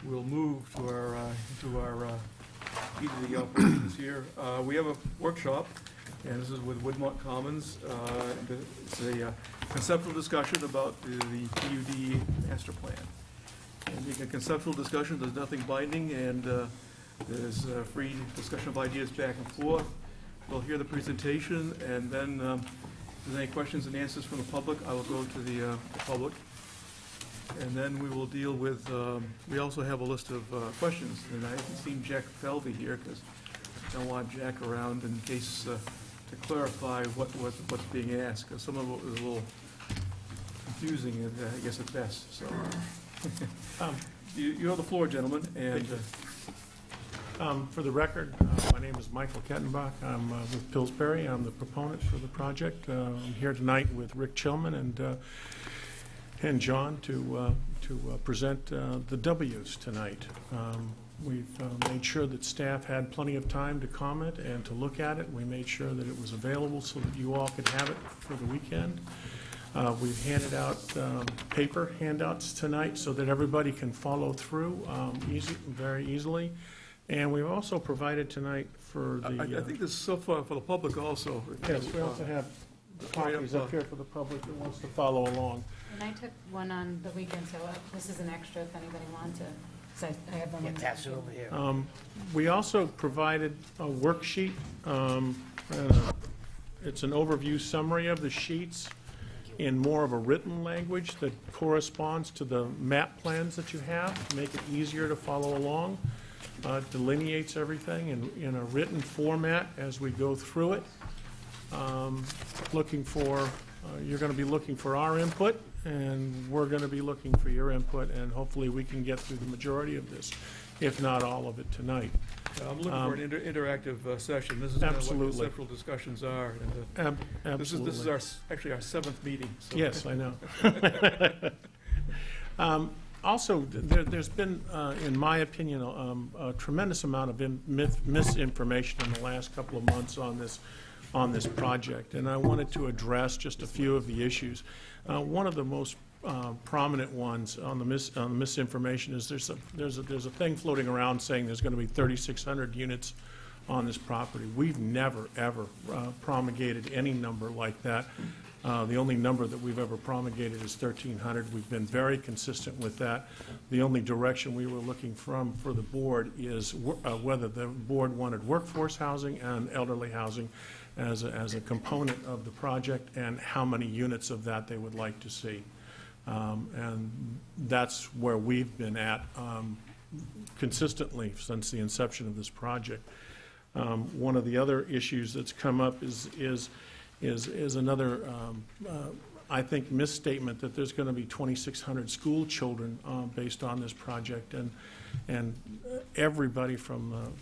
We'll move to our heat of the operations here. We have a workshop, and this is with Woodmont Commons. It's a conceptual discussion about the PUD master plan. And being a conceptual discussion, there's nothing binding, and there's free discussion of ideas back and forth. We'll hear the presentation, and then if there's any questions and answers from the public, I will go to the public. And then we will deal with, we also have a list of questions, and I haven't seen Jack Felvey here because I don't want Jack around in case to clarify what's being asked, because some of it was a little confusing, I guess at best. So you have the floor, gentlemen. And for the record, my name is Michael Kettenbach. I'm with Pillsbury. I'm the proponent for the project. I'm here tonight with Rick Chillman and John to present the W's tonight. We've made sure that staff had plenty of time to comment and to look at it. We made sure that it was available so that you all could have it for the weekend. We've handed out paper handouts tonight so that everybody can follow through very easily. And we've also provided tonight for the... I think this is so far for the public also. Yes, we also have copies up here for the public that wants to follow along. And I took one on the weekend, so this is an extra if anybody wants to. So I have one. That's over here. We also provided a worksheet. It's an overview summary of the sheets in more of a written language that corresponds to the map plans that you have to make it easier to follow along. Delineates everything in a written format as we go through it. You're going to be looking for our input, and we're going to be looking for your input, and hopefully we can get through the majority of this, if not all of it tonight. I'm looking for an interactive session. This is kind of what conceptual discussions are. And, absolutely. This is actually our 7th meeting. So. Yes, I know. Also, there's been, in my opinion, a tremendous amount of misinformation in the last couple of months on this project, and I wanted to address just a few of the issues. One of the most prominent ones on the misinformation is there's a thing floating around saying there's going to be 3,600 units on this property. We've never ever promulgated any number like that. The only number that we've ever promulgated is 1,300. We've been very consistent with that. The only direction we were looking for the board is whether the board wanted workforce housing and elderly housing as a component of the project, and how many units of that they would like to see. And that's where we've been at consistently since the inception of this project. One of the other issues that's come up is another, I think, misstatement that there's going to be 2,600 school children based on this project, and everybody from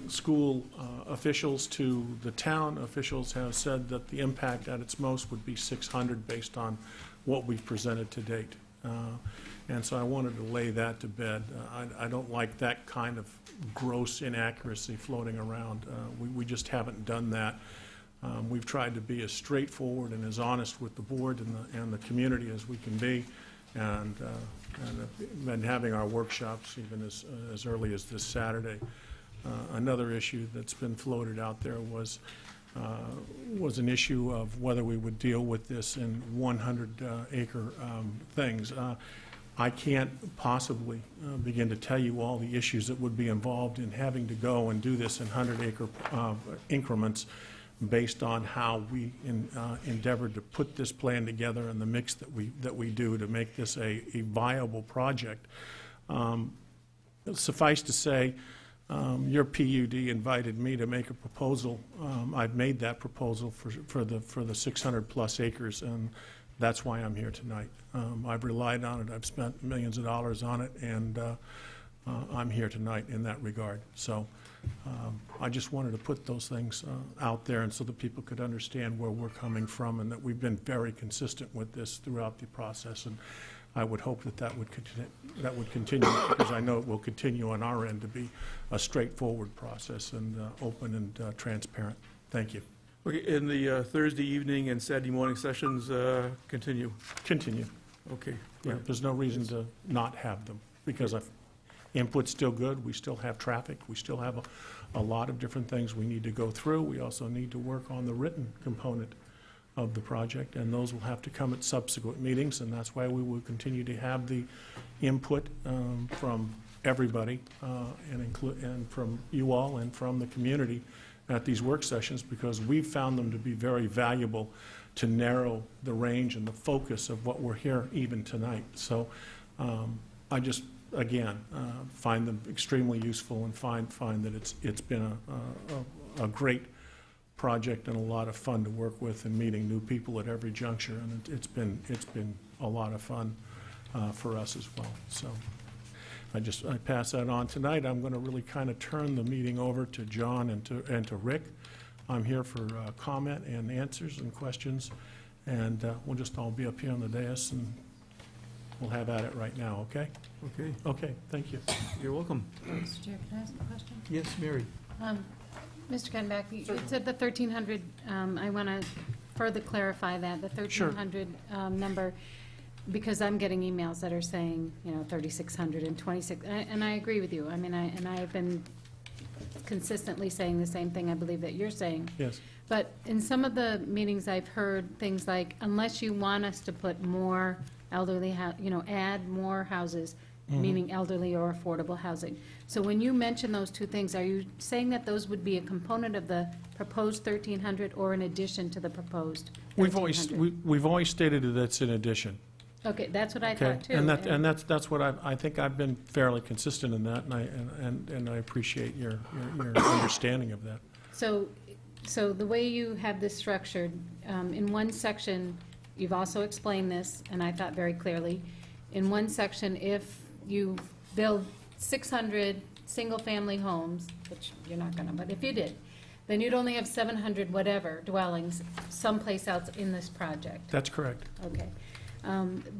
school officials to the town officials have said that the impact at its most would be 600 based on what we've presented to date. And so I wanted to lay that to bed. I don't like that kind of gross inaccuracy floating around. We just haven't done that. We've tried to be as straightforward and as honest with the board and the community as we can be, and been having our workshops even as early as this Saturday. Another issue that's been floated out there was an issue of whether we would deal with this in 100-acre things. I can't possibly begin to tell you all the issues that would be involved in having to go and do this in 100-acre increments based on how we endeavored to put this plan together and the mix that we do to make this a viable project. Suffice to say, your PUD invited me to make a proposal. I've made that proposal for the 600+ acres, and that's why I'm here tonight. I've relied on it. I've spent millions of dollars on it, and I'm here tonight in that regard. So I just wanted to put those things out there, and so that people could understand where we're coming from, and that we've been very consistent with this throughout the process. And I would hope that would continue, because I know it will continue on our end to be a straightforward process and open and transparent. Thank you. Okay, in the Thursday evening and Saturday morning sessions, continue. Continue. Okay. Yeah, there's no reason to not have them, because input's still good, we still have traffic, we still have a lot of different things we need to go through. We also need to work on the written component of the project, and those will have to come at subsequent meetings, and that's why we will continue to have the input from everybody, and from you all and from the community at these work sessions, because we've found them to be very valuable to narrow the range and the focus of what we're here even tonight. So I just, again, find them extremely useful, and find that it's been a great project and a lot of fun to work with, and meeting new people at every juncture, and it's been a lot of fun for us as well. So I pass that on tonight. I'm going to really kind of turn the meeting over to John and to Rick. I'm here for comment and answers and questions, and we'll just all be up here on the dais, and we'll have at it right now, okay? Okay, Okay, thank you. you're welcome. Mr. Chair, can I ask a question? Yes, Mary? Mr. Kenback, you said the 1,300, I want to further clarify that, the 1,300 number, because I'm getting emails that are saying, 3,600 and 26, and I agree with you. I mean, I have been consistently saying the same thing I believe that you're saying. Yes. But in some of the meetings, I've heard things like, unless you want us to put more elderly, add more houses, meaning elderly or affordable housing. So when you mention those two things, are you saying that those would be a component of the proposed 1,300 or in addition to the proposed 1,300? We've always stated that it's in addition. Okay, that's what I Okay, thought too. and that's what I think I've been fairly consistent in that, and I appreciate your understanding of that. So the way you have this structured, in one section, you've also explained this, and I thought very clearly, in one section, if you build 600 single-family homes, which you're not gonna, but if you did, then you'd only have 700 whatever dwellings someplace else in this project. That's correct. Okay.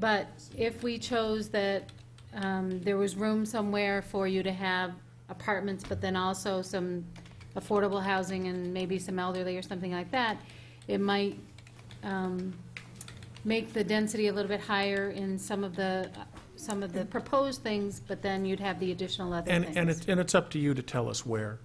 But if we chose that there was room somewhere for you to have apartments, but then also some affordable housing and maybe some elderly or something like that, it might make the density a little bit higher in some of the proposed things, but then you'd have the additional other things. And it's up to you to tell us where,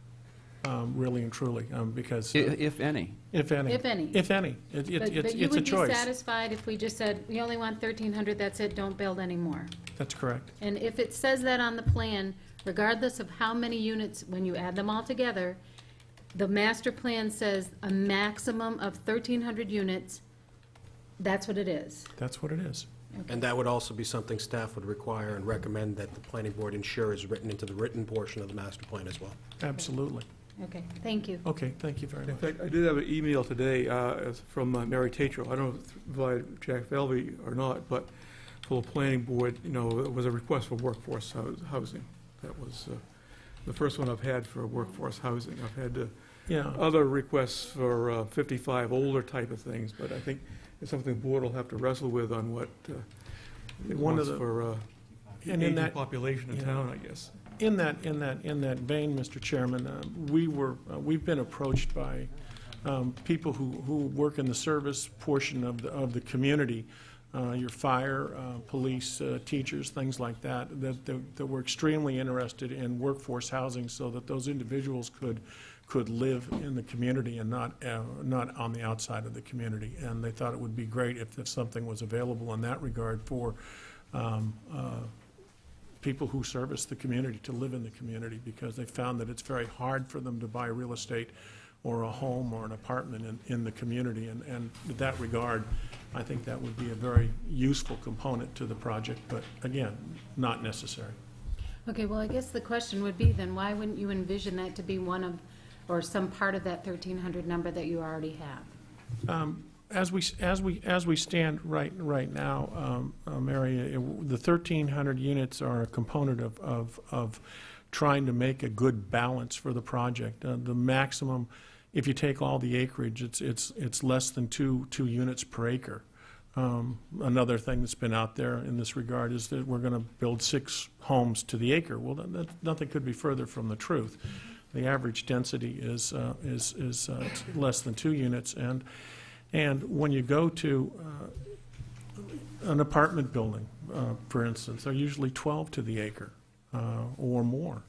really and truly, because If any. if any, If any. if any, But it's you a would be choice. satisfied if we just said, we only want 1,300, that's it, don't build any more. That's correct. And if it says that on the plan, regardless of how many units, when you add them all together, the master plan says a maximum of 1,300 units, that's what it is. That's what it is. And that would also be something staff would require and recommend that the planning board ensure is written into the written portion of the master plan as well. Absolutely. Okay, thank you. Okay, thank you very In much. fact, I did have an email today from Mary Tatro. I don't know if it by Jack Velvey or not, but for the planning board, it was a request for workforce housing. That was the first one I've had for workforce housing. I've had Yeah. other requests for 55 older type of things, but I think it's something the board will have to wrestle with on what it One of wants the- for and in aging that- population in yeah. town, I guess. In that vein, Mr. Chairman, we've been approached by people who work in the service portion of the community, your fire, police, teachers, things like that were extremely interested in workforce housing, so that those individuals could live in the community and not on the outside of the community. And they thought it would be great if something was available in that regard for people who service the community to live in the community, because they found that it's very hard for them to buy real estate or a home or an apartment in the community. And in that regard, I think that would be a very useful component to the project, but again, not necessary. Okay, well, I guess the question would be then, why wouldn't you envision that to be one of, or some part of that 1,300 number that you already have? As we stand right now, Mary, the 1,300 units are a component of trying to make a good balance for the project. The maximum, if you take all the acreage, it's less than two units per acre. Another thing that's been out there in this regard is that we're going to build 6 homes to the acre. Well, nothing could be further from the truth. The average density is less than 2 units, and when you go to an apartment building, for instance, are usually 12 to the acre or more.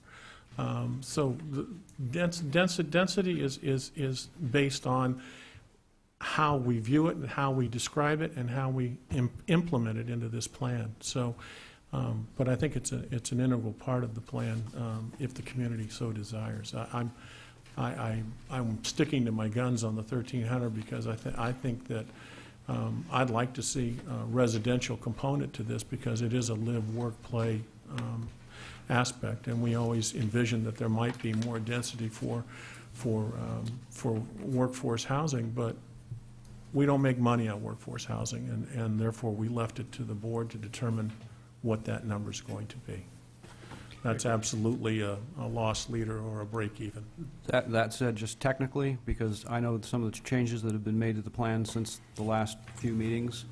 So the density is based on how we view it and how we describe it and how we implement it into this plan. So, but I think it's an integral part of the plan if the community so desires. I'm sticking to my guns on the 1,300 because I think that I'd like to see a residential component to this because it is a live, work, play aspect, and we always envision that there might be more density for workforce housing, but we don't make money on workforce housing, and therefore we left it to the board to determine what that number is going to be. That's absolutely a loss leader or a break even. That said, just technically, because I know some of the changes that have been made to the plan since the last few meetings,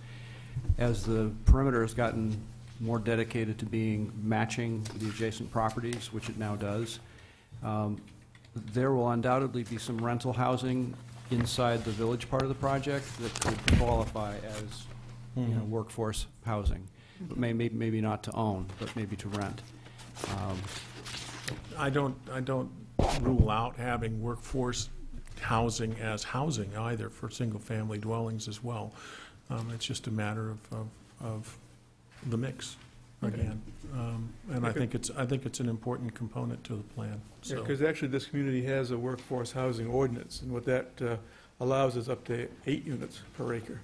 as the perimeter has gotten more dedicated to being matching the adjacent properties, which it now does, there will undoubtedly be some rental housing inside the village part of the project that could qualify as workforce housing. But maybe not to own, but maybe to rent. I don't rule out having workforce housing as housing either for single-family dwellings as well. It's just a matter of the mix again, and I think it's an important component to the plan. Yeah, So. because actually this community has a workforce housing ordinance, and what that allows is up to 8 units per acre.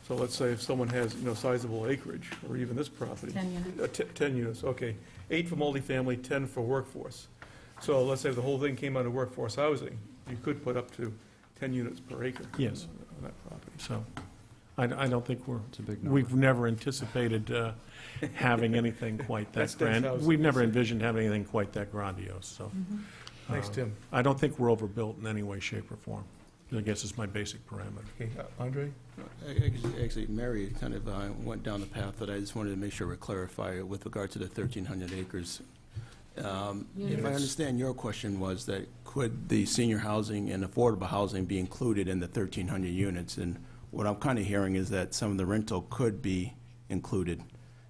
So let's say if someone has, sizable acreage, or even this property. 10 units. 10 units, okay. 8 for multifamily, 10 for workforce. So let's say if the whole thing came out of workforce housing, you could put up to 10 units per acre. Yes. On that property. So, I don't think It's a big number. we've never anticipated having anything quite that That's dense grand. housing. We've never envisioned having anything quite that grandiose, so. Thanks, Tim. I don't think we're overbuilt in any way, shape, or form. I guess it's my basic parameter. Okay, Andre? Actually, Mary kind of went down the path that I just wanted to make sure we clarify with regard to the 1,300 acres. If I understand, your question was that could the senior housing and affordable housing be included in the 1,300 units? And what I'm kind of hearing is that some of the rental could be included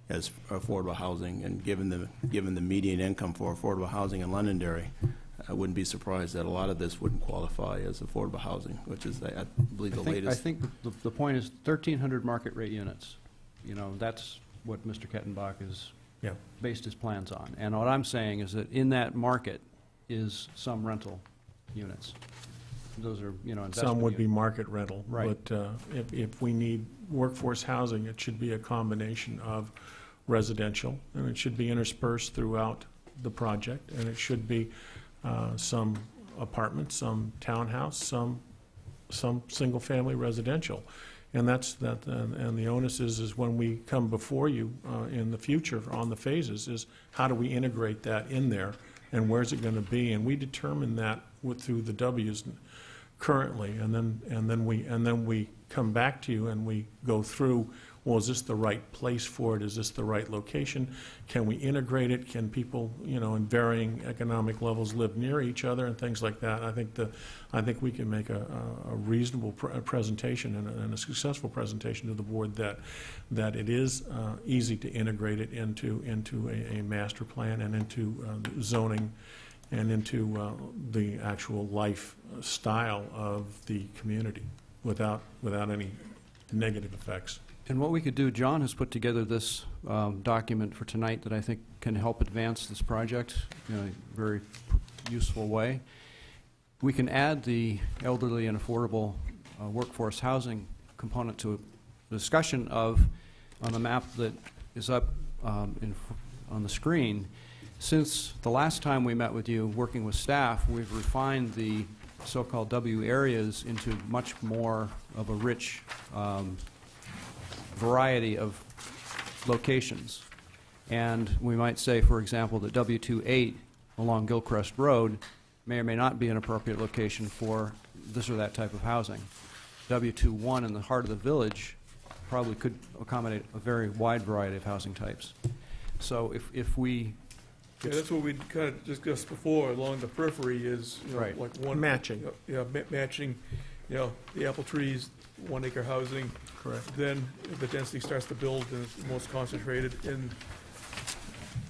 as affordable housing, and given the median income for affordable housing in Londonderry, I wouldn't be surprised that a lot of this wouldn't qualify as affordable housing, which is, I believe, the latest. I think the point is 1,300 market rate units. That's what Mr. Kettenbach has based his plans on. And what I'm saying is that in that market is some rental units. Those are, investment Some would be units. market rental. Right. But if we need workforce housing, it should be a combination of residential, and it should be interspersed throughout the project, and it should be some apartments, some townhouse, some single-family residential. And and the onus is when we come before you in the future on the phases, is how do we integrate that in there, and where's it going to be? And we determine that through the W's currently, and then we come back to you and we go through, well, is this the right place for it? Is this the right location? Can we integrate it? Can people, in varying economic levels live near each other and things like that? I think we can make a reasonable presentation and a successful presentation to the board that it is easy to integrate it into a master plan and into zoning and into the actual lifestyle of the community without any negative effects. And what we could do, John has put together this document for tonight that I think can help advance this project in a very useful way. We can add the elderly and affordable workforce housing component to a discussion of, on the map that is up on the screen. Since the last time we met with you, working with staff, we've refined the so-called W areas into much more of a rich variety of locations. And we might say, for example, that W28 along Gilcrest Road may or may not be an appropriate location for this or that type of housing. W21 in the heart of the village probably could accommodate a very wide variety of housing types. So if we... Yeah, that's what we kind of discussed before, along the periphery is, Right. like one... Matching. Matching, the apple trees, 1-acre housing. Correct. Then the density starts to build and it's most concentrated in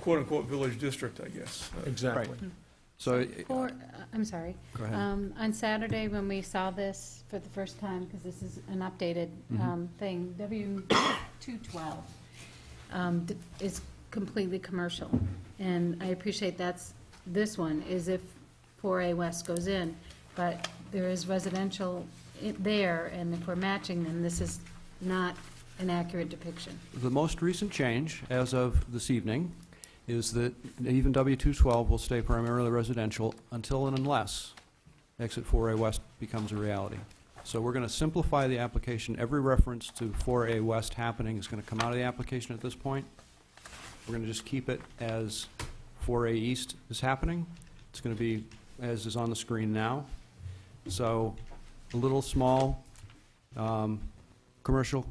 quote-unquote village district, I guess. Exactly. So, I'm sorry. go ahead. On Saturday, when we saw this for the first time, because this is an updated thing, W212 is completely commercial. And I appreciate this one is if 4A West goes in, but there is residential there, and if we're matching them, this is not an accurate depiction. The most recent change, as of this evening, is that even W212 will stay primarily residential until and unless Exit 4A West becomes a reality. So we're going to simplify the application. Every reference to 4A West happening is going to come out of the application at this point. We're going to just keep it as 4A East is happening. It's going to be as is on the screen now. So a little small commercial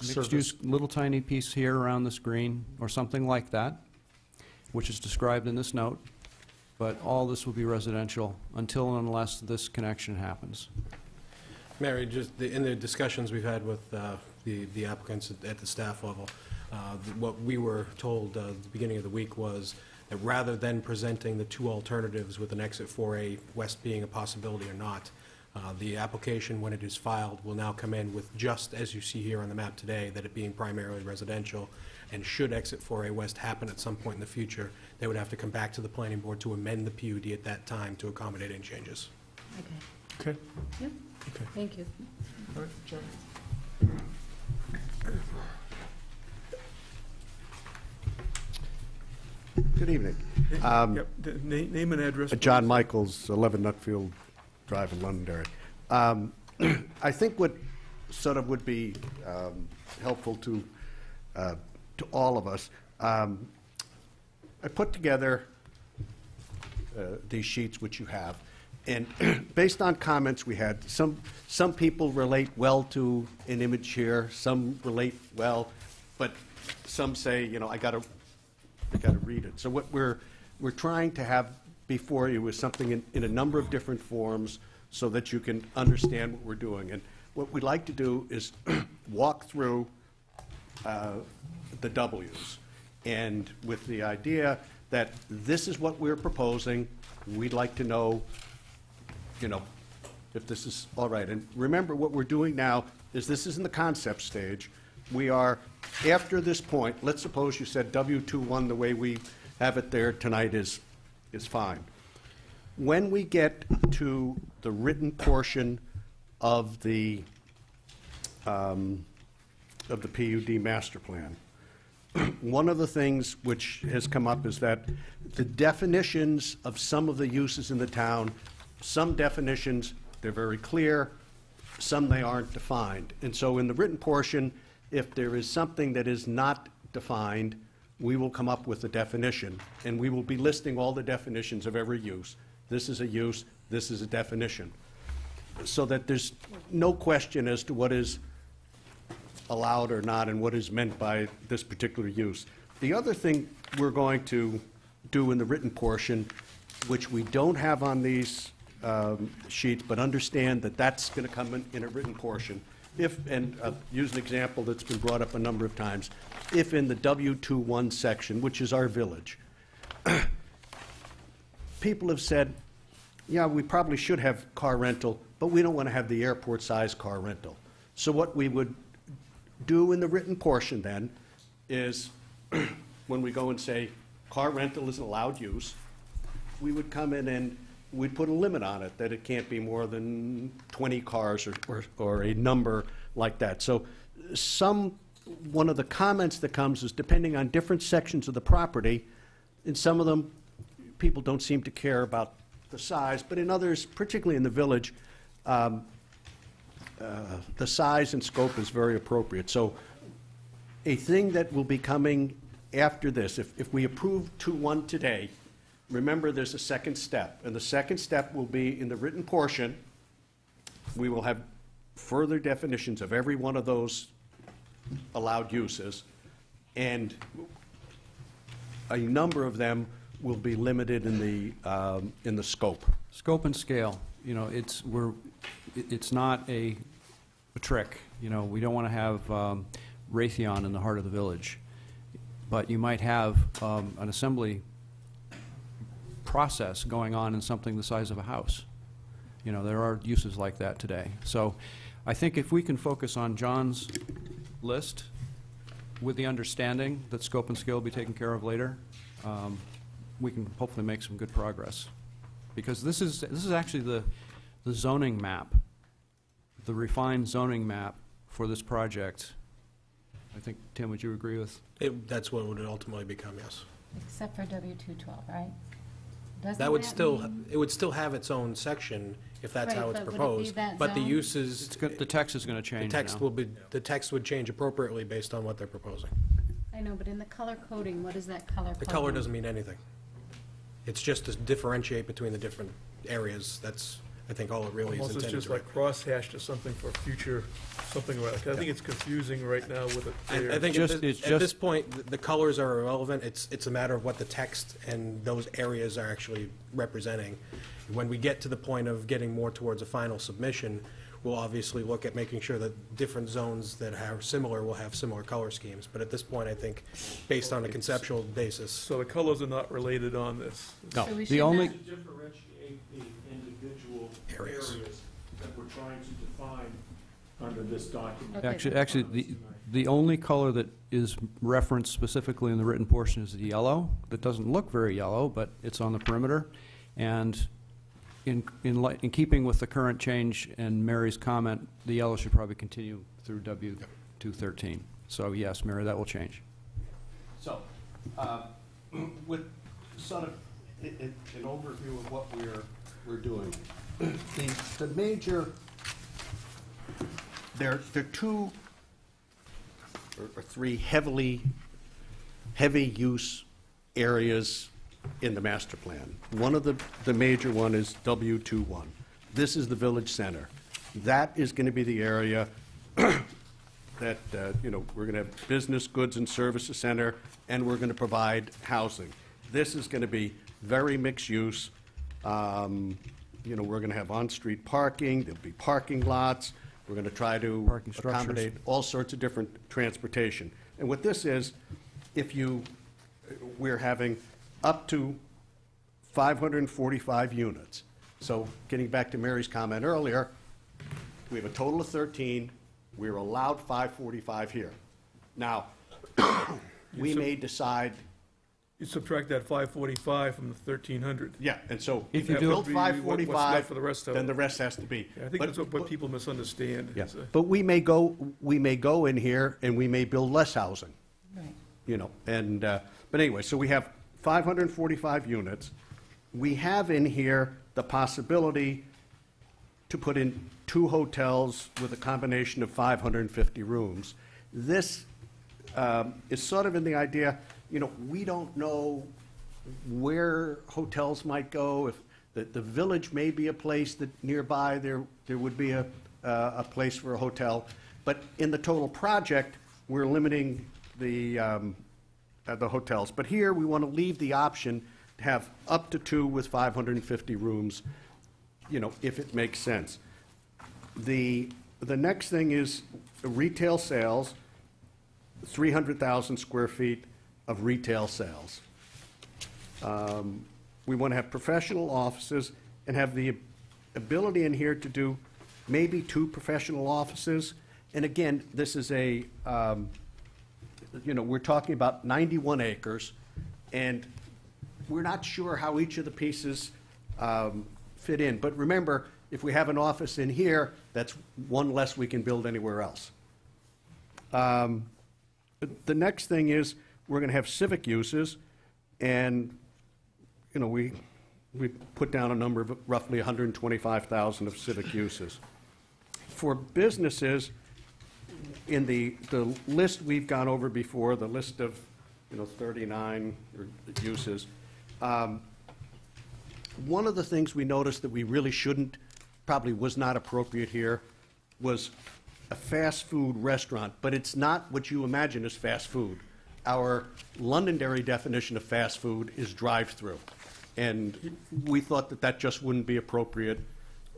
mixed use, little tiny piece here around the screen or something like that, which is described in this note, but all this will be residential until and unless this connection happens. Mary, just in the discussions we've had with the applicants at the staff level, what we were told at the beginning of the week was that rather than presenting the two alternatives with an Exit 4A West being a possibility or not, the application, when it is filed, will now come in with just as you see here on the map today, that it being primarily residential. And should Exit 4A West happen at some point in the future, they would have to come back to the planning board to amend the PUD at that time to accommodate any changes. Okay. Okay. Yep. Okay. Thank you. All right, John. Good evening. Yep, name and address. John please. Michaels, 11 Nutfield Drive in Londonderry. I think what sort of would be helpful to all of us, I put together these sheets which you have, and based on comments we had, some people relate well to an image here, some relate well, but some say, you know, I got to read it. So what we're trying to have before you is something in a number of different forms so that you can understand what we're doing. And what we'd like to do is walk through the W's, and with the idea that this is what we're proposing, we'd like to know, you know, if this is all right. And remember, what we're doing now is this is in the concept stage. We are, after this point, let's suppose you said W21 the way we have it there tonight is fine. When we get to the written portion of the PUD master plan, one of the things which has come up is that the definitions of some of the uses in the town, some definitions, they're very clear, some they aren't defined. And so in the written portion, if there is something that is not defined, we will come up with a definition, and we will be listing all the definitions of every use. This is a use, this is a definition, so that there's no question as to what is allowed or not and what is meant by this particular use. The other thing we're going to do in the written portion, which we don't have on these sheets, but understand that that's going to come in a written portion. If, and use an example that's been brought up a number of times, if in the W21 section, which is our village, people have said, yeah, we probably should have car rental, but we don't want to have the airport-sized car rental. So what we would do in the written portion then is when we go and say car rental is an allowed use, we would come in and we'd put a limit on it, that it can't be more than 20 cars or a number like that. So one of the comments that comes is depending on different sections of the property, in some of them, people don't seem to care about the size, but in others, particularly in the village, the size and scope is very appropriate. So a thing that will be coming after this, if we approve 2.1 today, remember there's a second step, and the second step will be in the written portion. We will have further definitions of every one of those allowed uses, and a number of them will be limited in the scope. Scope and scale, you know, it's not a a trick. You know, we don't want to have Raytheon in the heart of the village, but you might have an assembly process going on in something the size of a house. You know, there are uses like that today. So I think if we can focus on John's list with the understanding that scope and scale will be taken care of later, we can hopefully make some good progress. Because this is actually the zoning map, the refined zoning map for this project. I think, Tim, would you agree with? That's what it would ultimately become, yes. Except for W212, right? Doesn't That would still, mean- it would still have its own section if that's Right, how it's but would it be proposed. that But the zone? uses, The text is going to the change text now. will be, the text would change appropriately based on what they're proposing. I know, but in the color coding, what is that color The coding? color doesn't mean anything. It's just to differentiate between the different areas. That's, I think, all it really is Almost it's intended just to like crosshatched or something for future, something like that. I think it's confusing right now with it there. I think Just- at it's this, just- point, the colors are irrelevant. It's a matter of what the text and those areas are actually representing. When we get to the point of getting more towards a final submission, we'll obviously look at making sure that different zones that are similar will have similar color schemes. But at this point, I think, based on a conceptual basis, So the colors are not related on this. No, So we the should only, not- To differentiate the individual Areas. areas that we're trying to define under this document. Okay. actually, the only color that is referenced specifically in the written portion is the yellow. That doesn't look very yellow, but it's on the perimeter. And in keeping with the current change and Mary's comment, the yellow should probably continue through W213. So yes, Mary, that will change. So, with sort of an overview of what we're doing, the major, there are two or three heavy-use areas in the master plan. One of the major one is W21. This is the village center. That is going to be the area that, we're going to have business, goods, and services center, and we're going to provide housing. This is going to be very mixed use. We're going to have on-street parking, there'll be parking lots, we're going to try to Parking structures. accommodate all sorts of different transportation. And what this is, we're having up to 545 units. So getting back to Mary's comment earlier, we have a total of 13, we're allowed 545 here. Now, we may decide, You subtract that 545 from the 1,300. yeah, and so If if you you do- build What's left 545, for the rest of then it. the rest has to be. I think But- that's what people misunderstand. Yeah, is, but we may go in here and we may build less housing, Right. but anyway, so we have 545 units. We have in here the possibility to put in 2 hotels with a combination of 550 rooms. This is sort of in the idea, we don't know where hotels might go. If the village may be a place that nearby there would be a place for a hotel. But in the total project, we're limiting the hotels. But here, we want to leave the option to have up to 2 with 550 rooms, if it makes sense. The next thing is retail sales, 300,000 square feet of retail sales. We want to have professional offices and have the ability in here to do maybe 2 professional offices. And again, this is we're talking about 91 acres, and we're not sure how each of the pieces fit in. But remember, if we have an office in here, that's 1 less we can build anywhere else. The next thing is, we're going to have civic uses, and, we put down a number of roughly 125,000 of civic uses. For businesses, in the list we've gone over before, the list of, 39 uses, one of the things we noticed that we really shouldn't, probably was not appropriate here, was a fast food restaurant, but it's not what you imagine as fast food. Our Londonderry definition of fast food is drive-through, and we thought that just wouldn't be appropriate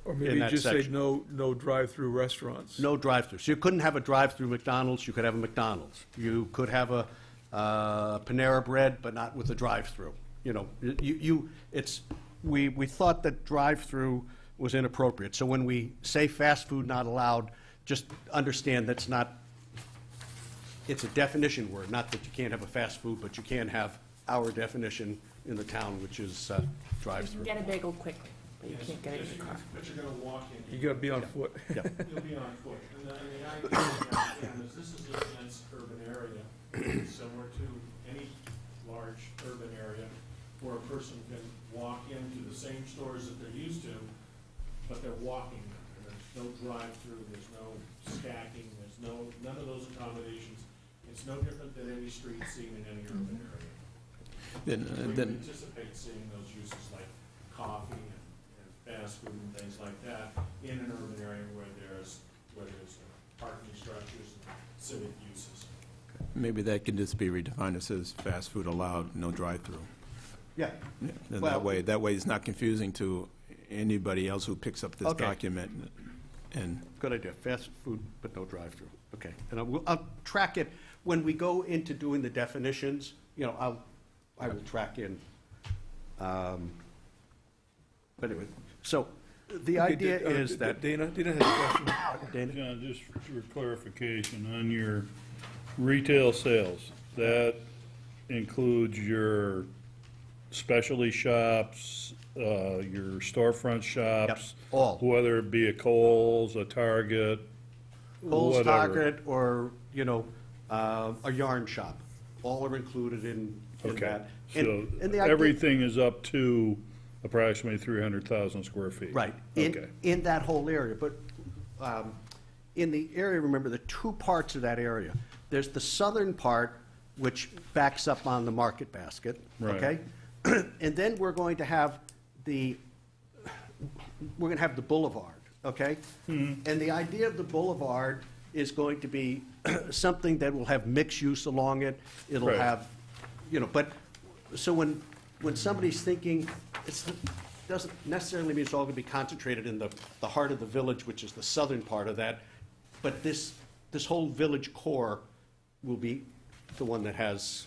Or in maybe that just say section. no drive-through restaurants. No drive-through. So you couldn't have a drive-through McDonald's, you could have a McDonald's. You could have a Panera Bread, but not with a drive-through. You know, we thought that drive-through was inappropriate. So when we say fast food not allowed, just understand that's not, it's a definition word, not that you can't have a fast food, but you can have our definition in the town, which is You can drive-through. get a bagel quickly, but you can't get it in your car. But you're going to walk in. You gotta be on foot. Yeah. You'll be on foot. And the idea again, is this is a dense urban area, similar to any large urban area, where a person can walk into the same stores that they're used to, but they're walking them. And there's no drive-through, there's no stacking, there's none of those accommodations. It's no different than any street seen in any urban area. We Then, anticipate seeing those uses like coffee and fast food and things like that in an urban area where there's parking structures and civic uses. maybe that can just be redefined. It says fast food allowed, no drive-through. Yeah. And Well- that way it's not confusing to anybody else who picks up this Okay. document. And Good idea. Fast food, but no drive-through. Okay. And I'll track it. When we go into doing the definitions, you know, I will track in. But anyway, so the Okay, idea is that, Dana has a question. Dana? John, just for clarification, on your retail sales, that includes your specialty shops, your storefront shops? all. Whether it be a Kohl's, a Target, Kohl's, whatever. Target, or, you know, a yarn shop, all are included in Okay, that. so And the idea- everything is up to approximately 300,000 square feet? Right, Okay. in that whole area. But in the area, remember, the two parts of that area. There's the southern part, which backs up on the market basket, Right. okay? And then we're going to have the boulevard, okay? Mm-hmm. And the idea of the boulevard is going to be something that will have mixed use along it. It'll Right. have, you know, but, so when somebody's thinking, doesn't necessarily mean it's all going to be concentrated in the heart of the village, which is the southern part of that, but this whole village core will be the one that has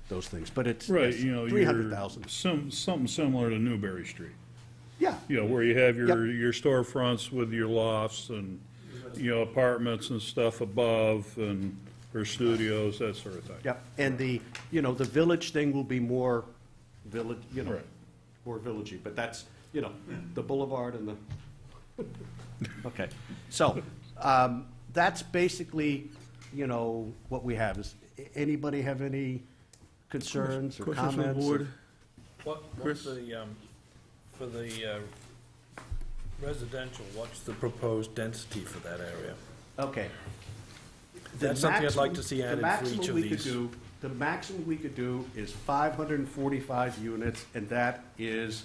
those things, but it's Right, yes, you know, 300,000. something similar to Newberry Street. Yeah, You know, where you have Yep. your storefronts with your lofts and, you know, apartments and stuff above and, or studios, that sort of thing. yep, and the village thing will be more village, Right. more villagey, but that's, the boulevard and the, okay. So, that's basically, what we have. Is anybody have any concerns or Questions from the comments? board? What's the, for the residential, what's the proposed density for that area? Okay. That's something I'd like to see added for each of these. The maximum we could do is 545 units, and that is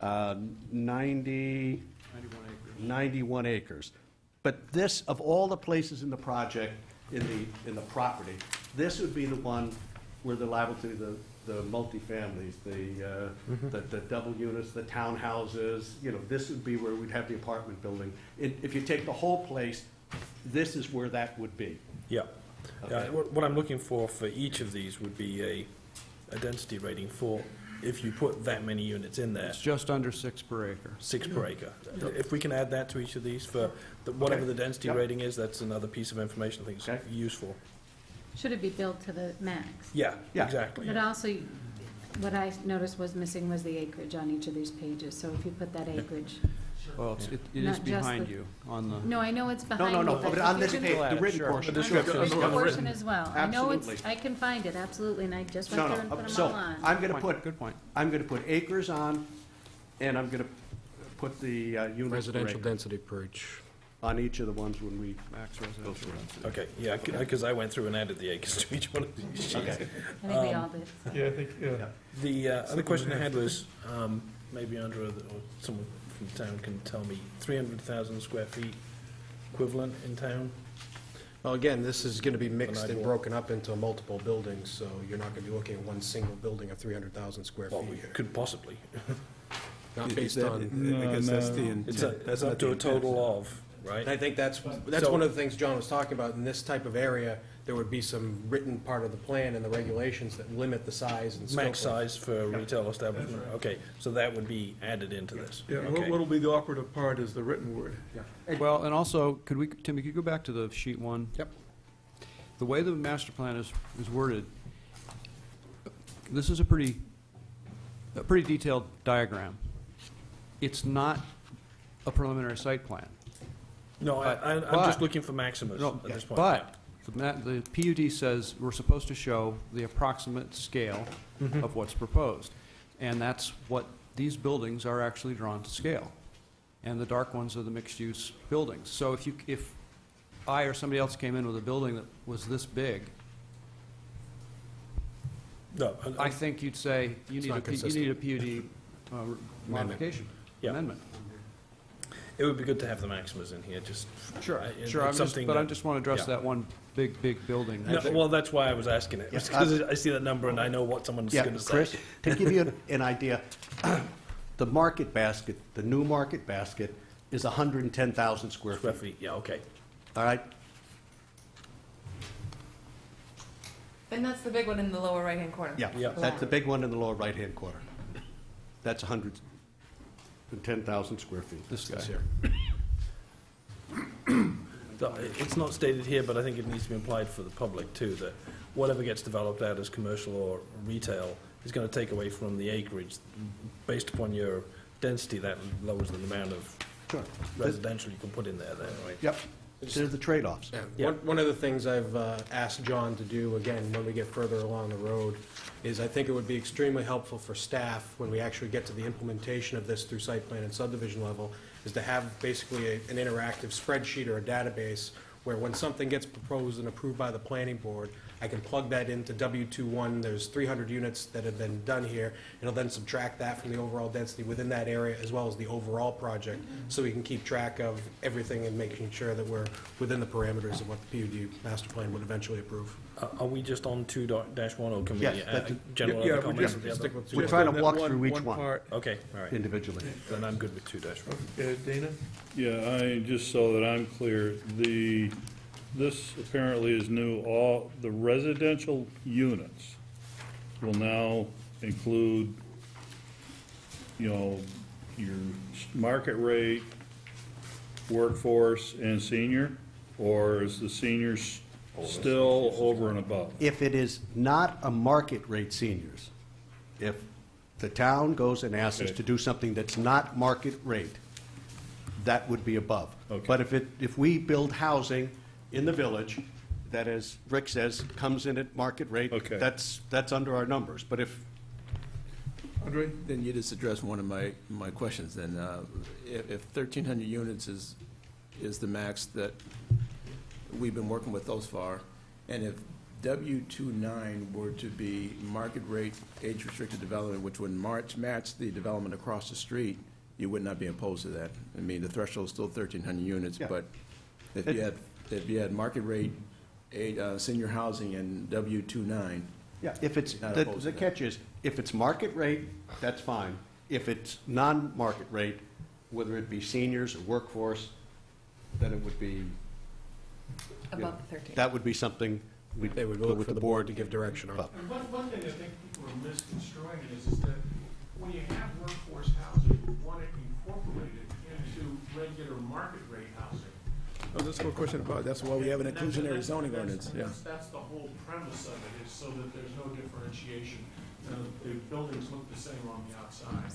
91 acres. But this, of all the places in the project, in the property, this would be the one where they're liable to the multifamilies, the double units, the townhouses, this would be where we'd have the apartment building. If you take the whole place, this is where that would be. Yeah. Okay. What I'm looking for each of these would be a density rating for, if you put that many units in there, It's just under 6 per acre. 6 per acre. If we can add that to each of these for whatever the density Yep. rating is, that's another piece of information I think Okay. is useful. Should it be built to the max? Yeah, Yeah. exactly. But also, what I noticed was missing was the acreage on each of these pages, so if you put that acreage, Well, it is Not just behind the- you on the, no, I know it's behind me, No, but but if on you this can- page, We'll add the it, written sure. portion. The On the description. written On the portion as well. I know it's, Absolutely. I can find it, absolutely, and I just No, went through and put no, them so all on. I'm gonna put, good point. I'm gonna put acres on, and I'm gonna put the units per residential acre density per each. on each of the ones when we Max go residential through it. density. Okay, yeah, because I went through and added the acres to each one of these sheets. Okay. I think we all did. Yeah, I think, yeah. The other question I had was, maybe Andrea or someone from town can tell me, 300,000 square feet equivalent in town? Well, again, this is going to be mixed and idea. broken up into multiple buildings, so you're not going to be looking at one single building of 300,000 square Well, we feet. could possibly. not Is based that- on. I guess that's the It's intent. That's up not to the a total intent. of, right? And I think that's So- one of the things John was talking about. In this type of area, there would be some written part of the plan and the regulations that limit the size and scope. Max size for a retail establishment, okay, so that would be added into this. Yeah, Okay. what'll be the operative part is the written word. Well, and also, Timmy, could you go back to the sheet one? Yep. The way the master plan is worded, this is a pretty detailed diagram. It's not a preliminary site plan. No, I'm But- just looking for maximus No, at this point. but the PUD says we're supposed to show the approximate scale of what's proposed. And that's what these buildings are actually drawn to scale. And the dark ones are the mixed-use buildings. So if I or somebody else came in with a building that was this big, No, I think you'd say you It's need not a PUD modification, Yeah. amendment. it would be good to have the maximus in here, just. Sure, it's sure, something but I that- just want to address yeah. that one big building. No, well, that's why I was asking it, Yes. because I see that number and I know what someone's Yeah, going to say. Chris, to give you an idea, the market basket, the new market basket is 110,000 square Square feet, feet, yeah, okay. all right? And that's the big one in the lower right-hand corner. Yeah, Yeah. that's the big one in the lower right-hand corner. That's 110,000 square feet. This guy. This here. It's not stated here, but I think it needs to be implied for the public too, that whatever gets developed out as commercial or retail is going to take away from the acreage. Based upon your density, that lowers the amount of Sure. residential you can put in there then, right? Yep, they're the trade-offs. Yeah. Yeah. One of the things I've asked John to do, again, when we get further along the road, is I think it would be extremely helpful for staff, when we actually get to the implementation of this through site plan and subdivision level, is to have basically an interactive spreadsheet or a database where when something gets proposed and approved by the planning board, I can plug that into W21, there's 300 units that have been done here, it'll then subtract that from the overall density within that area as well as the overall project, so we can keep track of everything and making sure that we're within the parameters of what the PUD master plan would eventually approve. Are we just on 2-1 or can we Yes, add that's- general Yeah, other we comments just of the stick other? with We're Just trying on to that walk through each one part. Okay, all right, individually. then I'm good with 2-1. Dana? Yeah, just so that I'm clear, this apparently is new. All the residential units will now include, your market rate, workforce, and senior? Or is the seniors still over and above? If it is not a market rate seniors, if the town goes and asks us Okay. to do something that's not market rate, that would be above. Okay. But if we build housing in the village that, as Rick says, comes in at market rate, Okay. that's under our numbers. But if, Andre? Then you just addressed one of my questions, then. If 1,300 units is the max that we've been working with thus far, and if W29 were to be market rate age-restricted development, which would match the development across the street, you would not be opposed to that. I mean, the threshold is still 1,300 units, Yeah. but if you had market rate senior housing and W29, yeah, if it's, Not the opposed to that. catch is, if it's market rate, that's fine. If it's non-market rate, whether it be seniors or workforce, then it would be, Above the 13. that would be something we'd They would go look with for the board to give direction on. And one thing I think people are misconstruing is that when you have workforce housing, you want it incorporated into regular market rate housing. Oh, that's a good question about, that's why we have an inclusionary zoning ordinance, yeah. That's the whole premise of it, is so that there's no differentiation. The buildings look the same on the outside,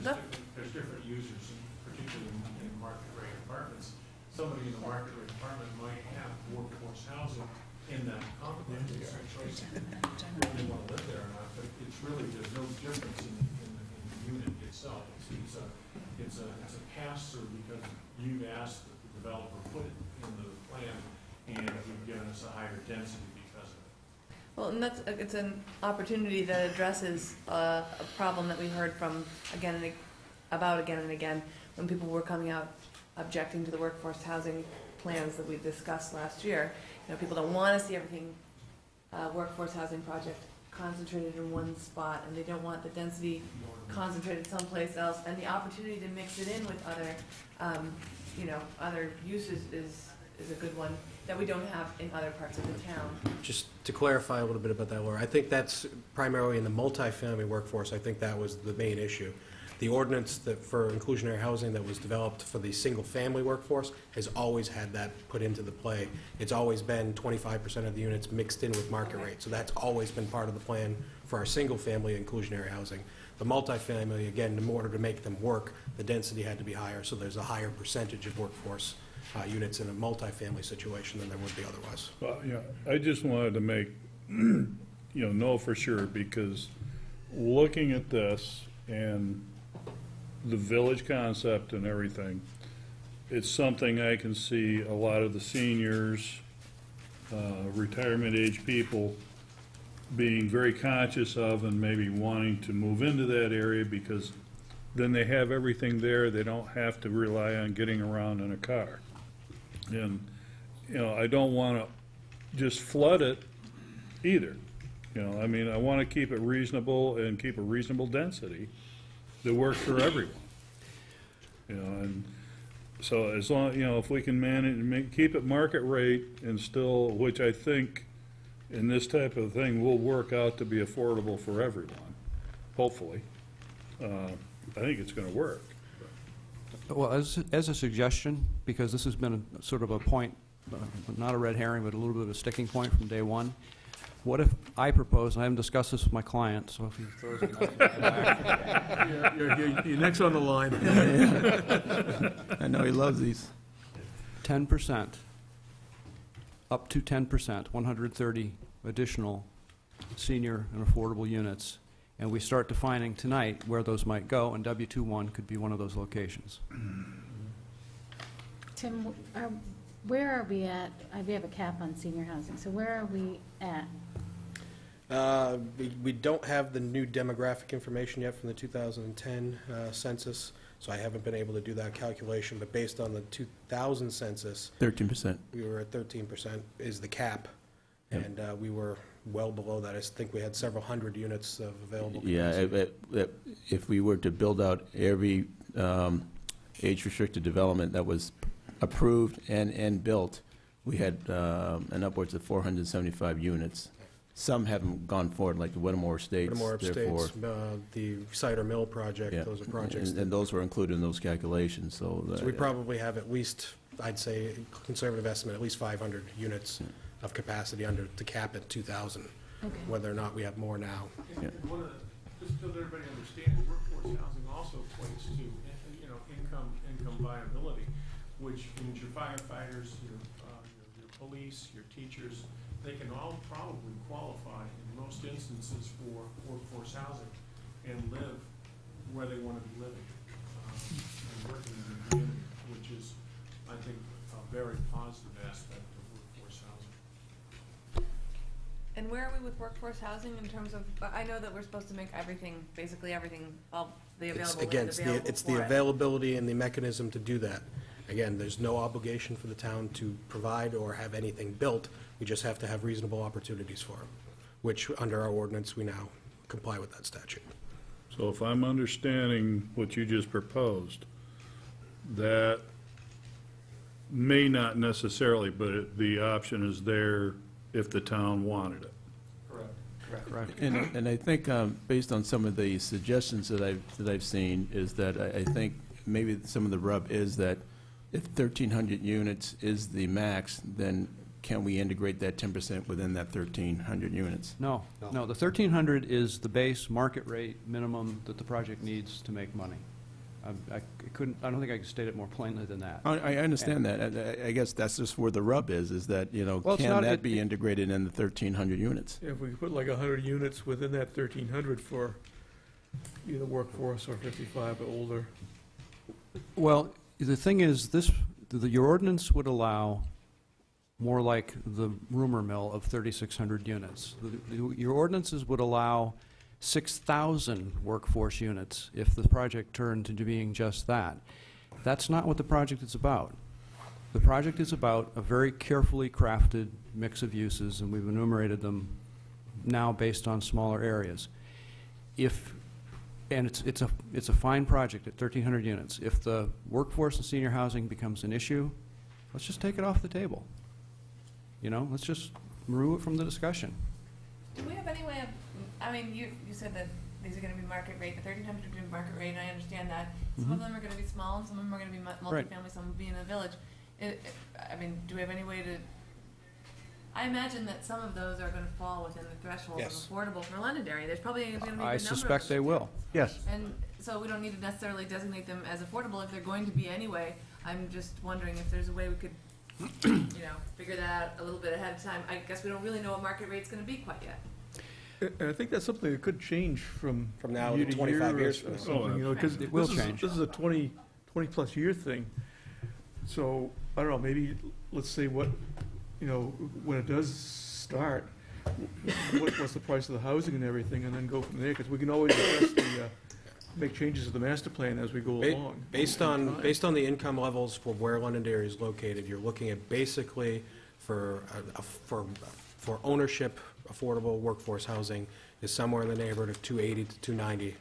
but there's different users, and particularly in market rate apartments. Somebody in the market rate apartment might have workforce housing in that complex. It's a choice of whether they want to live there or not, but it's really, there's no difference in the unit itself. It's a pass-through because you've asked that the developer put it in the plan, and you've given us a higher density because of it. Well, and it's an opportunity that addresses a problem that we heard from again and again, when people were coming out objecting to the workforce housing plans that we discussed last year. You know, people don't want to see everything workforce housing project concentrated in one spot, and they don't want the density concentrated someplace else, and the opportunity to mix it in with other, other uses is a good one that we don't have in other parts of the town. Just to clarify a little bit about that, Laura, I think that's primarily in the multifamily workforce. I think that was the main issue. The ordinance that for inclusionary housing that was developed for the single-family workforce has always had that put into the play. It's always been 25% of the units mixed in with market rate. So that's always been part of the plan for our single-family inclusionary housing. The multifamily, again, in order to make them work, the density had to be higher, so there's a higher percentage of workforce units in a multifamily situation than there would be otherwise. Well, yeah, I just wanted to make, know for sure, because looking at this and the village concept and everything, it's something I can see a lot of the seniors, retirement age people being very conscious of and maybe wanting to move into that area because then they have everything there. They don't have to rely on getting around in a car. And, I don't want to just flood it either. I want to keep it reasonable and keep a reasonable density that works for everyone. And so as long, if we can manage and keep it market rate and still, which I think in this type of thing will work out to be affordable for everyone, hopefully. I think it's going to work. Well, as a suggestion, because this has been sort of a point, not a red herring, but a little bit of a sticking point from day one, what if I propose, and I haven't discussed this with my client, so if he throws it in back. You're next on the line. I know he loves these. 10%, up to 10%, 130 additional senior and affordable units. And we start defining tonight where those might go, and W21 could be one of those locations. Tim, where are we at? We have a cap on senior housing, so where are we at? We don't have the new demographic information yet from the 2010 census, so I haven't been able to do that calculation, but based on the 2000 census, 13%. we were at 13% is the cap, Yep. and we were well below that. I think we had several hundred units of available Yeah, capacity. if we were to build out every age-restricted development that was approved and built, we had an upwards of 475 units. Some haven't gone forward, like the Whittemore Estates. Whittemore therefore- Estates, the Cider Mill project, Yeah. those are projects. And those were included in those calculations, so. So we probably have at least, I'd say, conservative estimate, at least 500 units of capacity under the cap at 2,000. Okay. Whether or not we have more now. And one of the, just so that everybody understands, workforce housing also equates to, income viability, which means your firefighters, your police, your teachers, they can all probably qualify in most instances for workforce housing and live where they want to be living and working in the community, which is, I think, a very positive aspect of workforce housing. And where are we with workforce housing in terms of, I know that we're supposed to make everything, basically everything, all the It's, available again, land available it's the for it. availability and the mechanism to do that. Again, there's no obligation for the town to provide or have anything built. We just have to have reasonable opportunities for them, which, under our ordinance, we now comply with that statute. So if I'm understanding what you just proposed, that may not necessarily, but the option is there if the town wanted it. Correct. And I think, based on some of the suggestions that I've seen, is that I think maybe some of the rub is that if 1,300 units is the max, then can we integrate that 10% within that 1,300 units? No, the 1,300 is the base market rate minimum that the project needs to make money. I don't think I can state it more plainly than that. I understand that. I guess that's just where the rub is that, Well, it's can not- that be integrated in the 1,300 units? If we put like 100 units within that 1,300 for either workforce or 55 or older. Well, the thing is, your ordinance would allow more like the rumor mill of 3,600 units. Your ordinances would allow 6,000 workforce units if the project turned into being just that. That's not what the project is about. The project is about a very carefully crafted mix of uses, and we've enumerated them now based on smaller areas. And it's a fine project at 1,300 units. If the workforce and senior housing becomes an issue, let's just take it off the table. Let's just remove it from the discussion. Do we have any way of, I mean, you said that these are going to be market rate, the 1,300 are going to be market rate, and I understand that. Some of them are going to be small, and some of them are going to be multifamily, some will be in a village. I mean, do we have any way to, I imagine that some of those are going to fall within the threshold Yes. of affordable for Londonderry. There's probably going to be a good number I of suspect they them. will. Yes. And so we don't need to necessarily designate them as affordable if they're going to be anyway. I'm just wondering if there's a way we could, figure that out a little bit ahead of time. I guess we don't really know what market rate's going to be quite yet. And I think that's something that could change from now year to to 25 year years or from now. something, because It will change. This is a 20-plus year thing. So, I don't know, maybe, let's say when it does start, what's the price of the housing and everything, and then go from there, because we can always make changes to the master plan as we go along. Based on the income levels for where Londonderry is located, you're looking at basically for ownership, affordable workforce housing is somewhere in the neighborhood of $280 to $290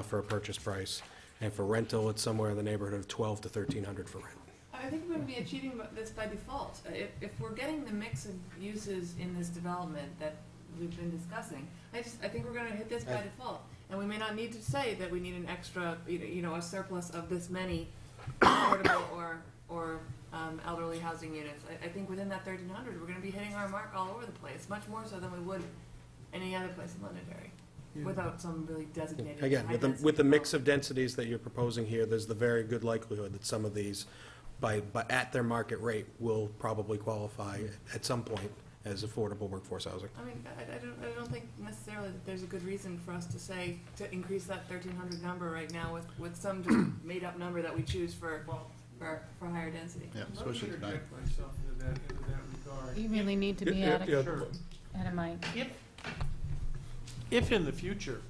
for a purchase price, and for rental, it's somewhere in the neighborhood of $1,200 to $1,300 for rent. I think we're going to be achieving this by default. If we're getting the mix of uses in this development that we've been discussing, I think we're going to hit this by default. And we may not need to say that we need an extra, a surplus of this many affordable or elderly housing units. I think within that 1,300, we're going to be hitting our mark all over the place, much more so than we would any other place in Londonderry, without some really designated. Again, with the mix of densities that you're proposing here, there's the very good likelihood that some of these, at their market rate, will probably qualify at some point as affordable workforce housing. I mean, I don't think necessarily that there's a good reason for us to say, to increase that 1,300 number right now with some just made-up number that we choose for higher density. Yeah, especially tonight. myself into that regard. You really need to be Yeah, at yeah. a mic. If in the future,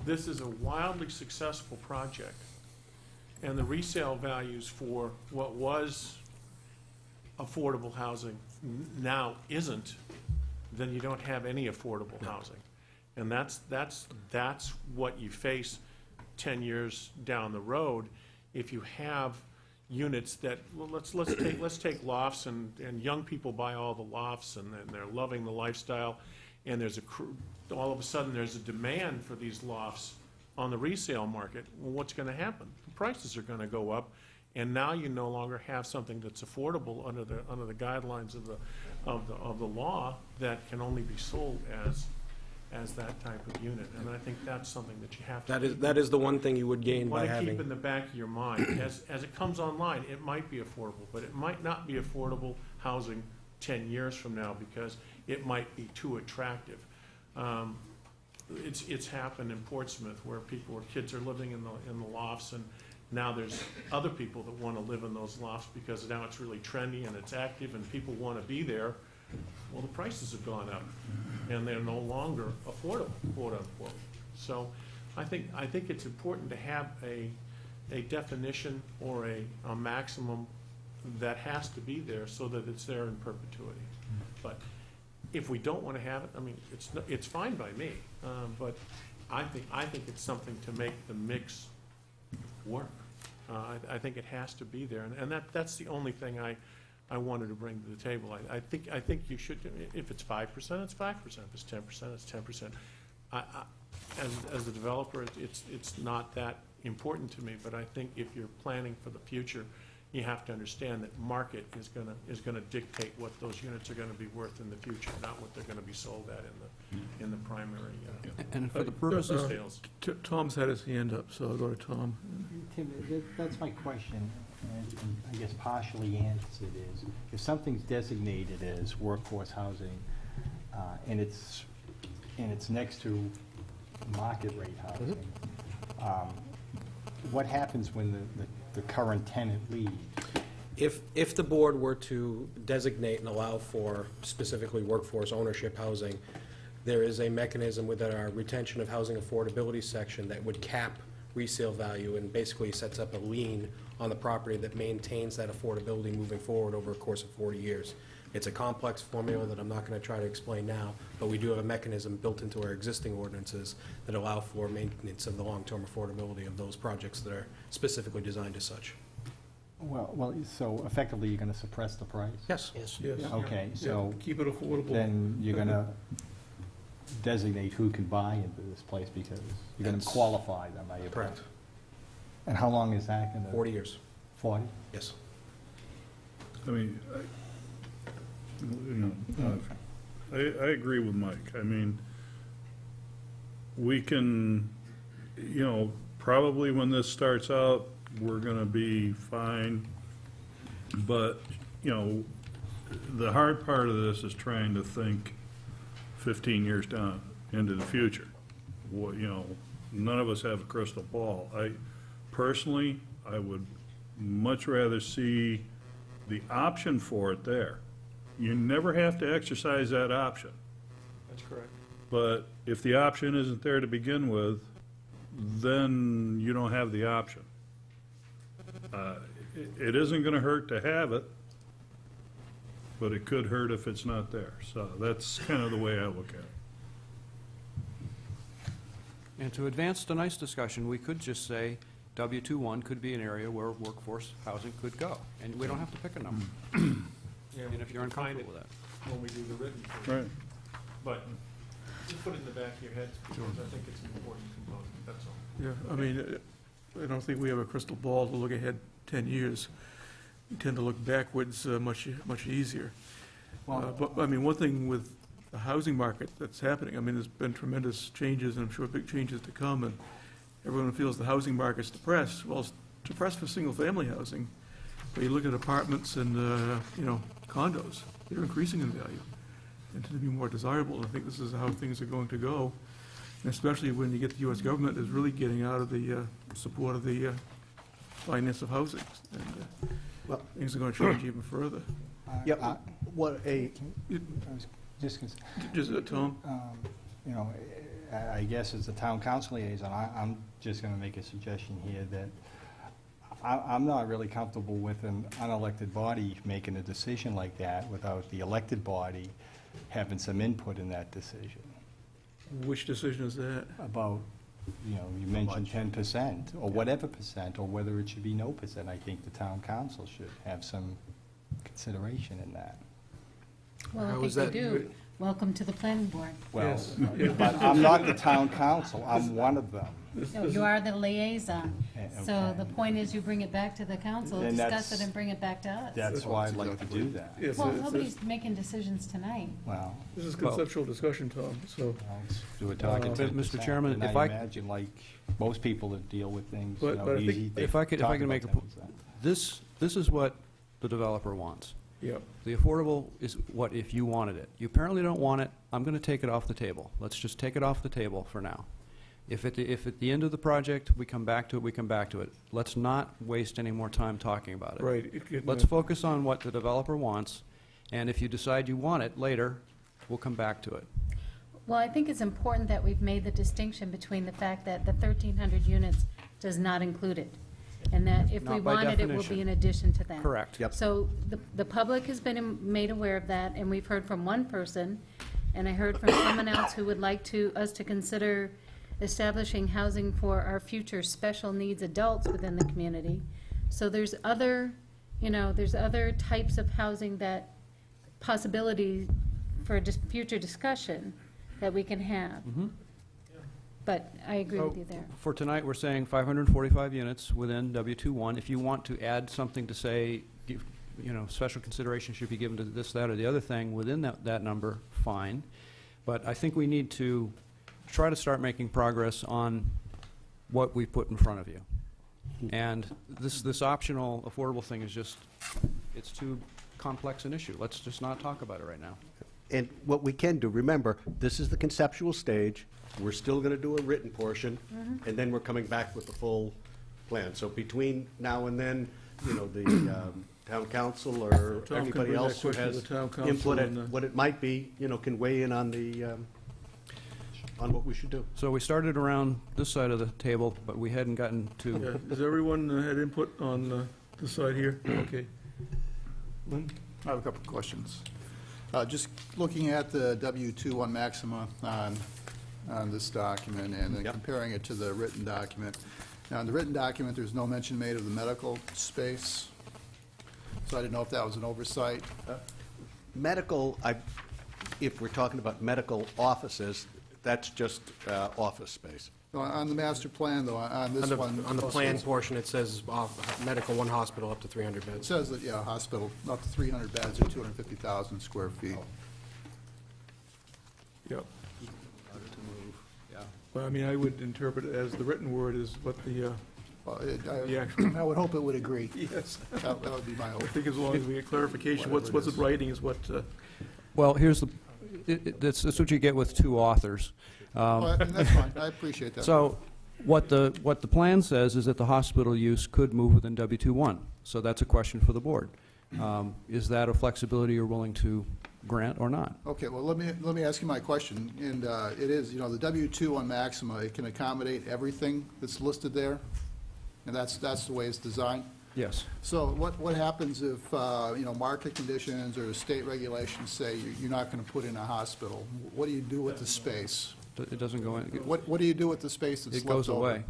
this is a wildly successful project, and the resale values for what was affordable housing now isn't, then you don't have any affordable housing. And that's what you face 10 years down the road if you have units that, well, let's take lofts, and young people buy all the lofts, and they're loving the lifestyle, and all of a sudden there's a demand for these lofts on the resale market. Well, what's going to happen? The prices are going to go up, and now you no longer have something that's affordable under the guidelines of the law that can only be sold as that type of unit. And I think that's something that you have to That is the one thing you would gain by want to having. keep in the back of your mind. As it comes online, it might be affordable, but it might not be affordable housing 10 years from now because it might be too attractive. It's happened in Portsmouth where kids are living in the lofts, and now there's other people that want to live in those lofts because now it's really trendy and it's active and people want to be there. Well, the prices have gone up and they're no longer affordable, quote unquote. So I think it's important to have a definition or a maximum that has to be there so that it's there in perpetuity. But if we don't want to have it, I mean, it's fine by me. But I think it's something to make the mix work. I think it has to be there, and that's the only thing I wanted to bring to the table. I think you should. If it's 5%, it's 5%. If it's 10%, it's 10%. As a developer, it's not that important to me. But I think if you're planning for the future, you have to understand that market is gonna dictate what those units are gonna be worth in the future, not what they're gonna be sold at in the primary And for the purposes of sales. Tom's had his hand up, so I'll go to Tom. Tim, that's my question, and I guess partially answered is, if something's designated as workforce housing, and it's next to market rate housing, what happens when the current tenant leaves? If the board were to designate and allow for specifically workforce ownership housing, there is a mechanism within our retention of housing affordability section that would cap resale value and basically sets up a lien on the property that maintains that affordability moving forward over a course of 40 years. It's a complex formula that I'm not going to try to explain now, but we do have a mechanism built into our existing ordinances that allow for maintenance of the long-term affordability of those projects that are specifically designed as such. Well, so effectively, you're gonna suppress the price? Yes. Yes. Okay, so Keep it affordable. then you're gonna designate who can buy into this place because you're gonna That's qualify them, are you? Correct. And how long is that gonna? 40 years. 40? Yes. I mean, I agree with Mike. I mean, we can, probably when this starts out, we're gonna be fine. But, the hard part of this is trying to think 15 years down into the future. What, none of us have a crystal ball. Personally, I would much rather see the option for it there. You never have to exercise that option. That's correct. But if the option isn't there to begin with, then you don't have the option. It isn't going to hurt to have it, but it could hurt if it's not there. So that's kind of the way I look at it. And to advance tonight's discussion, we could just say W21 could be an area where workforce housing could go, and we don't have to pick a number. Yeah, And if you're find uncomfortable with that. when we do the written. Right. But just put it in the back of your heads, because I think it's an important component, that's all. Yeah, I mean, I don't think we have a crystal ball to look ahead 10 years. We tend to look backwards much easier. But, I mean, one thing with the housing market that's happening, I mean, there's been tremendous changes, and I'm sure big changes to come, and everyone feels the housing market's depressed. Well, it's depressed for single-family housing, but you look at apartments and, condos, they're increasing in value and tend to be more desirable. And I think this is how things are going to go, and especially when you get the U.S. government is really getting out of the support of the finance of housing. And Well- things are going to change even further. Yep, what a, I was just gonna Just, Tom? I guess as the town council liaison, I'm just gonna make a suggestion here that I'm not really comfortable with an unelected body making a decision like that without the elected body having some input in that decision. Which decision is that? About, you mentioned 10%, or whatever percent, or whether it should be no percent. I think the town council should have some consideration in that. Well, How I is think they that- do. Welcome to the planning board. Well, Yes. but I'm not the town council, I'm one of them. No, you are the liaison. So Okay. the point is you bring it back to the council, Then discuss that's- it, and bring it back to us. That's why I'd like to do that. Yes, Well, it's- nobody's making decisions tonight. Well, This is conceptual discussion, Tom, so. let's do a target 10%. Mr. Chairman, And if I I- imagine, like most people that deal with things, But I think easy, they If I could talk make about a po- 10%. This is what the developer wants. Yeah. The affordable is what if you wanted it. You apparently don't want it, I'm going to take it off the table. Let's just take it off the table for now. If at the end of the project we come back to it, we come back to it. Let's not waste any more time talking about it. Right. Let's focus on what the developer wants, and if you decide you want it later, we'll come back to it. Well, I think it's important that we've made the distinction between the fact that the 1,300 units does not include it, and that if we Not by want it, it will definition. be in addition to that. Correct. Yep. So the public has been made aware of that, and we've heard from one person, and I heard from someone else who would like us to consider establishing housing for our future special needs adults within the community. So there's other types of housing that possibility for future discussion that we can have. Mhm. But I agree with you there. For tonight, we're saying 545 units within W21. If you want to add something to say, special consideration should be given to this, that, or the other thing within that number, fine. But I think we need to try to start making progress on what we put in front of you. And this optional affordable thing is it's too complex an issue. Let's just not talk about it right now. and what we can do, remember, this is the conceptual stage. We're still going to do a written portion, and then we're coming back with the full plan. So between now and then, the town council or Tom can everybody bring that else who question to has the town council input and, at what it might be, can weigh in on what we should do. So we started around this side of the table, but we hadn't gotten to, Yeah, does everyone had input on this side here? Okay. Lynn? I have a couple of questions. Just looking at the W-2 on Maxima on this document and then Yep. comparing it to the written document. Now, in the written document, there's no mention made of the medical space, so I didn't know if that was an oversight. Medical, if we're talking about medical offices, that's just office space. No, on the master plan, though, on this one... On the plan portion, it says medical, one hospital, up to 300 It beds. says that, yeah, hospital, up to 300 beds or 250,000 square feet. Yep. Yeah. Well, I mean, I would interpret it as the written word is what the Well, actual, I would hope it would agree. yes. That would be my hope. I think as long as we get clarification, what's Whatever it in is. writing is what, Well, here's that's what you get with two authors. Well, that's fine, I appreciate that. So what the plan says is that the hospital use could move within W21. So that's a question for the board. Is that a flexibility you're willing to grant or not? Okay, well, let me ask you my question, and it is, the W-2 on Maxima, it can accommodate everything that's listed there, and that's the way it's designed? Yes. So what happens if, market conditions or state regulations say you're not going to put in a hospital? What do you do with the space? It doesn't go in. What do you do with the space that's It left goes over? away.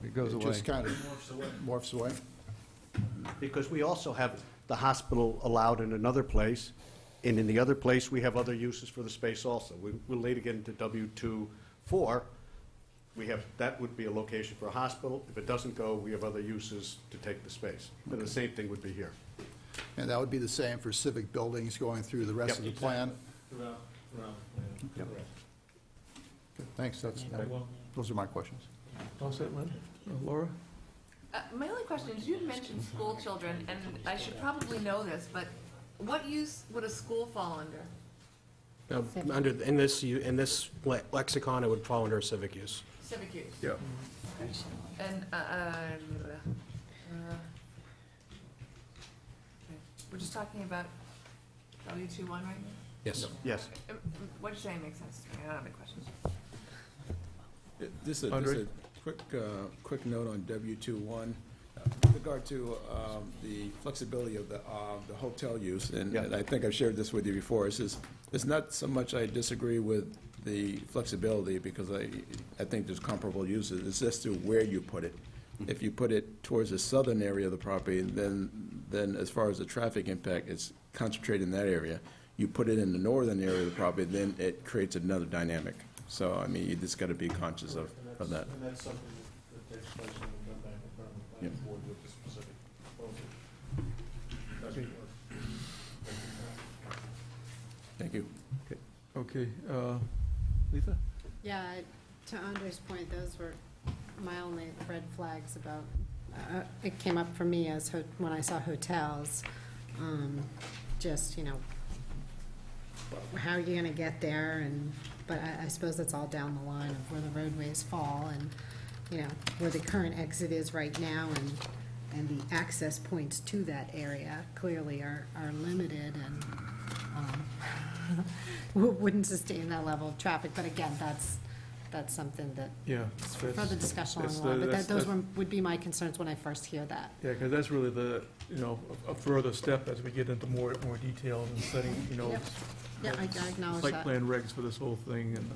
It goes away. It just kind of morphs away? Because we also have the hospital allowed in another place, and in the other place, we have other uses for the space also. We'll later get into W-2-4. That would be a location for a hospital. If it doesn't go, we have other uses to take the space. And the same thing would be here. And that would be the same for civic buildings going through the rest of the plan? Throughout the plan. Yep. Okay, thanks, those are my questions. all set, Lynn? Laura? My only question is, you had mentioned school children, and I should probably know this, but what use would a school fall under? In this lexicon, it would fall under civic use. Civic use. Yeah. And, we're just talking about W-2-1 right now? Yes. Yes. What you're saying makes sense to me, I don't have any questions. Just a Andre? quick note on W-2-1. With regard to the flexibility of the hotel use, and Yeah. I think I've shared this with you before, it's not so much I disagree with the flexibility, because I think there's comparable uses. It's just to where you put it. If you put it towards the southern area of the property, then as far as the traffic impact, it's concentrated in that area. You put it in the northern area of the property, then it creates another dynamic. So, I mean, you just got to be conscious of that. And that's something that takes place when we come back in front of the planning Yep. board with the specific proposal. That's Okay. Thank you. Okay, Letha? Yeah, to Andre's point, those were my only red flags about, it came up for me as when I saw hotels, just, how are you gonna get there, but I suppose that's all down the line of where the roadways fall and, where the current exit is right now and the access points to that area clearly are limited and, wouldn't sustain that level of traffic, but again, that's something that Yeah. is for further discussion along that's the line, but those that's- would be my concerns when I first hear that. Yeah, because that's really the, a further step as we get into more detail and setting, Yep. Yeah, I acknowledge site that. plan regs for this whole thing, and,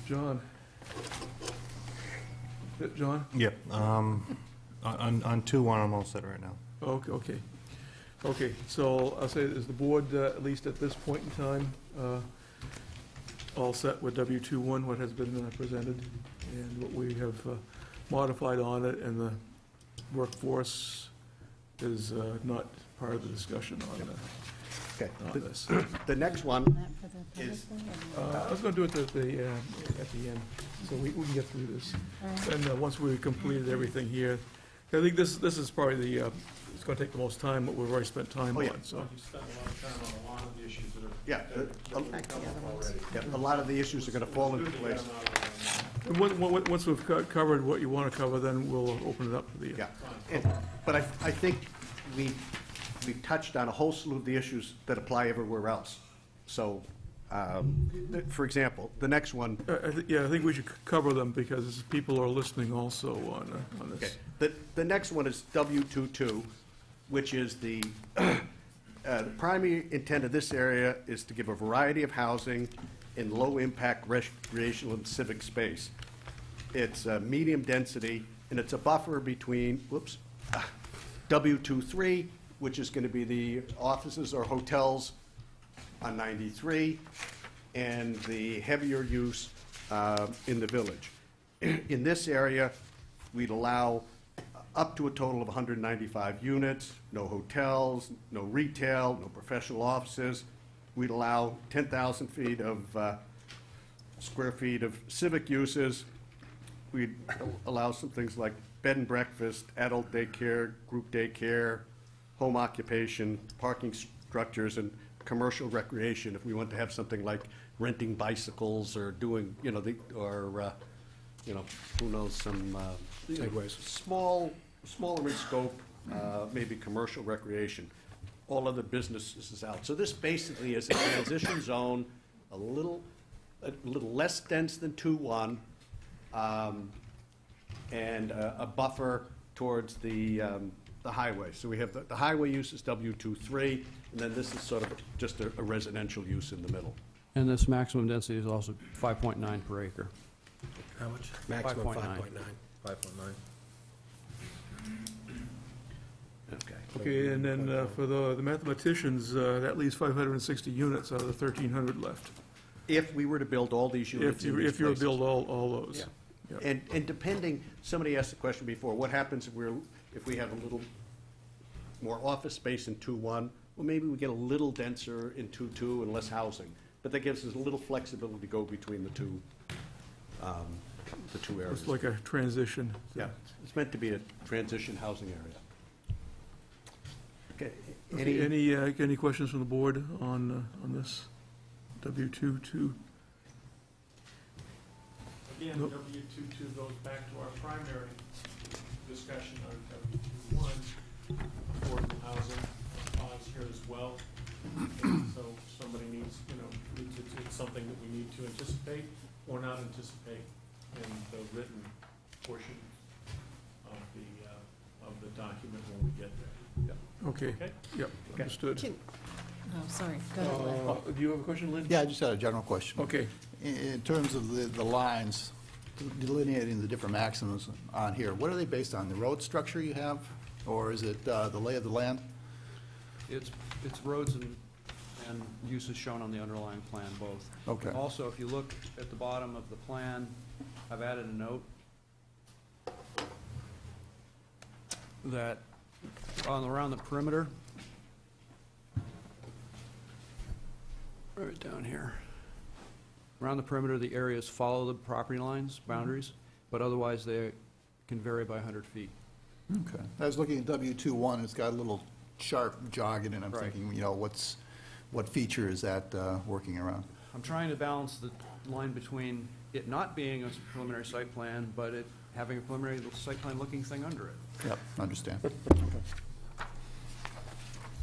John? John? Yeah, on 2-1, I'm all set right now. Okay, so I'll say, is the board, at least at this point in time, all set with W-2-1, what has been presented, and what we have modified on it, and the workforce is not part of the discussion on Okay. this. The next one That for the is, public I was going to do it at the end, so we can get through this. or- All right. And once we've completed everything here, I think this is probably it's going to take the most time, but we've already spent time Oh, yeah. on, so. You spent a lot of time on a lot of the issues that are. yeah, Back to the other ones. a lot of the issues are going to fall into place. And once we've covered what you want to cover, then we'll open it up to the. Yeah, but I think we touched on a whole slew of the issues that apply everywhere else. So, for example, the next one, I think we should cover them because people are listening also on this. okay, the next one is W-22, which is the The primary intent of this area is to give a variety of housing in low-impact recreational and civic space. It's medium density, and it's a buffer between, W23, which is going to be the offices or hotels on 93, and the heavier use in the village. In this area, we'd allow up to a total of 195 units, no hotels, no retail, no professional offices. We'd allow 10,000 feet of square feet of civic uses. We'd allow some things like bed and breakfast, adult daycare, group daycare, home occupation, parking structures, and commercial recreation. If we want to have something like renting bicycles or doing, who knows, some smaller in scope, maybe commercial recreation. All other businesses is out. So this basically is a transition zone, a little less dense than 2-1, and a buffer towards the highway. So we have the highway use is W23, and then this is sort of just a residential use in the middle. And this maximum density is also 5.9 per acre. How much? Maximum 5.9. 5.9. Okay. Okay, and then for the mathematicians, that leaves 560 units out of the 1,300 left. If we were to build all these units in these If you were to places. build all those. Yeah. Yeah. And depending, somebody asked the question before, what happens if we have a little more office space in 2-1? Well, maybe we get a little denser in 2-2 and less housing. But that gives us a little flexibility to go between the two areas. It's like a transition. Yeah, it's meant to be a transition housing area. Okay. Any questions from the board on this W22? Again, Nope. W22 goes back to our primary discussion on W21, affordable housing applies here as well. And so somebody needs, it's something that we need to anticipate or not anticipate in the written portion of the document when we get there. Okay, Okay? yep, understood. Oh, sorry, go ahead, Lynn. Do you have a question, Lynn? Yeah, I just had a general question. Okay, In terms of the lines delineating the different maximums on here, what are they based on? The road structure you have, or is it the lay of the land? It's roads and uses shown on the underlying plan, both. Okay. Also, if you look at the bottom of the plan, I've added a note that around the perimeter, right down here, around the perimeter, the areas follow the property lines, boundaries, but otherwise they can vary by 100 feet. Okay. I was looking at W21, it's got a little sharp jog in it, I'm Right. thinking, what feature is that working around? I'm trying to balance the line between it not being a preliminary site plan, but it having a preliminary site plan looking thing under it. Yep, understand.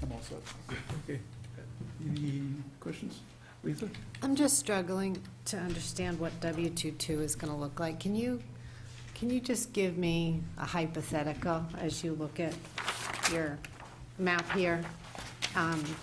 I'm all set. Okay. Any questions? Lisa? I'm just struggling to understand what W22 is going to look like. Can you just give me a hypothetical as you look at your map here?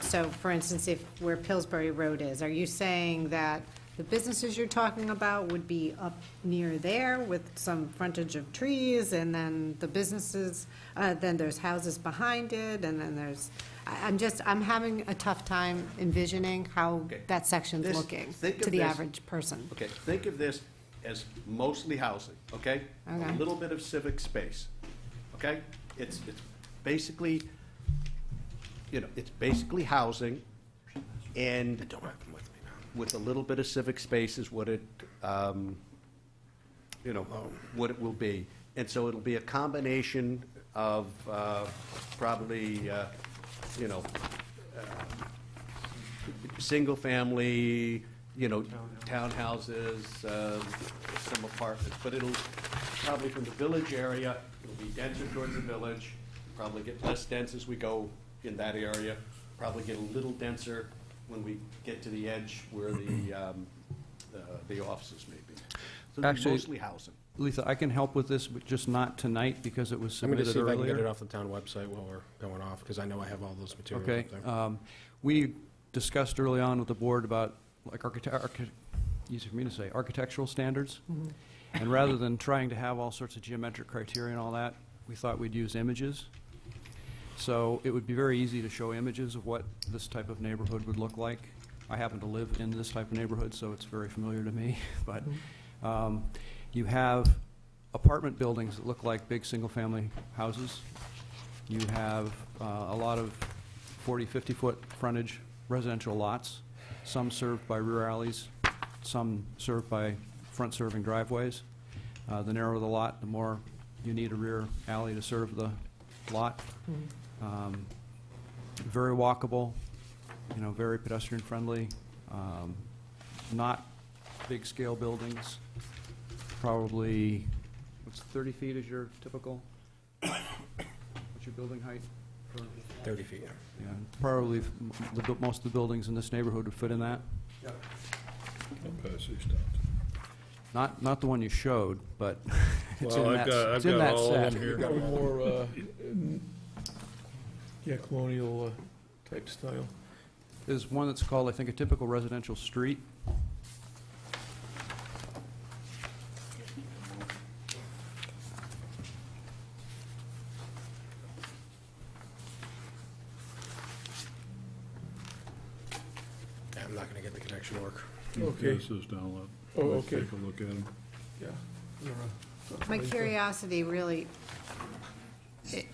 So, for instance, where Pillsbury Road is, are you saying that the businesses you're talking about would be up near there with some frontage of trees, and then the businesses, then there's houses behind it, and then there's, I'm having a tough time envisioning how Okay. that section's This- looking think to of the this- average person. Okay, think of this as mostly housing, okay? Okay. A little bit of civic space, okay? It's basically, it's basically housing, and with a little bit of civic space is what it, what it will be. And so it'll be a combination of probably, single-family, townhouses, some apartments, but it'll probably from the village area, it'll be denser towards the village, probably get less dense as we go in that area, probably get a little denser when we get to the edge where the offices may be. So it'll be Actually- mostly housing. Letha, I can help with this, but just not tonight because it was Let me just submitted see if I can get it earlier. off the town website while we're going off, because I know I have all those materials Okay. up there. We discussed early on with the board about, like, easy for me to say, architectural standards. And rather than trying to have all sorts of geometric criteria and all that, we thought we'd use images. So it would be very easy to show images of what this type of neighborhood would look like. I happen to live in this type of neighborhood, so it's very familiar to me. But you have apartment buildings that look like big single-family houses. You have a lot of 40, 50-foot frontage residential lots, some served by rear alleys, some served by front-serving driveways. The narrower the lot, the more you need a rear alley to serve the lot. Very walkable, very pedestrian-friendly, not big-scale buildings. Probably, 30 feet is your typical? What's your building height? 30 feet. Yeah, probably most of the buildings in this neighborhood would fit in that. I'll pass these down. Not the one you showed, but it's Well, in I've that, got it's in that all set. of them here. Got one more, colonial type style. There's one that's called, I think, a typical residential street. Yeah, I'm not going to get the connection to work. Okay. Pass those down, Oh, let's okay. take a look at them. Yeah. My curiosity really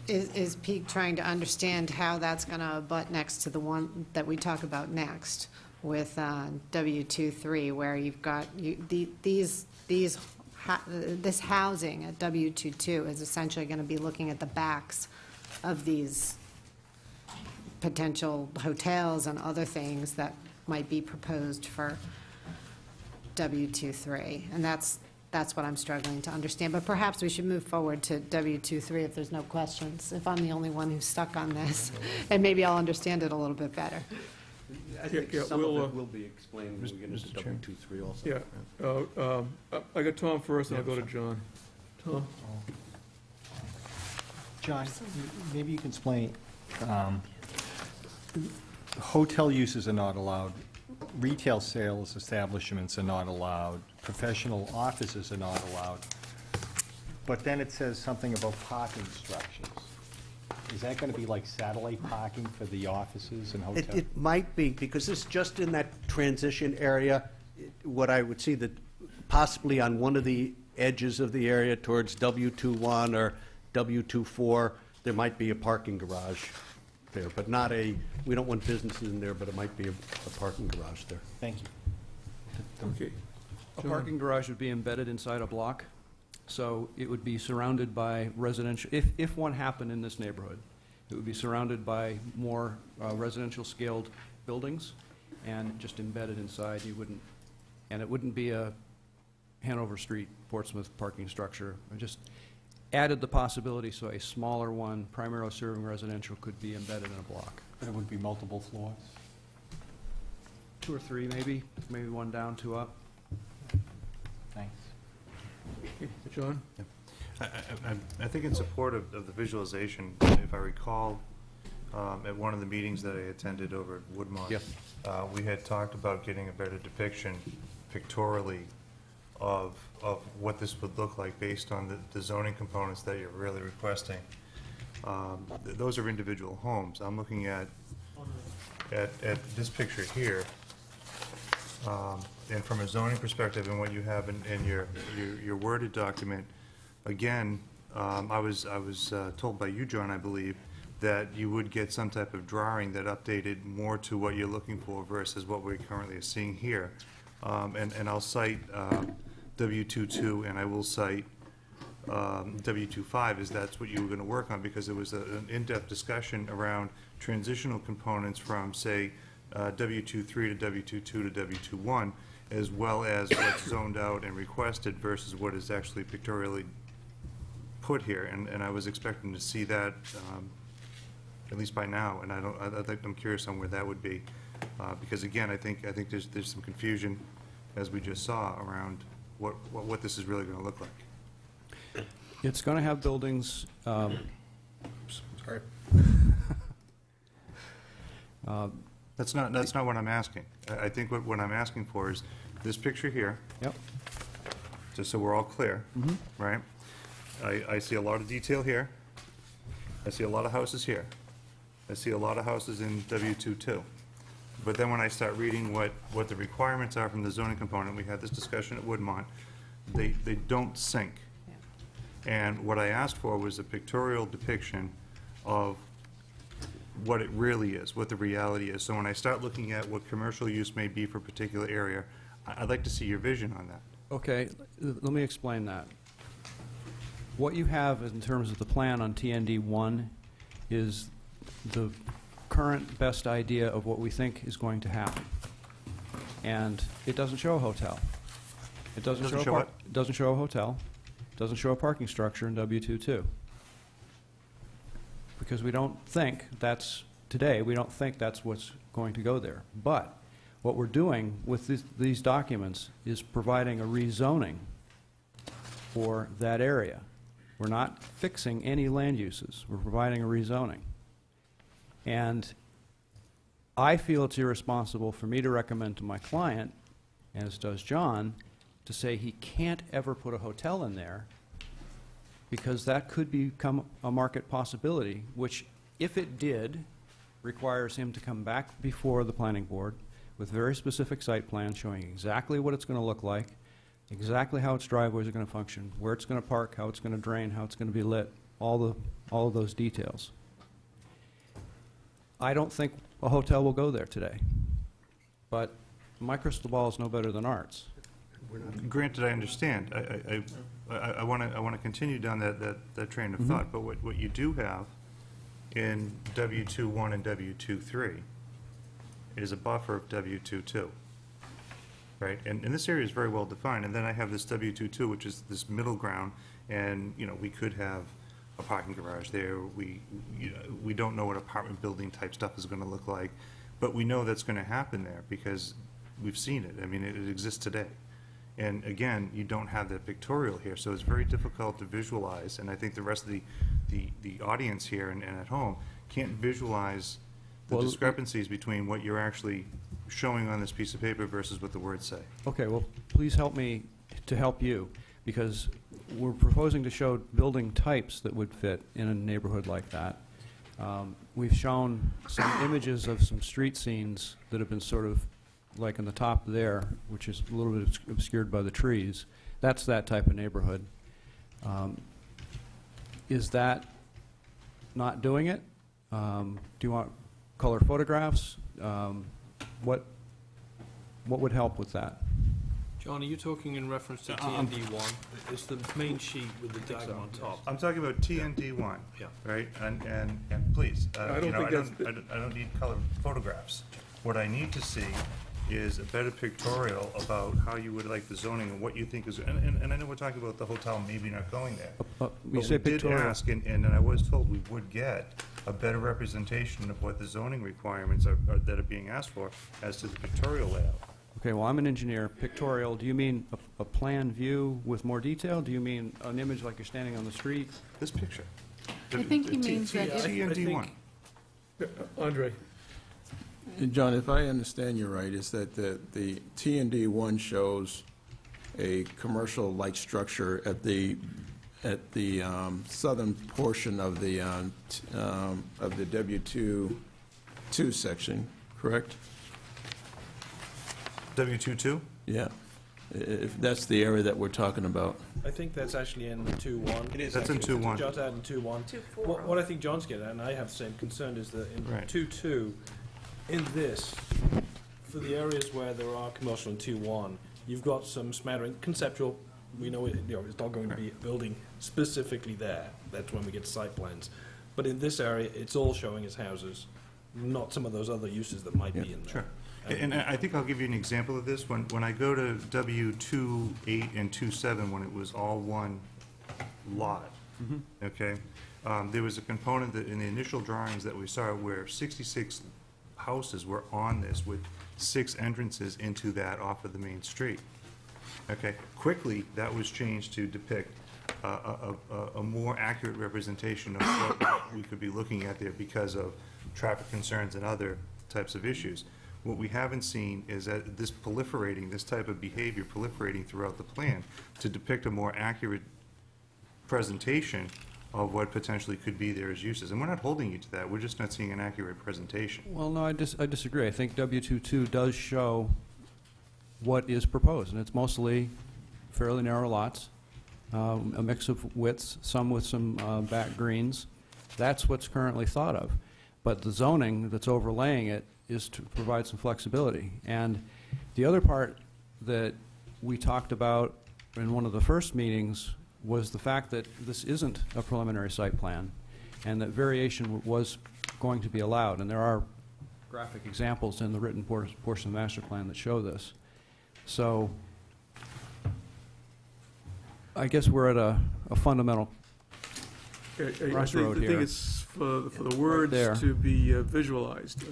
is piqued trying to understand how that's going to abut next to the one that we talk about next with W23, where you've got this housing at W22 is essentially going to be looking at the backs of these potential hotels and other things that might be proposed for W23, and that's what I'm struggling to understand. But perhaps we should move forward to W23 if there's no questions, if I'm the only one who's stuck on this, and maybe I'll understand it a little bit better. I think Yeah, some of we'll, it will be explained when we get into Mr. Chairman. W23 also. Yeah. I got Tom first, and I'll go to John. Tom? John, maybe you can explain, hotel uses are not allowed, retail sales establishments are not allowed, professional offices are not allowed, but then it says something about parking structures. Is that going to be like satellite parking for the offices and hotels? It might be, because it's just in that transition area. What I would see that possibly on one of the edges of the area towards W21 or W24, there might be a parking garage there, but not we don't want businesses in there, but it might be a parking garage there. Thank you. Okay. A parking garage would be embedded inside a block, so it would be surrounded by residential, if one happened in this neighborhood, it would be surrounded by more residential scaled buildings and just embedded inside. And it wouldn't be a Hanover Street, Portsmouth parking structure. I just added the possibility so a smaller one, primarily serving residential, could be embedded in a block. But it would be multiple floors? 2 or 3 maybe one down, 2 up. Thanks. John? I think in support of the visualization, if I recall, at one of the meetings that I attended over at Woodmont, Yes. We had talked about getting a better depiction pictorially of what this would look like based on the zoning components that you're really requesting. Those are individual homes. I'm looking at this picture here, and from a zoning perspective and what you have in your worded document, again, I was told by you, John, I believe, that you would get some type of drawing that updated more to what you're looking for versus what we currently are seeing here. And I'll cite W22, and I will cite W25, as that's what you were going to work on, because it was an in-depth discussion around transitional components from, say, W23 to W22 to W21, as well as what's zoned out and requested versus what is actually pictorially put here. And I was expecting to see that at least by now, and I'm curious on where that would be, because again, I think there's some confusion, as we just saw, around what this is really going to look like. It's going to have buildings, Sorry. That's not what I'm asking. I think what I'm asking for is this picture here, yep, just so we're all clear, right? I see a lot of detail here. I see a lot of houses here. I see a lot of houses in W22. But then when I start reading what the requirements are from the zoning component, we had this discussion at Woodmont, they don't sync. And what I asked for was a pictorial depiction of what it really is, what the reality is. So when I start looking at what commercial use may be for a particular area, I'd like to see your vision on that. Okay, let me explain that. What you have in terms of the plan on TND 1 is the current best idea of what we think is going to happen. And it doesn't show a hotel. It doesn't show what? It doesn't show a hotel. It doesn't show a parking structure in W22. Because we don't think that's, today, we don't think that's what's going to go there. But what we're doing with these documents is providing a rezoning for that area. We're not fixing any land uses. We're providing a rezoning. And I feel it's irresponsible for me to recommend to my client, as does John, to say he can't ever put a hotel in there, because that could become a market possibility, which, if it did, requires him to come back before the planning board with very specific site plans showing exactly what it's going to look like, exactly how its driveways are going to function, where it's going to park, how it's going to drain, how it's going to be lit, all of those details. I don't think a hotel will go there today, but my crystal ball is no better than Art's. Granted, I understand. I want to continue down that train of thought, but what you do have in W21 and W23 is a buffer of W22, right? And this area is very well defined, and then I have this W22, which is this middle ground, and, you know, we could have a parking garage there. We don't know what apartment building type stuff is going to look like, but we know that's going to happen there because we've seen it. I mean, it exists today. And again, you don't have that pictorial here, so it's very difficult to visualize, and I think the rest of the audience here and at home can't visualize the discrepancies between what you're actually showing on this piece of paper versus what the words say. Okay, well, please help me to help you, because we're proposing to show building types that would fit in a neighborhood like that. We've shown some images of some street scenes that have been sort of like in the top there, which is a little bit obscured by the trees. That's that type of neighborhood. Is that not doing it? Do you want color photographs? What would help with that? John, are you talking in reference to TND1? It's the main sheet with the diagram on top. I'm talking about TND1, right? And please, I don't need color photographs. What I need to see is a better pictorial about how you would like the zoning and what you think is, and I know we're talking about the hotel maybe not going there. You but say we did pictorial. ask, and I was told we would get a better representation of what the zoning requirements are that are being asked for as to the pictorial layout. Okay, well, I'm an engineer. Pictorial, do you mean a plan view with more detail? Do you mean an image like you're standing on the street? This picture. I think he means that if, TND1. Andre? John, if I understand you right, is that the TND1 shows a commercial-like structure at the southern portion of the W2 section, correct? W22? Yeah. If that's the area that we're talking about. I think that's actually in 2.1. It is. That's in 2.1. Jot out in 2.1. What I think John's getting at, and I have the same concern, is that in 2.2, in this, for the areas where there are commercial in 2.1, you've got some smattering, conceptual, we know, it's not going to be a building specifically there. That's when we get site plans. But in this area, it's all showing as houses, not some of those other uses that might be in there. Sure. And I think I'll give you an example of this. When I go to W28 and 27, when it was all one lot, okay, there was a component that in the initial drawings that we saw where 66 houses were on this with 6 entrances into that off of the main street. Okay, quickly that was changed to depict a more accurate representation of what we could be looking at there because of traffic concerns and other types of issues. What we haven't seen is that this type of behavior proliferating throughout the plan to depict a more accurate presentation of what potentially could be there as uses. And we're not holding you to that, we're just not seeing an accurate presentation. Well, no, I disagree. I think W22 does show what is proposed, and it's mostly fairly narrow lots, a mix of widths, some with some back greens. That's what's currently thought of. But the zoning that's overlaying it is to provide some flexibility. And the other part that we talked about in one of the first meetings was the fact that this isn't a preliminary site plan and that variation was going to be allowed. And there are graphic examples in the written portion of the master plan that show this. So I guess we're at a fundamental crossroad I think here. it's for the words there. to be visualized,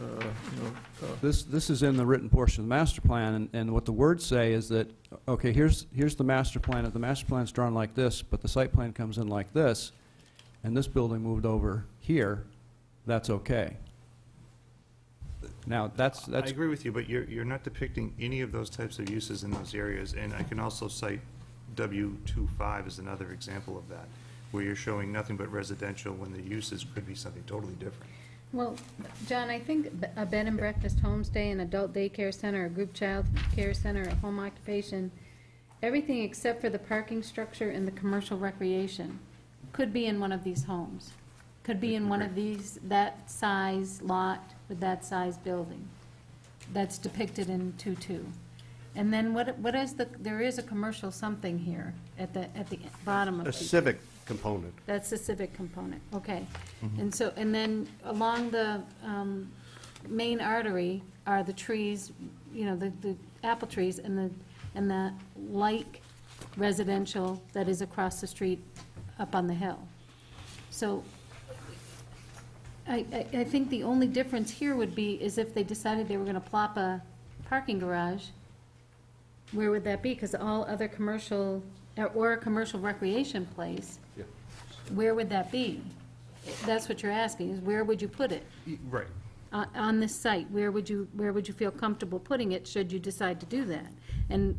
This is in the written portion of the master plan, and what the words say is that, okay, here's the master plan. If the master plan's drawn like this, but the site plan comes in like this, and this building moved over here, that's okay. Now, that's I agree with you, but you're not depicting any of those types of uses in those areas, and I can also cite W25 as another example of that, where you're showing nothing but residential when the uses could be something totally different. Well, John, I think a bed and breakfast, homestay, an adult daycare center, a group child care center, a home occupation, everything except for the parking structure and the commercial recreation could be in one of these homes. Could be in one of these, that size lot with that size building. That's depicted in 2.2. And then what is there is a commercial something here at the bottom of A the. civic component. That's the civic component, okay. And so, and then along the main artery are the trees, the apple trees and the light residential that is across the street up on the hill. So I think the only difference here would be is if they decided they were gonna plop a parking garage, where would that be? Because all other commercial, or a commercial recreation place, where would that be? That's what you're asking, is where would you put it? Right. On this site, where would you feel comfortable putting it, should you decide to do that? And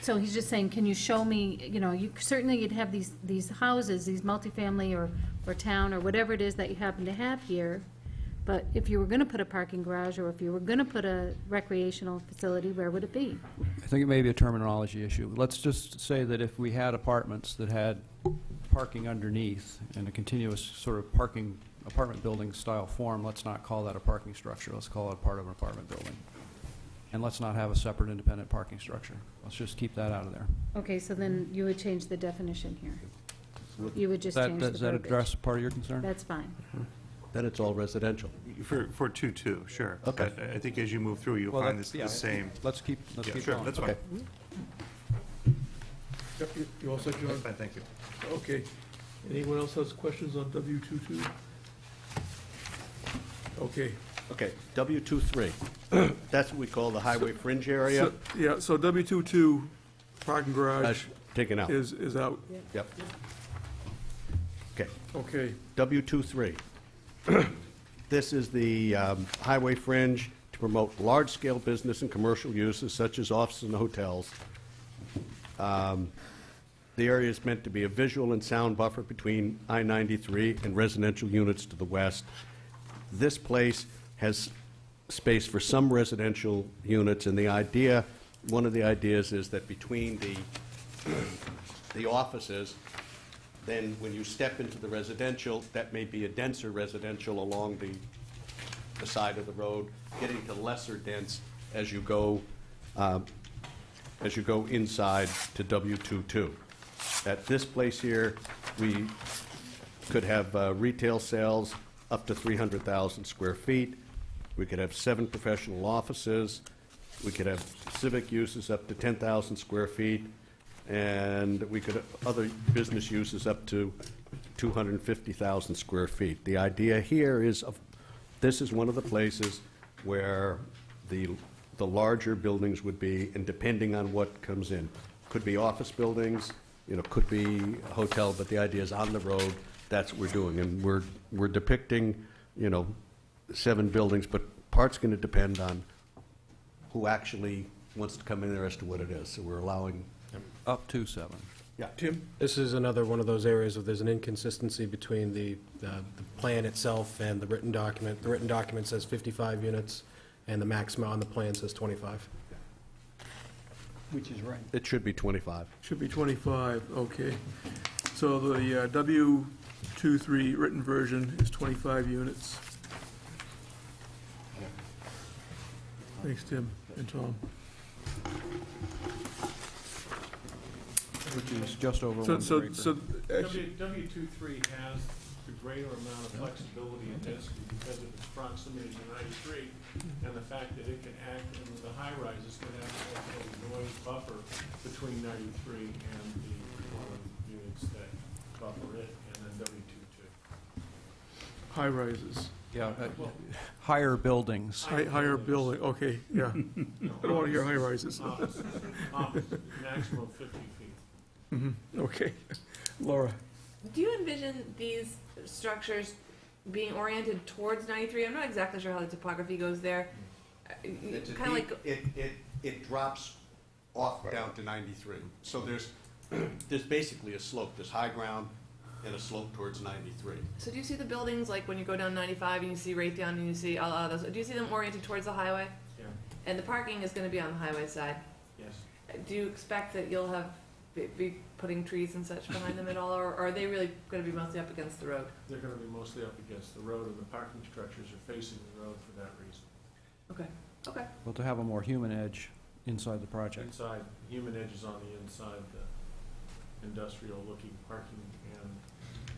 so he's just saying, can you show me, you'd have these houses, these multifamily or town, or whatever it is that you happen to have here, but if you were gonna put a parking garage, or if you were gonna put a recreational facility, where would it be? I think it may be a terminology issue. Let's just say that if we had apartments that had parking underneath in a continuous sort of apartment building style form, let's not call that a parking structure. Let's call it part of an apartment building. And let's not have a separate independent parking structure. Let's just keep that out of there. Okay, so then you would change the definition here. You would just change the verbiage. Does that address part of your concern? That's fine. Then it's all residential. For 2.2, sure. Okay. But I think as you move through, you'll find this the same. Let's keep Sure, going. that's fine. Yep, you all set, John? That's fine, thank you. Okay. Anyone else has questions on W22? Okay. Okay, W23. That's what we call the highway fringe area. So- Yeah, so W22, parking garage That's taken out. is out. Yep. Okay, Okay. W23. This is the highway fringe to promote large-scale business and commercial uses such as offices and hotels. The area is meant to be a visual and sound buffer between I-93 and residential units to the west. This place has space for some residential units, and one of the ideas is that between the offices, then when you step into the residential, that may be a denser residential along the side of the road, getting to lesser dense as you go inside to W22. At this place here, we could have retail sales up to 300,000 square feet. We could have 7 professional offices. We could have civic uses up to 10,000 square feet. And we could have other business uses up to 250,000 square feet. The idea here is, this is one of the places where the larger buildings would be, and depending on what comes in. Could be office buildings, could be a hotel, but the idea is on the road, that's what we're doing. And we're depicting, 7 buildings, but part's going to depend on who actually wants to come in there as to what it is. So we're allowing. Up to 7. Yeah. Tim? This is another one of those areas where there's an inconsistency between the plan itself and the written document. The written document says 55 units, and the maximum on the plan says 25. Which is right. It should be 25. Should be 25, okay. So the W23 written version is 25 units. Thanks, Tim and Tom. Which is just over So, 1 so, acre. so, actually, W23 has the greater amount of flexibility and density because of its proximity to 93, and the fact that it can act in the high rises can act as a noise buffer between 93 and the dwelling units that buffer it, and then W22. high rises, Yeah, higher buildings. higher building, okay, yeah. I don't want to hear high rises. Offices, maximum 50 feet. Okay. Laura? Do you envision these structures being oriented towards 93? I'm not exactly sure how the topography goes there. Kind of like, It drops off down to 93. So there's basically a slope. There's high ground and a slope towards 93. so do you see the buildings, like when you go down 95 and you see Raytheon and you see all those, do you see them oriented towards the highway? Yeah, And the parking is going to be on the highway side. yes. Do you expect that you'll be putting trees and such behind them at all, or are they really going to be mostly up against the road? They're going to be mostly up against the road, and the parking structures are facing the road for that reason. Okay, okay. Well, to have a more human edge inside the project. Inside, human edges on the inside, the industrial-looking parking, and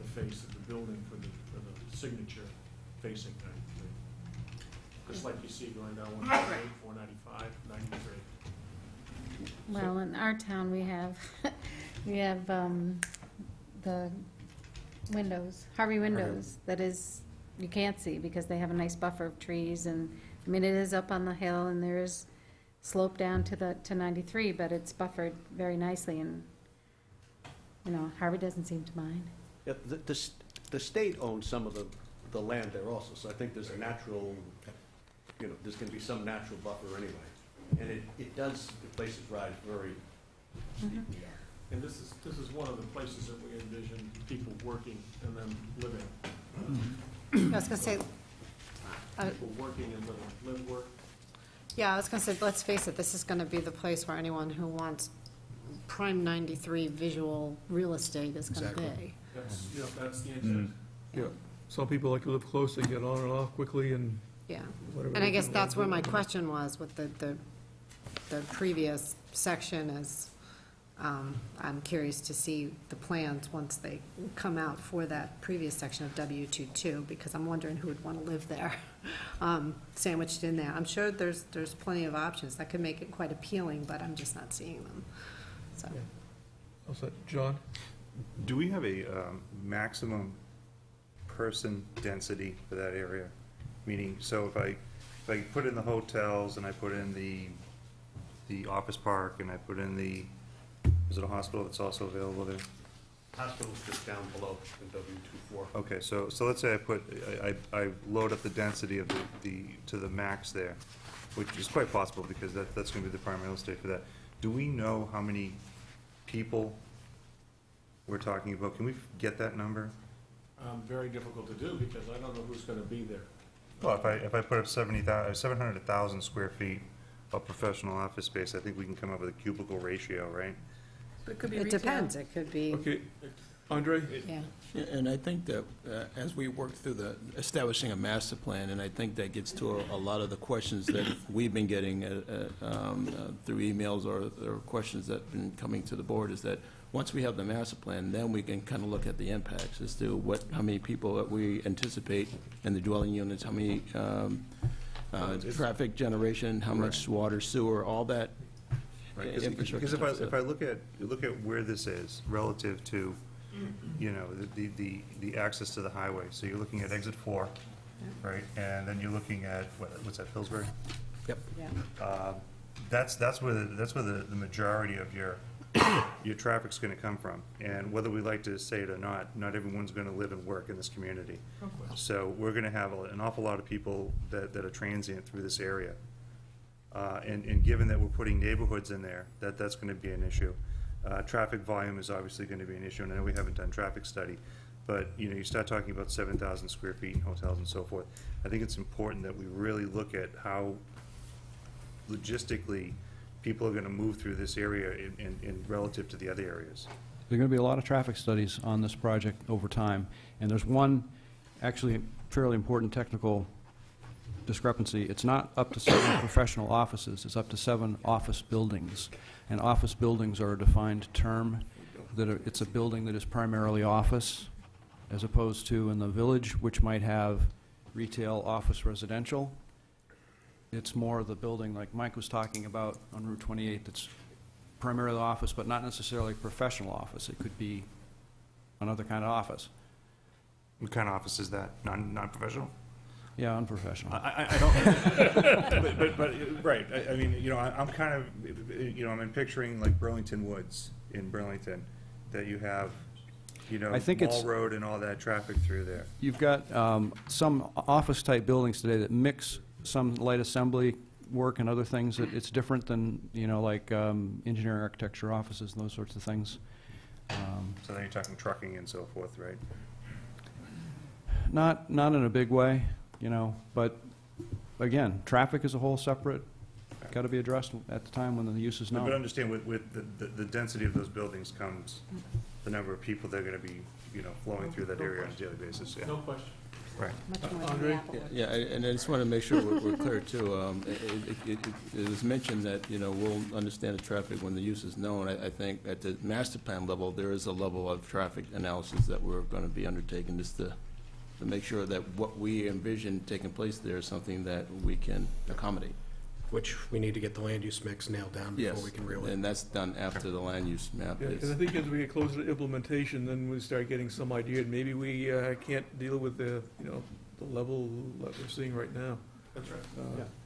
the face of the building for the signature facing 93. Just like you see going down 198, 495, 93. Well, in our town, we have, the windows, Harvey windows, that is, you can't see because they have a nice buffer of trees, and, I mean, it is up on the hill, and there is slope down to 93, but it's buffered very nicely, and, Harvey doesn't seem to mind. Yeah, the state owns some of the land there also, so I think there's a natural, there's going to be some natural buffer anyway. And it does, the places rise very steeply. And this is one of the places that we envision people working and then living. I was going to say, People working and living, live, work. yeah, I was going to say, let's face it, this is going to be the place where anyone who wants prime 93 visual real estate is going to be. That's the intent. Yeah. Some people like to live close, they get on and off quickly and Yeah. whatever. And I they guess can that's where my do. question was with the previous section is, I'm curious to see the plans once they come out for that previous section of W22, because I'm wondering who would want to live there, sandwiched in there. I'm sure there's plenty of options that could make it quite appealing, but I'm just not seeing them, so. Yeah. How's that, John? Do we have a maximum person density for that area? Meaning, so if I put in the hotels and I put in the office park and I put in is it a hospital that's also available there? Hospital's just down below in W24. Okay, so let's say I load up the density of to the max there, which is quite possible because that's gonna be the prime real estate for that. Do we know how many people we're talking about? Can we get that number? Very difficult to do because I don't know who's going to be there. Well, if I put up 700,000 square feet of professional office space, I think we can come up with a cubicle ratio, right? It could be It retail. depends, it could be, Okay, Andre? yeah. Yeah, and I think that as we work through establishing a master plan, and I think that gets to a lot of the questions that we've been getting through emails or questions that have been coming to the board, is that once we have the master plan, then we can kind of look at the impacts as to how many people that we anticipate in the dwelling units, how many traffic generation, how much water, sewer, all that. Right, because if I look at where this is relative to, the access to the highway, so you're looking at exit 4, right, and then you're looking at what's that, Pillsbury? Yep. Yeah. That's where the majority of your your traffic's gonna come from. And whether we like to say it or not everyone's gonna live and work in this community. So we're gonna have an awful lot of people that are transient through this area. And given that we're putting neighborhoods in there, that's gonna be an issue. Traffic volume is obviously gonna be an issue, and I know we haven't done traffic study, but, you know, you start talking about 7,000 square feet in hotels and so forth. I think it's important that we really look at how logistically people are gonna move through this area in relative to the other areas. There are going to be a lot of traffic studies on this project over time, and there's one actually fairly important technical discrepancy. It's not up to 7 professional offices, it's up to 7 office buildings. And office buildings are a defined term, it's a building that is primarily office, as opposed to in the village, which might have retail, office, residential. It's more the building like Mike was talking about on Route 28 that's primarily office, but not necessarily professional office. It could be another kind of office. What kind of office is that? Non-professional? Yeah, unprofessional. I don't, but right, I mean, you know, I'm kind of, you know, I'm picturing like Burlington Woods in Burlington, that you have, you know, I think Mall Road and all that traffic through there. You've got some office-type buildings today that mix some light assembly work and other things. It's different than, you know, like engineering, architecture offices and those sorts of things. So then you're talking trucking and so forth, right? Not in a big way, you know, but again, traffic is a whole separate, got to be addressed at the time when the use is known. But understand, with the density of those buildings comes the number of people that are going to be, you know, flowing through that area on a daily basis. Yeah. No question. Right. Much more than Andre? the Apple. Yeah, and I just want to make sure we're clear, too. It was mentioned that, you know, we'll understand the traffic when the use is known. I think at the master plan level, there is a level of traffic analysis that we're going to be undertaking just to make sure that what we envision taking place there is something that we can accommodate. Which we need to get the land use mix nailed down before we can really. And that's done after the land use map Yeah, is. because I think as we get closer to implementation, then we start getting some idea, and maybe we can't deal with the, you know, the level that we're seeing right now. That's right.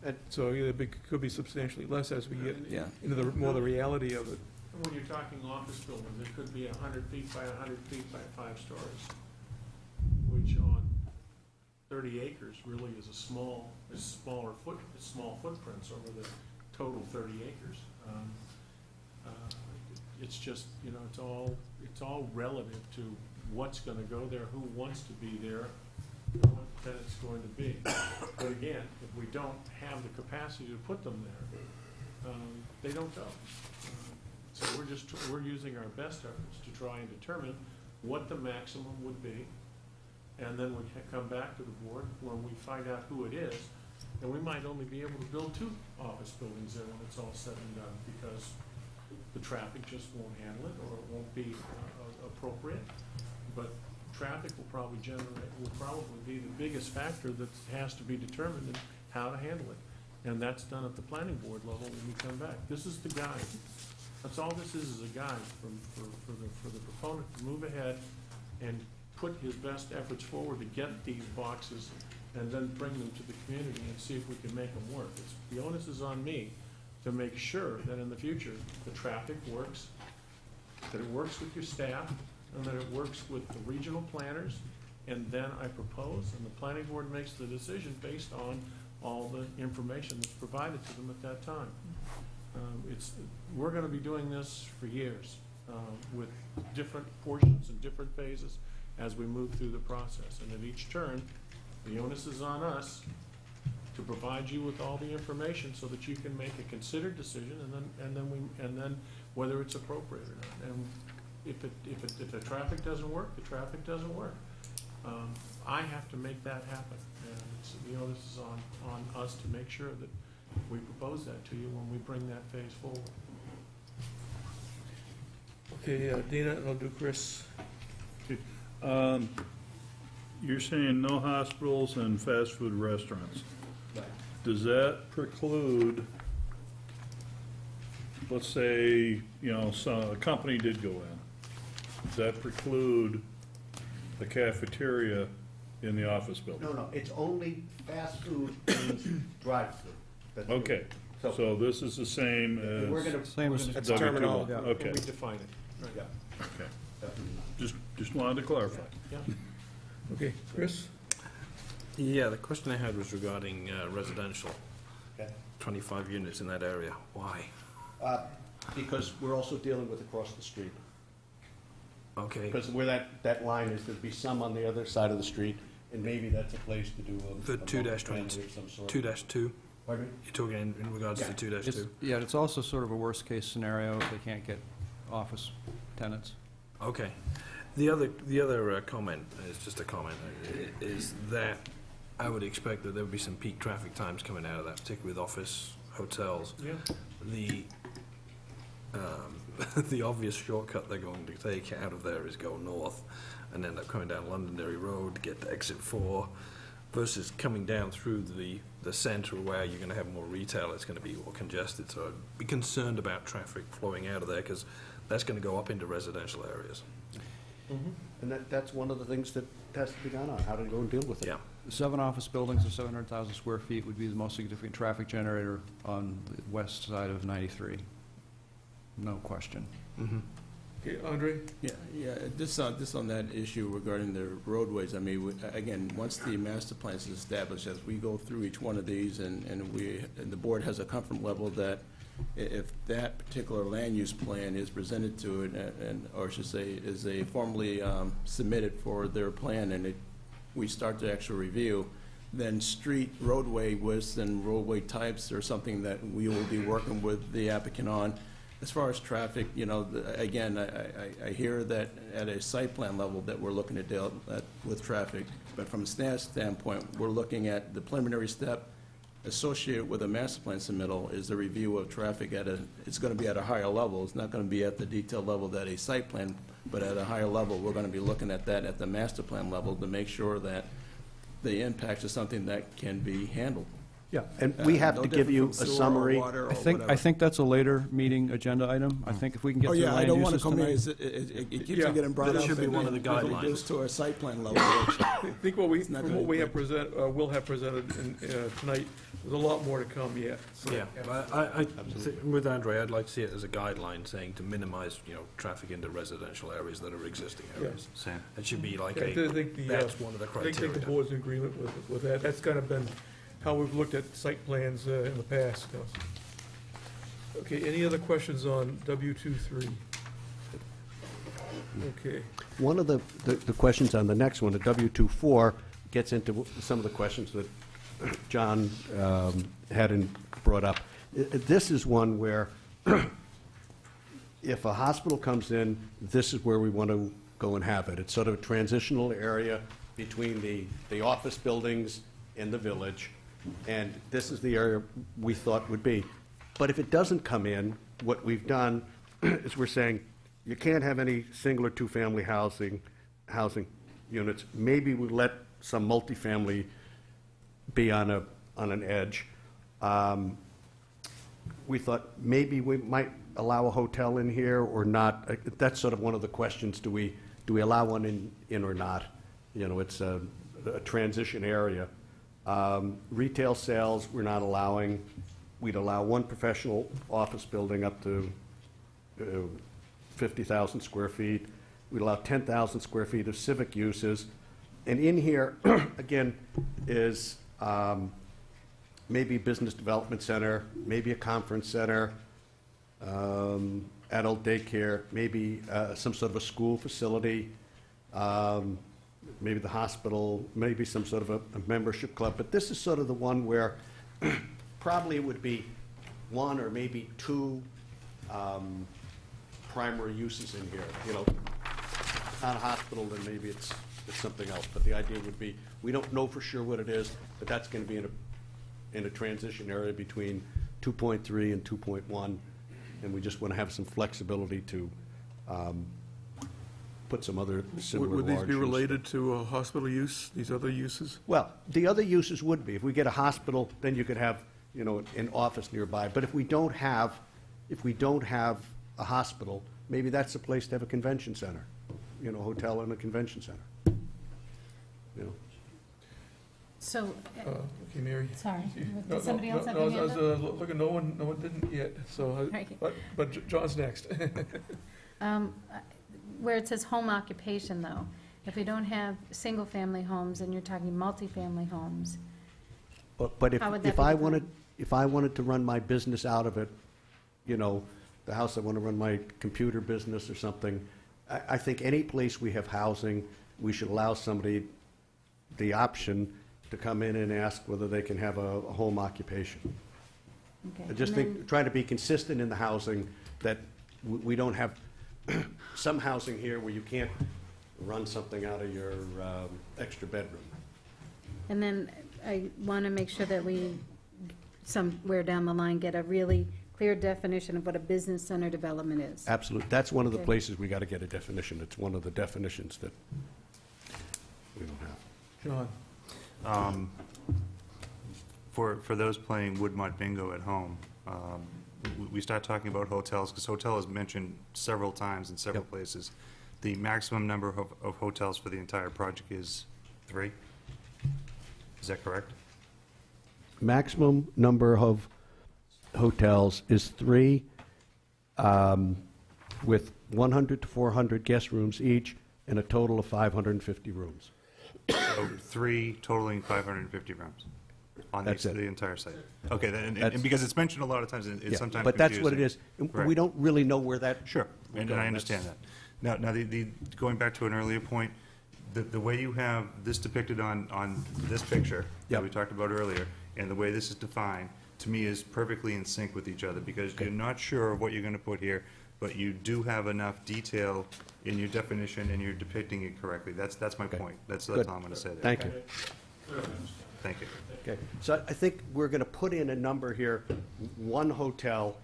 And so yeah, it could be substantially less as we get Yeah. into the more the reality of it. And when you're talking office buildings, it could be 100 feet by 100 feet by 5 stories, which on 30 acres really is small footprints over the total 30 acres. It's just, you know, it's all relative to what's going to go there, who wants to be there, and what then it's going to be. But again, if we don't have the capacity to put them there, they don't go. So we're using our best efforts to try and determine what the maximum would be. And then we can come back to the board when we find out who it is, and we might only be able to build 2 office buildings there when it's all said and done, because the traffic just won't handle it, or it won't be appropriate. But traffic will probably be the biggest factor that has to be determined in how to handle it. And that's done at the planning board level when we come back. This is the guide. That's all this is a guide for the proponent to move ahead and put his best efforts forward to get these boxes and then bring them to the community and see if we can make them work. The onus is on me to make sure that in the future, the traffic works, that it works with your staff, and that it works with the regional planners, and then I propose, and the planning board makes the decision based on all the information that's provided to them at that time. We're gonna be doing this for years, with different portions and different phases as we move through the process. And at each turn, the onus is on us to provide you with all the information so that you can make a considered decision, and then whether it's appropriate or not. And if the traffic doesn't work, the traffic doesn't work. I have to make that happen, and the onus is on us to make sure that we propose that to you when we bring that phase forward. Okay, Dina, and I'll do Chris. You're saying no hospitals and fast food restaurants. Does that preclude, let's say, you know, a company did go in, does that preclude the cafeteria in the office building? No, it's only fast food means drive-through. Okay, So this is the same as We're gonna, Same as That's W2. terminology. Okay, We define it. yeah. okay. Just wanted to clarify. Okay, Chris? Yeah, the question I had was regarding residential, Okay. 25 units in that area. Why? Because we're also dealing with across the street. Okay, Because where that line is, there'd be some on the other side of the street, and maybe that's a place to do a. the a 2-20, multifamily of some sort. 2-2, Pardon me? you're talking in regards to 2-2? Yeah, it's also sort of a worst-case scenario if they can't get office tenants. Okay. The other comment, is just a comment, is that I would expect that there would be some peak traffic times coming out of that, particularly with office, hotels. Yeah. The obvious shortcut they're going to take out of there is go north and end up coming down Londonderry Road to get to exit 4 versus coming down through the centre where you're going to have more retail. It's going to be more congested. So I'd be concerned about traffic flowing out of there because that's going to go up into residential areas. And that's one of the things that has to be done on, how to go and deal with it. Yeah. 7 office buildings of 700,000 square feet would be the most significant traffic generator on the west side of 93. No question. Okay, Andre? Yeah, this on that issue regarding the roadways, I mean, again, once the master plan is established, as we go through each one of these, and the board has a comfort level that if that particular land use plan is presented to it, or I should say, is a formally submitted for their plan, and we start the actual review, then street roadway widths and roadway types are something that we will be working with the applicant on. As far as traffic, again, I hear that at a site plan level that we're looking to deal with traffic, but from a staff standpoint, we're looking at the preliminary step associated with a master plan submittal is the review of traffic it's going to be at a higher level. It's not going to be at the detailed level that a site plan, but at a higher level, we're going to be looking at that at the master plan level to make sure that the impacts are something that can be handled. Yeah, and we have No to give you different a from sewer or summary. water or I think whatever. that's a later meeting agenda item. I think if we can get Oh, through yeah, I land don't want to uses come in, tonight. it keeps Yeah, on getting brought up. that should be and one of the then guidelines. reduced to a site plan level, which I think not from gonna what we be have will have presented tonight, there's a lot more to come yet. So- Yeah, but with Andre, I'd like to see it as a guideline saying to minimize, traffic into residential areas that are existing areas. Same. It should be like I think that's one of the I think the criteria. board's in agreement with that. That's kind of been how we've looked at site plans in the past. Okay, any other questions on W23? Okay. One of the questions on the next one, the W24, gets into some of the questions that John hadn't brought up. This is one where if a hospital comes in, this is where we want to go and have it. It's sort of a transitional area between the office buildings and the village, and this is the area we thought would be. But if it doesn't come in, what we've done is we're saying you can't have any single or two-family housing units. Maybe we let some multifamily be on an edge. We thought maybe we might allow a hotel in here or not. That's sort of one of the questions. Do we allow one in or not? It's a transition area. Retail sales, we're not allowing. We'd allow one professional office building up to 50,000 square feet. We'd allow 10,000 square feet of civic uses. And in here, again, is maybe business development center, maybe a conference center, adult daycare, maybe some sort of a school facility, maybe the hospital, maybe some sort of a membership club. But this is sort of the one where probably it would be one or maybe two primary uses in here. Not a hospital, then maybe it's something else. But the idea would be, we don't know for sure what it is, but that's going to be in a transition area between 2.3 and 2.1, and we just want to have some flexibility to put some other similar large Would these be uses. related to hospital use, these other uses? Well, the other uses would be, if we get a hospital, then you could have, an office nearby. But if we don't have a hospital, maybe that's the place to have a convention center, a hotel and a convention center. So, Okay, Mary. sorry, No, did somebody else have no, a I hand was up? looking, no one didn't yet, so, Right. but John's next. Where it says home occupation, though, if we don't have single-family homes and you're talking multifamily homes, But How would that if be I defined? wanted to run my business out of it, you know, the house I want to run my computer business or something, I think any place we have housing, we should allow somebody the option to come in and ask whether they can have a home occupation. okay. I just and then- think, trying to be consistent in the housing, that we don't have some housing here where you can't run something out of your extra bedroom. And then I want to make sure that we, somewhere down the line, get a really clear definition of what a business center development is. Absolutely. That's one of the Okay. places we got to get a definition. It's one of the definitions that we don't have. John? For those playing Woodmont bingo at home, we start talking about hotels, because hotel is mentioned several times in several Yep. places. The maximum number of hotels for the entire project is 3? Is that correct? Maximum number of hotels is 3, with 100 to 400 guest rooms each, and a total of 550 rooms. So 3 totaling 550 rooms on That's it. the entire site? Okay, then, That's- and because it's mentioned a lot of times, it's Yeah, sometimes confusing. but that's what it is. And Right. we don't really know where that. Sure, and I understand that. Now, going back to an earlier point, the way you have this depicted on this picture that Yep. we talked about earlier, and the way this is defined, to me is perfectly in sync with each other, because you're not sure of what you're gonna put here, but you do have enough detail in your definition, and you're depicting it correctly. That's my Okay. point. That's Good. all I'm gonna say there. Thank you. Thank you. Okay, so I think we're going to put in a number here, one hotel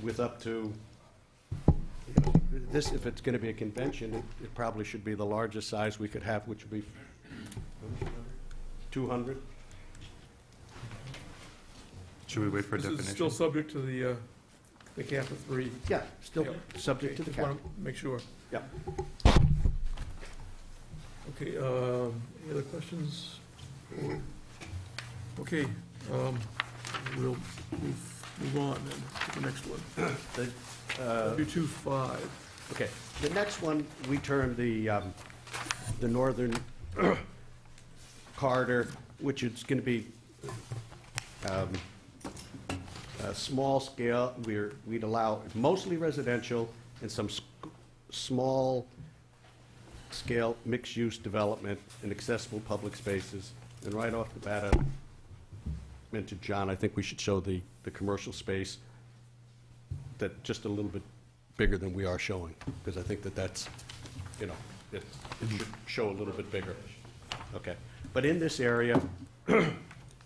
with up to, you know, this, if it's going to be a convention, it probably should be the largest size we could have, which would be 200. Should we wait for a This is definition? still subject to the cap of 3. Yeah, still Yep. subject to Okay, the just cap. want to make sure. Yep. Okay, any other questions? Okay, we'll move on then to the next one. W25. Okay, the next one, we term the northern corridor, which is going to be a small scale. We'd allow mostly residential and some small scale mixed-use development and accessible public spaces. And right off the bat, I mentioned, John, I think we should show the commercial space that just a little bit bigger than we are showing, because I think that's, you know, it should show a little bit bigger. Okay. But in this area,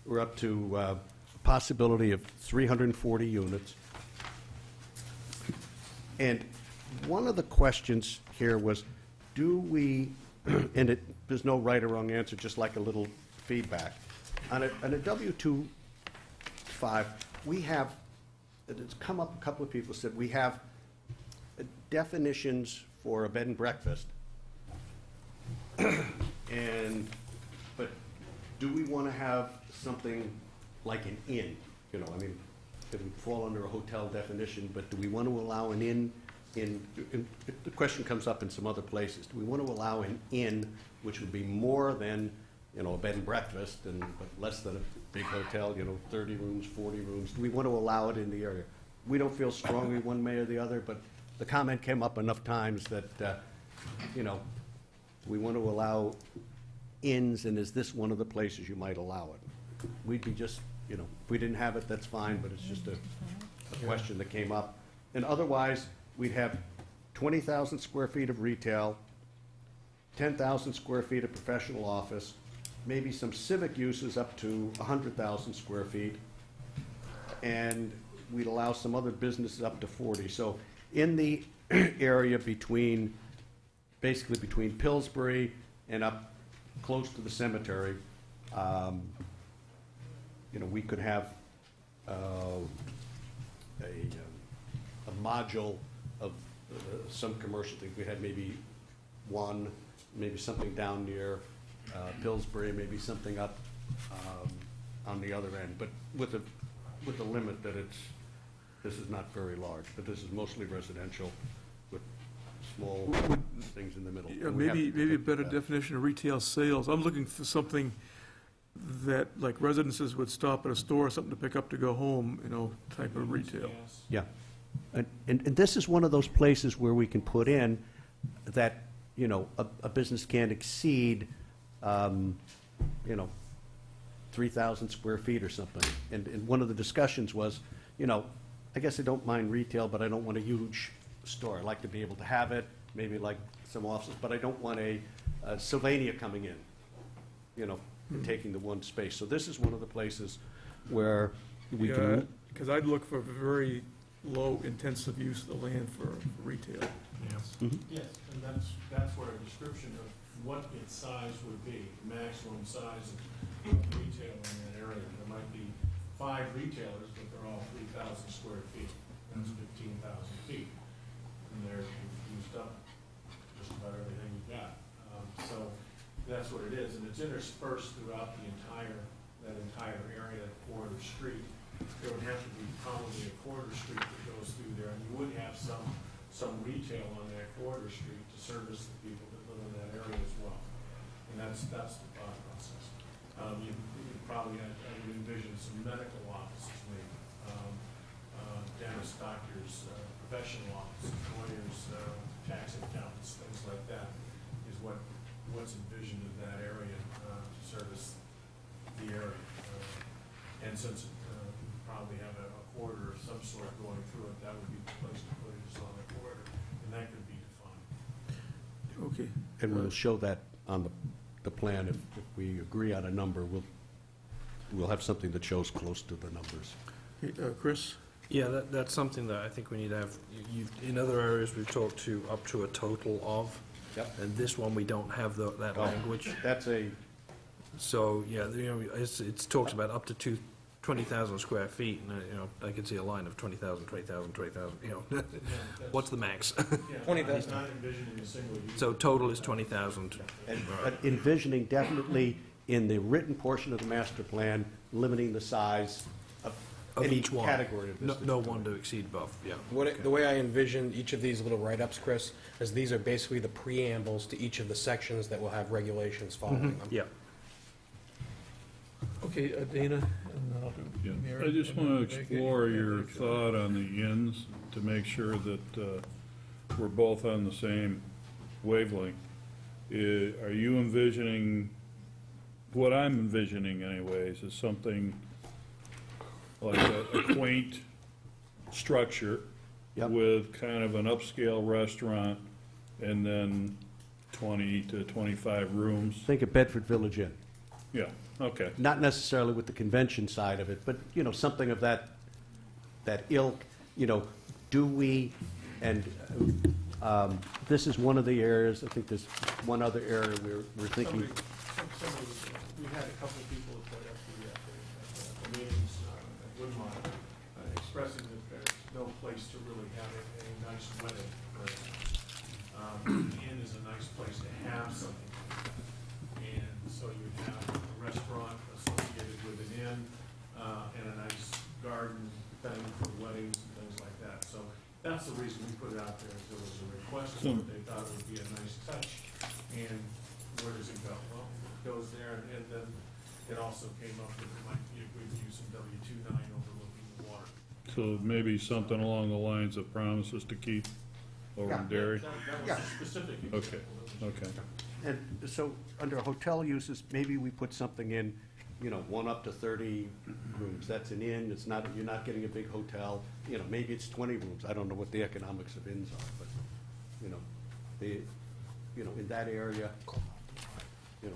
we're up to a possibility of 340 units. And one of the questions here was, do we, and there's no right or wrong answer, just like a little feedback. On a W-2-5, we have, it's come up, a couple of people said, we have definitions for a bed and breakfast. But do we want to have something like an inn? You know, I mean, it would fall under a hotel definition, but do we want to allow an inn the question comes up in some other places. Do we want to allow an inn, which would be more than, you know, a bed and breakfast, but less than a big hotel, you know, 30 rooms, 40 rooms? Do we want to allow it in the area? We don't feel strongly one way or the other, but the comment came up enough times that, you know, we want to allow inns, and is this one of the places you might allow it? We'd be just, you know, if we didn't have it, that's fine, but it's just a question that came up. And otherwise, we'd have 20,000 square feet of retail, 10,000 square feet of professional office, maybe some civic uses up to 100,000 square feet, and we'd allow some other businesses up to 40. So in the area basically between Pillsbury and up close to the cemetery, you know, we could have a module of some commercial thing. We had maybe one, maybe something down near Pillsbury, maybe something up on the other end, but with the limit that this is not very large, but this is mostly residential with small things in the middle. Yeah, And we have maybe to a protect better that. definition of retail sales. I'm looking for something that, like residences would stop at a store, something to pick up to go home, type of retail. Yeah. And this is one of those places where we can put in that, a business can't exceed, 3,000 square feet or something. And one of the discussions was, I guess I don't mind retail, but I don't want a huge store. I like to be able to have it, maybe like some offices, but I don't want a Sylvania coming in, and taking the one space. So this is one of the places where we can. Because I'd look for very low intensive use of the land for retail. Yes, and that's where a description of what its size would be, maximum size of retail in that area. There might be 5 retailers, but they're all 3,000 square feet. That's 15,000 feet. And they're used up just about everything we've got. So that's what it is, and it's interspersed throughout that entire area, corridor street. There would have to be probably a corridor street that goes through there, and you would have some retail on that corridor street to service the people that live in that area as well. And that's the thought process. You probably, I would envision some medical offices maybe, dentists, doctors, professional offices, lawyers, tax accountants, things like that, is what's envisioned in that area to service the area. And since probably have a corridor of some sort going through it, that would be the place to put it, is on the corridor, and that could be defined. Okay. And we'll show that on the plan. If we agree on a number, we'll have something that shows close to the numbers. Okay, Chris? Yeah, that's something that I think we need to have. In other areas, we've talked to up to a total of. Yep. And this one, we don't have that language. That's So, yeah, it talks about up to 20,000 square feet, and, I can see a line of 20,000, 20,000, 20,000, what's the max? 20,000. Not envisioning a single use. So total is 20,000. But envisioning definitely in the written portion of the master plan, limiting the size of any each one. category of this. No one to exceed above, yeah. The way I envision each of these little write-ups, Chris, is these are basically the preambles to each of the sections that will have regulations following them. Yeah. Okay, Dana? And, Yeah. Mary, I just and want to then Vicky. explore your thought on the inns to make sure that we're both on the same wavelength. Are you envisioning, what I'm envisioning anyways, is something like a quaint structure Yep. with kind of an upscale restaurant and then 20 to 25 rooms? Think of Bedford Village Inn. Yeah, okay. Not necessarily with the convention side of it, but, something of that ilk, do we, and this is one of the areas, I think there's one other area we're thinking. We had a couple of people at the meetings at Woodmont expressing that there's no place to really have a nice wedding. The inn is a nice place to have something. And so you have a restaurant associated with an inn and a nice garden thing for weddings and things like that. So that's the reason we put it out there, is there was a request for it. They thought it would be a nice touch. And where does it go? Well, it goes there, and then it also came up with, it might be a good use of W-29 overlooking the water. So maybe something along the lines of promises to keep over in Derry? That was a specific Okay, example. okay. And so, under hotel uses, maybe we put something in, 1 up to 30 rooms. That's an inn, it's not, you're not getting a big hotel. Maybe it's 20 rooms. I don't know what the economics of inns are, but, in that area,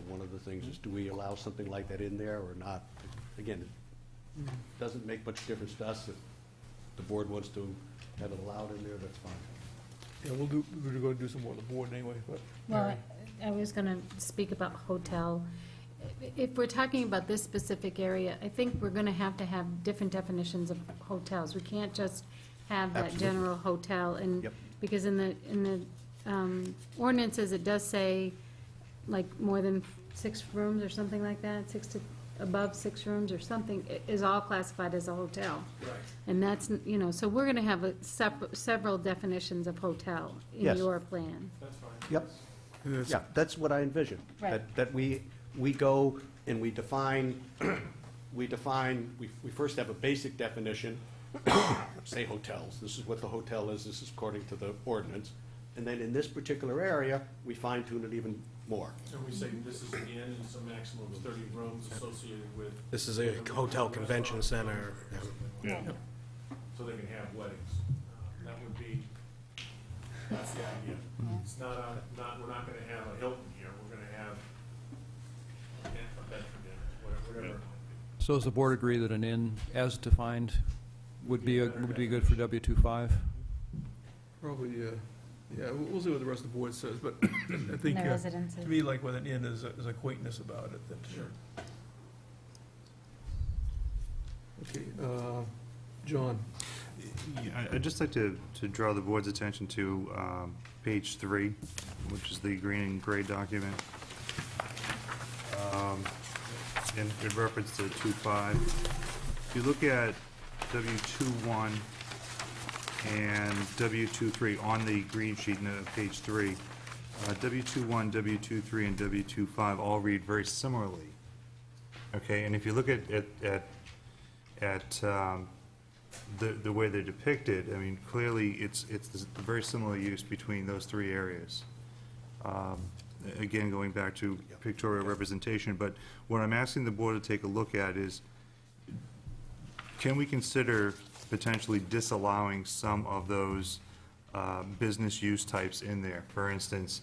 one of the things is, do we allow something like that in there or not? Again, it doesn't make much difference to us. If the board wants to have it allowed in there, that's fine. Yeah, we're going to do some more on the board anyway, but. Well, Mary? I was going to speak about hotel. If we're talking about this specific area, I think we're going to have different definitions of hotels. We can't just have that Absolutely. general hotel, and Yep. because in the ordinances, it does say, like, more than 6 rooms or something like that, above 6 rooms or something, is all classified as a hotel. Right. And that's, so we're gonna have several definitions of hotel in Yes. your plan. That's fine. Yep. Yeah, that's what I envision. Right. That we go and we define, we first have a basic definition, say hotels. This is what the hotel is, this is according to the ordinance. And then in this particular area, we fine tune it even more. And we say this is an inn and some maximum of 30 rooms associated with. This is a hotel convention center. Yeah. So they can have weddings. That would be, that's the idea. It's we're not gonna have a Hilton here, we're gonna have a Bedford Inn, whatever. So does the board agree that an inn, as defined, would be good for W25? Probably, yeah, we'll see what the rest of the board says, but I think, The residences. to me, like with an inn, is a quaintness about it. That, okay, John? Yeah, I'd just like to draw the board's attention to page 3, which is the green and gray document. In reference to 2.5. If you look at W2.1 and W2.3 on the green sheet in page 3, W2.1, W2.3, and W2.5 all read very similarly. Okay, and if you look at the way they're depicted, I mean, clearly it's a very similar use between those 3 areas. Again, going back to pictorial representation, but what I'm asking the board to take a look at is, can we consider potentially disallowing some of those business use types in there? For instance,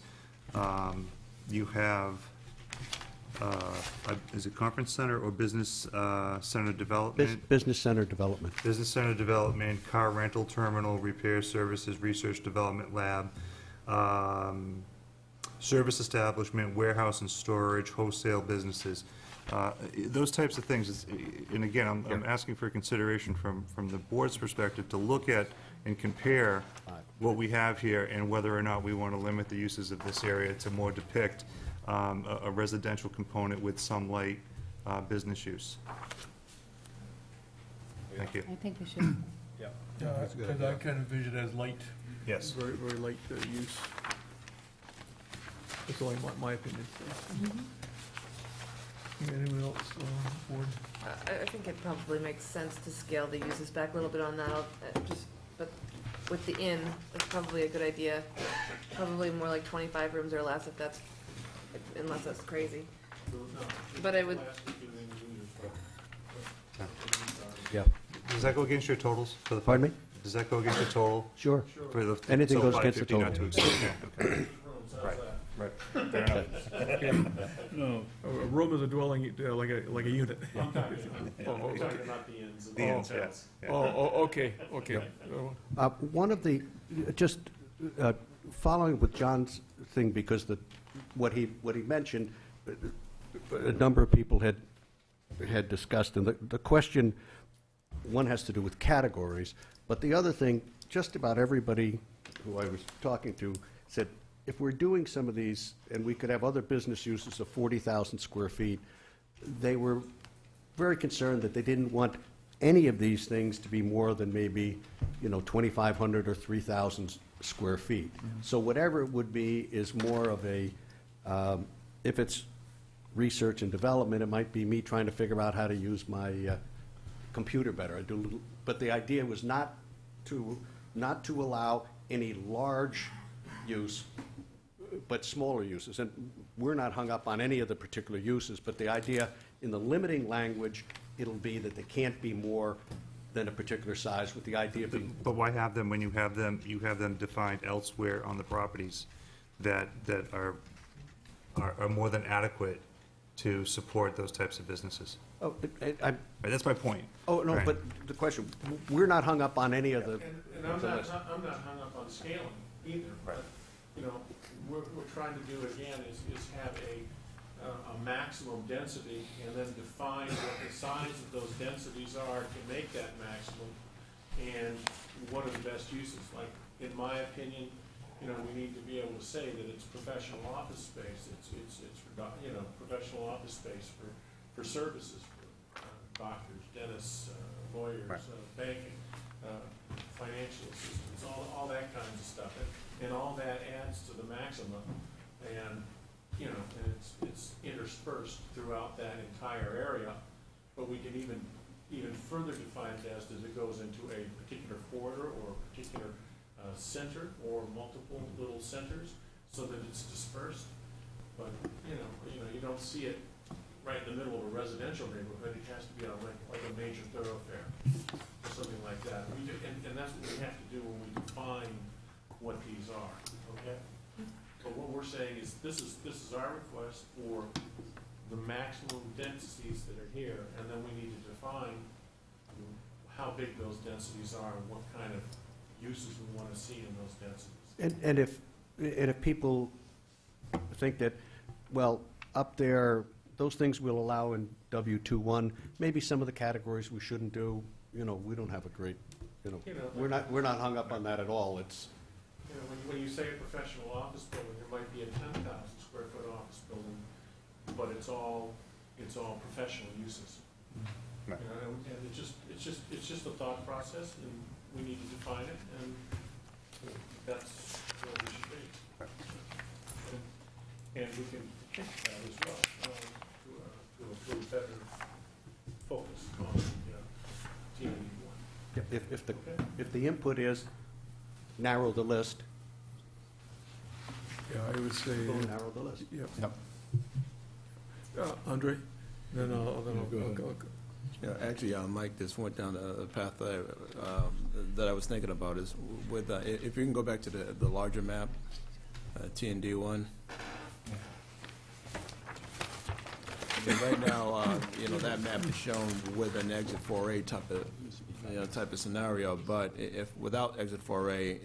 you have, is it conference center or business center development? Business center development. Business center development, car rental terminal, repair services, research development lab, service establishment, warehouse and storage, wholesale businesses. Those types of things, and again, I'm asking for consideration from the board's perspective to look at and compare what we have here and whether or not we want to limit the uses of this area to more depict a residential component with some light business use. Thank you. I think we should. Yeah, because I kind of envision it as light. Yes. Very, very light use. That's only my opinion. Anyone else on the board? I think it probably makes sense to scale the uses back a little bit on that, but with the inn, it's probably a good idea. Probably more like 25 rooms or less unless that's crazy. But I would, Yeah. Does that go against your totals for the? Pardon me? Does that go against your total? Sure. For the, Anything so goes against the 550 not total. to exceed, okay. Right, fair enough. No, A room is a dwelling, like a unit. I'm talking about the inns. The ends, yes. Yeah. Okay. One of the, just following with John's thing, because what he mentioned, a number of people had discussed, and the question, one has to do with categories, but the other thing, just about everybody who I was talking to said, if we're doing some of these, and we could have other business uses of 40,000 square feet, they were very concerned that they didn't want any of these things to be more than maybe, 2,500 or 3,000 square feet. So whatever it would be is more of a, if it's research and development, it might be me trying to figure out how to use my computer better. But the idea was not to allow any large use, but smaller uses. And we're not hung up on any of the particular uses, but the idea in the limiting language, it'll be that they can't be more than a particular size, with the idea being. But why have them when you have them defined elsewhere on the properties that are more than adequate to support those types of businesses? Oh, Right, that's my point. oh, no, Right. but the question, we're not hung up on any of the. And I'm not hung up on scaling either, but, we're trying to do again is have a maximum density and then define what the size of those densities are to make that maximum and what are the best uses. Like, in my opinion, you know, we need to be able to say that it's professional office space, it's, you know, professional office space for services, for doctors, dentists, lawyers, Right. Banking, financial assistants, all that kinds of stuff. And all that adds to the maximum, and, you know, and it's interspersed throughout that entire area. But we can even further define it as it goes into a particular corridor or a particular center or multiple little centers so that it's dispersed. But, you know, you don't see it right in the middle of a residential neighborhood. It has to be on like a major thoroughfare or something like that. We do, and that's what we have to do when we define what these are, okay? But what we're saying is this is our request for the maximum densities that are here, and then we need to define how big those densities are and what kind of uses we want to see in those densities. And if people think that, well, up there, those things we'll allow in W21, maybe some of the categories we shouldn't do, you know, we don't have a great, you know, we're not hung up on that at all. It's, you know, when you say a professional office building, there might be a 10,000 square foot office building, but it's all professional uses. Right. You know, and it's just a thought process, and we need to define it, and that's where we should be. Right. And we can think that as well, to a better focus on the TND one. if the input is narrow the list, Yeah, I would say, we'll narrow the list. yeah. Andre, then I'll go. Yeah, actually, Mike just went down a path that I was thinking about is with, if you can go back to the larger map, T&D one. And right now, you know, that map is shown with an exit 4A type of scenario, but if without exit 4A,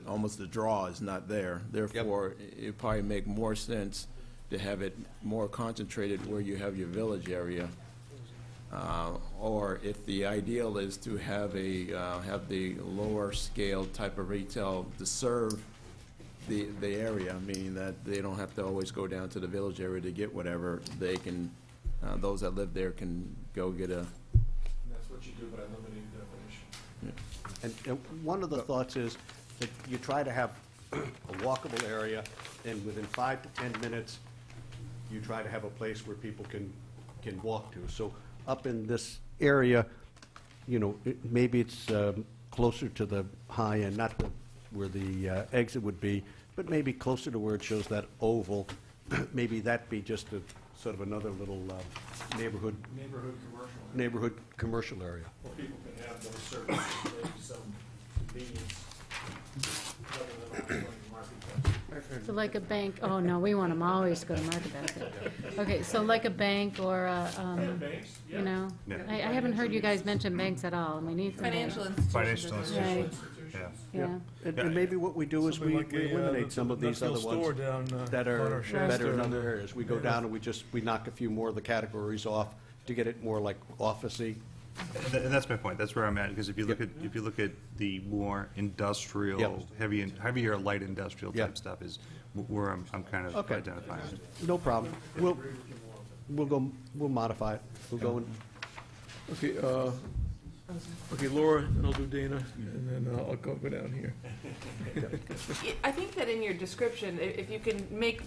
almost the draw is not there. Therefore, it probably make more sense to have it more concentrated where you have your village area. Or if the ideal is to have the lower scale type of retail to serve the area, meaning that they don't have to always go down to the village area to get whatever they can, those that live there can go get a. And that's what you do by limiting the definition. And one of the thoughts is that you try to have a walkable area, and within 5 to 10 minutes, you try to have a place where people can walk to. So up in this area, you know, maybe it's closer to the high end, not where the exit would be, but maybe closer to where it shows that oval. Maybe that be just a sort of another little neighborhood commercial area. Well, people can have those services, maybe some convenience, rather than always going to marketplace. So like a bank, oh no, we want them always to go to Market Basket. Okay, so like a bank or a, Banks, yeah. you know, Yeah. I haven't heard you guys mention banks at all, and we need some. Financial more. institutions. Financial as Right. well. Yeah. Yeah, And maybe what we do is we eliminate some of these other ones that are better in other areas. We go down and we knock a few more of the categories off to get it more like office-y. And that's my point. That's where I'm at, because if you look at the more industrial, Yep. heavier light industrial type Yep. stuff is where I'm kind of Okay. identifying it. No problem. We'll modify it. We'll go and, Okay, Laura, and I'll do Dana, and then I'll go down here. I think that in your description, if you can make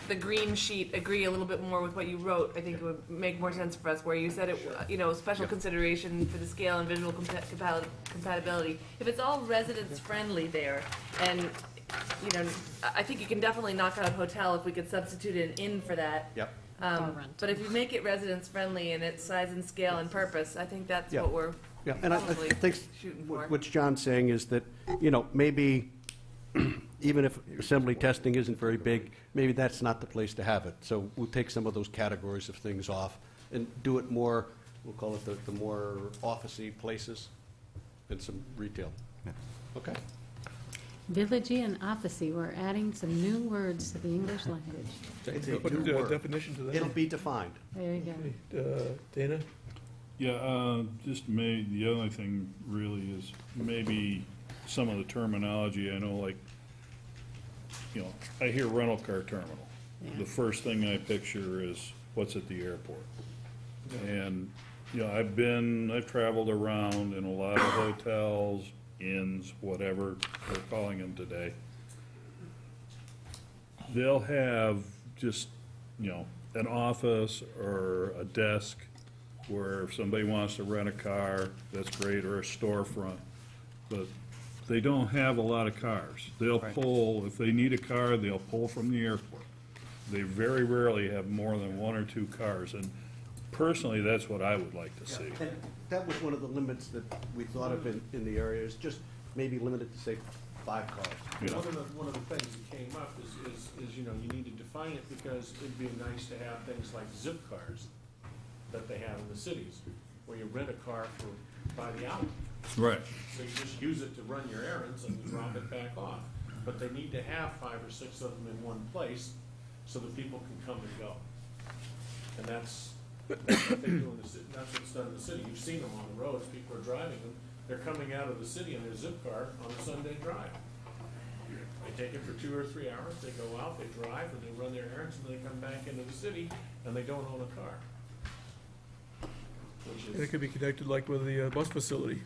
the green sheet agree a little bit more with what you wrote, I think it would make more sense for us, where you said it, you know, special consideration for the scale and visual compatibility. If it's all residence friendly there, and, you know, I think you can definitely knock out hotel if we could substitute an inn for that. yep. But if you make it residence friendly in its size and scale and purpose, I think that's Yeah. what we're Yeah, and I probably think shooting for. what John's saying is that, you know, maybe even if assembly testing isn't very big, maybe that's not the place to have it. So we'll take some of those categories of things off and do it more, we'll call it the more office-y places and some retail. Yeah. Okay. villagey and officey, we're adding some new words to the English language. It's a Put new a word. definition to that. It'll be defined. There you go. Dana? Yeah, the only thing really is maybe some of the terminology, I know, like, you know, I hear rental car terminal. Yeah. The first thing I picture is what's at the airport. And, you know, I've traveled around in a lot of hotels, inns, whatever they're calling them today. They'll have just, you know, an office or a desk where if somebody wants to rent a car, that's great, or a storefront. But they don't have a lot of cars. They'll pull, if they need a car, they'll pull from the airport. They very rarely have more than one or two cars, and personally, that's what I would like to see. And that was one of the limits that we thought of in the area, is just maybe limited to, say, 5 cars. Yeah. One of the things that came up is, you know, you need to define it, because it'd be nice to have things like zip cars that they have in the cities, where you rent a car by the hour. Right. So you just use it to run your errands and you drop it back off. But they need to have 5 or 6 of them in one place so that people can come and go. And that's what they do in the city, that's what's done in the city. You've seen them on the roads, people are driving them. They're coming out of the city in their zip car on a Sunday drive. They take it for 2 or 3 hours, they go out, they drive, and they run their errands, and they come back into the city, and they don't own a car. And it could be connected like with the bus facility.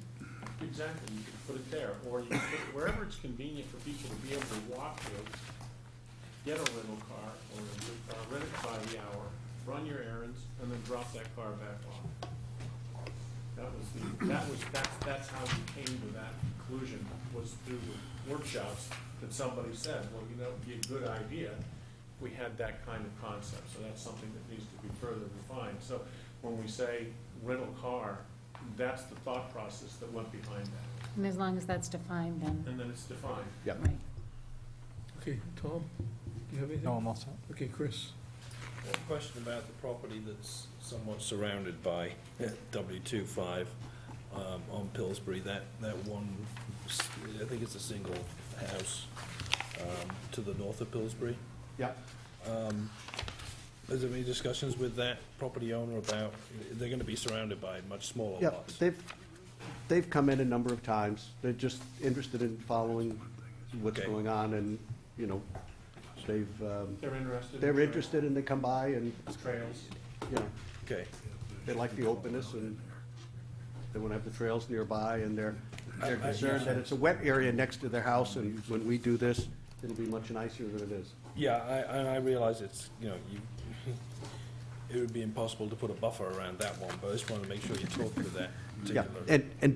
Exactly, you could put it there, or you could put it wherever it's convenient for people to be able to walk to, get a rental car or a zip car, rent it by the hour, run your errands, and then drop that car back off. That's how we came to that conclusion, was through the workshops that somebody said, well, you know, it'd be a good idea if we had that kind of concept. So that's something that needs to be further refined. So when we say rental car, that's the thought process that went behind that. And as long as that's defined, then, And then it's defined. Yeah. right. Okay, Tom, do you have anything? No, I'm all set. Okay, Chris. One question about the property that's somewhat surrounded by W25 on Pillsbury, that one, I think it's a single house to the north of Pillsbury. Yeah. Has there been any discussions with that property owner about, they're going to be surrounded by much smaller Yeah, lots? they've come in a number of times. They're just interested in following what's Okay. going on, and, you know, they've, They're interested. they're interested, and they come by, and, Trails. you know, Okay. they like the openness, and they want to have the trails nearby, and they're concerned that it's a wet area next to their house, and when we do this, it'll be much nicer than it is. Yeah, I realize it's, you know, it would be impossible to put a buffer around that one, but I just wanted to make sure you talked to that Yeah, particular. and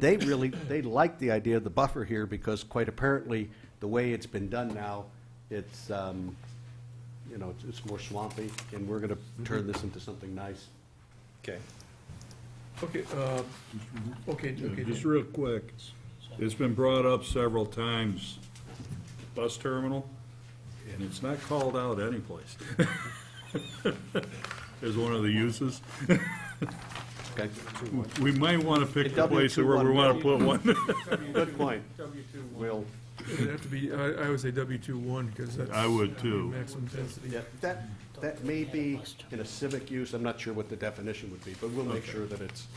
they like the idea of the buffer here, because quite apparently, the way it's been done now, it's, you know, it's more swampy, and we're gonna turn this into something nice. Okay. Okay, okay. Just real quick, it's been brought up several times, bus terminal, and it's not called out anyplace. As one of the uses. Okay? We might want to pick The a place where we want to put one. Good point. W21. We'll, It'd have to be, I would say W21, because that's. I would too. Maximum density. yeah, that may be in a civic use, I'm not sure what the definition would be, but we'll make sure that it's,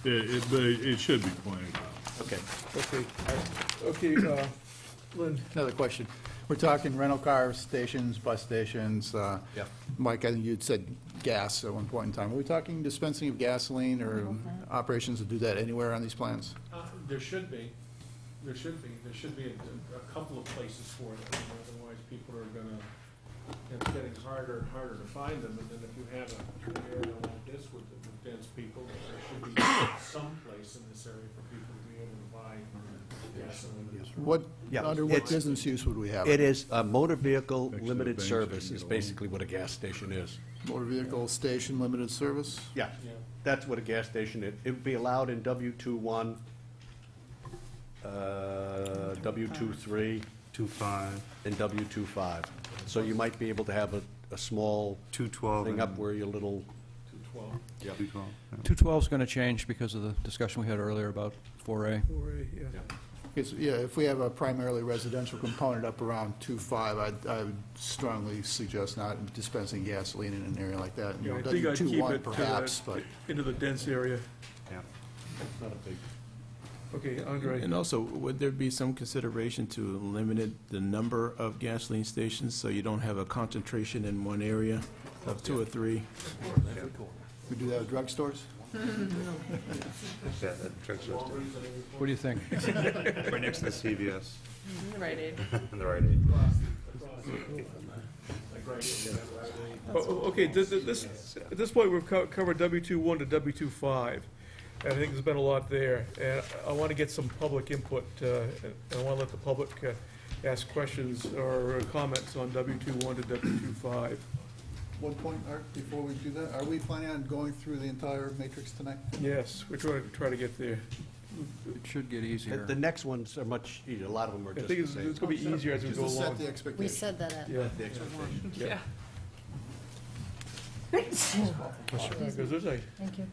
But it should be pointed out. okay. Okay, Lynn, Another question. We're talking rental car stations, bus stations. Yeah. Mike, I think you'd said gas at one point in time. Are we talking dispensing of gasoline or operations to do that anywhere on these plans? There should be. There should be a couple of places for it. Otherwise, people are gonna, it's getting harder and harder to find them. And then if you have an area like this with dense people, there should be some place in this area for people to be able to buy gasoline. What, Yeah, under what it's- business use would we have It is a motor vehicle Next to the limited banks, service you is can get basically what a gas station is. Motor vehicle station limited service? Yeah, Yeah. that's what a gas station is. It would be allowed in W21, W23, 2.5, and W25. So you might be able to have a small 2.12. thing up where your little, 212. 2.12. yeah. 212 is going to change because of the discussion we had earlier about 4A. yeah. Yeah, if we have a primarily residential component up around 2.5, I would strongly suggest not dispensing gasoline in an area like that. You Yeah, know, I think I'd keep W21 it perhaps, but into the dense area. Yeah. it's not a big, Okay, Andre? And also, would there be some consideration to limit the number of gasoline stations so you don't have a concentration in one area of 2 or 3? We do that with drugstores? Yeah, that drugstore. What do you think? Right next to the CVS. Right aid. On the right aid. Okay, at this point, we've covered W2-1 to W2-5, and I think there's been a lot there. And I want to get some public input, and I want to let the public ask questions or comments on W2-1 to W2-5. One point, Art, before we do that, are we planning on going through the entire matrix tonight? Yes, we're trying to get there. It should get easier. The next ones are much easier, a lot of them are I just think the it's same. going to be easier as we Just go to set along. the We expectation. said that at Yeah. The expectation. Yeah. Because there's Thank you.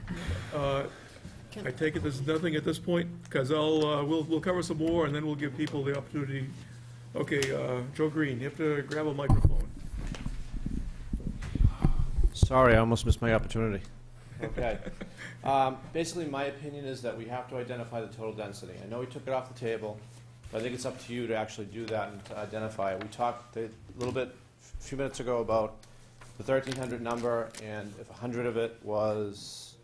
I take it there's nothing at this point, because we'll cover some more, and then we'll give people the opportunity. Okay, Joe Green, you have to grab a microphone. Sorry, I almost missed my opportunity. Okay. Basically, my opinion is that we have to identify the total density. I know we took it off the table, but I think it's up to you to actually do that and to identify it. We talked a little bit, a few minutes ago, about the 1,300 number, and if 100 of it was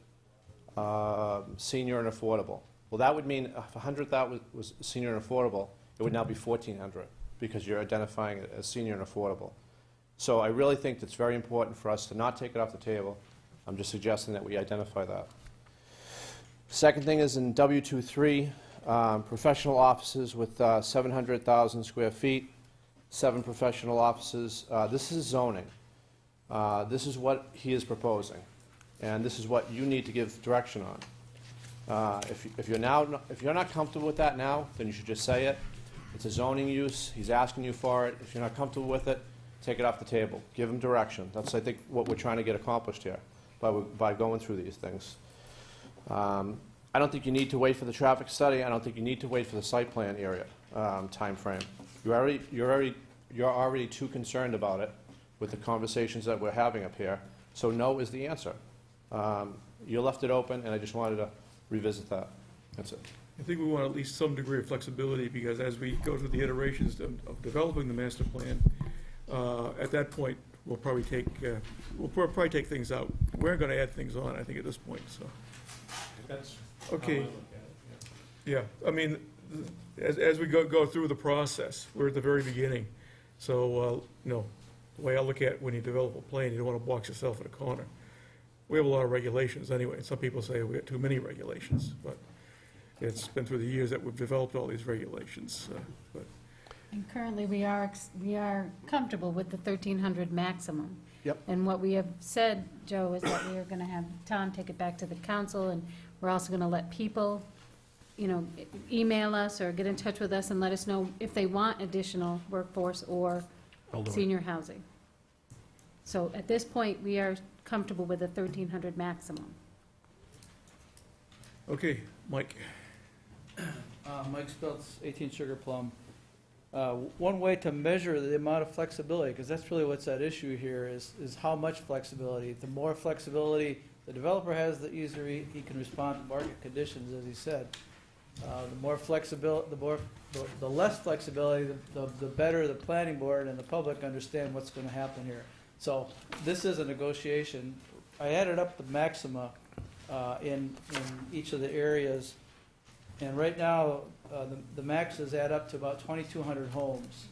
senior and affordable. Well, that would mean if 100 that was senior and affordable, it would now be 1,400, because you're identifying it as senior and affordable. So I really think it's very important for us to not take it off the table. I'm just suggesting that we identify that. Second thing is in W23, professional offices with 700,000 square feet, 7 professional offices. This is zoning. This is what he is proposing, and this is what you need to give direction on. If you're not comfortable with that now, then you should just say it. It's a zoning use. He's asking you for it. If you're not comfortable with it, take it off the table. Give him direction. That's, I think, what we're trying to get accomplished here by going through these things. I don't think you need to wait for the traffic study. I don't think you need to wait for the site plan area time frame. You're already too concerned about it with the conversations that we're having up here. So no is the answer. You left it open, and I just wanted to revisit that. That's it. I think we want at least some degree of flexibility, because as we go through the iterations of developing the master plan, at that point, we'll probably take things out. We're going to add things on, I think, at this point. So, That's okay. how I look at it, Yeah, I mean, as we go through the process, we're at the very beginning. So, the way I look at it, when you develop a plan, you don't want to box yourself in a corner. We have a lot of regulations anyway. Some people say we have too many regulations, but it's been through the years that we've developed all these regulations. And currently, we are comfortable with the 1,300 maximum. Yep. And what we have said, Joe, is that we are going to have Tom take it back to the council, and we're also going to let people, email us or get in touch with us and let us know if they want additional workforce or senior housing. So at this point, we are comfortable with the 1,300 maximum. Okay, Mike. Mike Speltz, 18 Sugar Plum. One way to measure the amount of flexibility, because that's really what's at issue here, is how much flexibility. The more flexibility the developer has, the easier he can respond to market conditions, as he said. The more flexibility, the less flexibility, the better the planning board and the public understand what's going to happen here. So this is a negotiation. I added up the maxima in each of the areas, and right now the maxes add up to about 2,200 homes.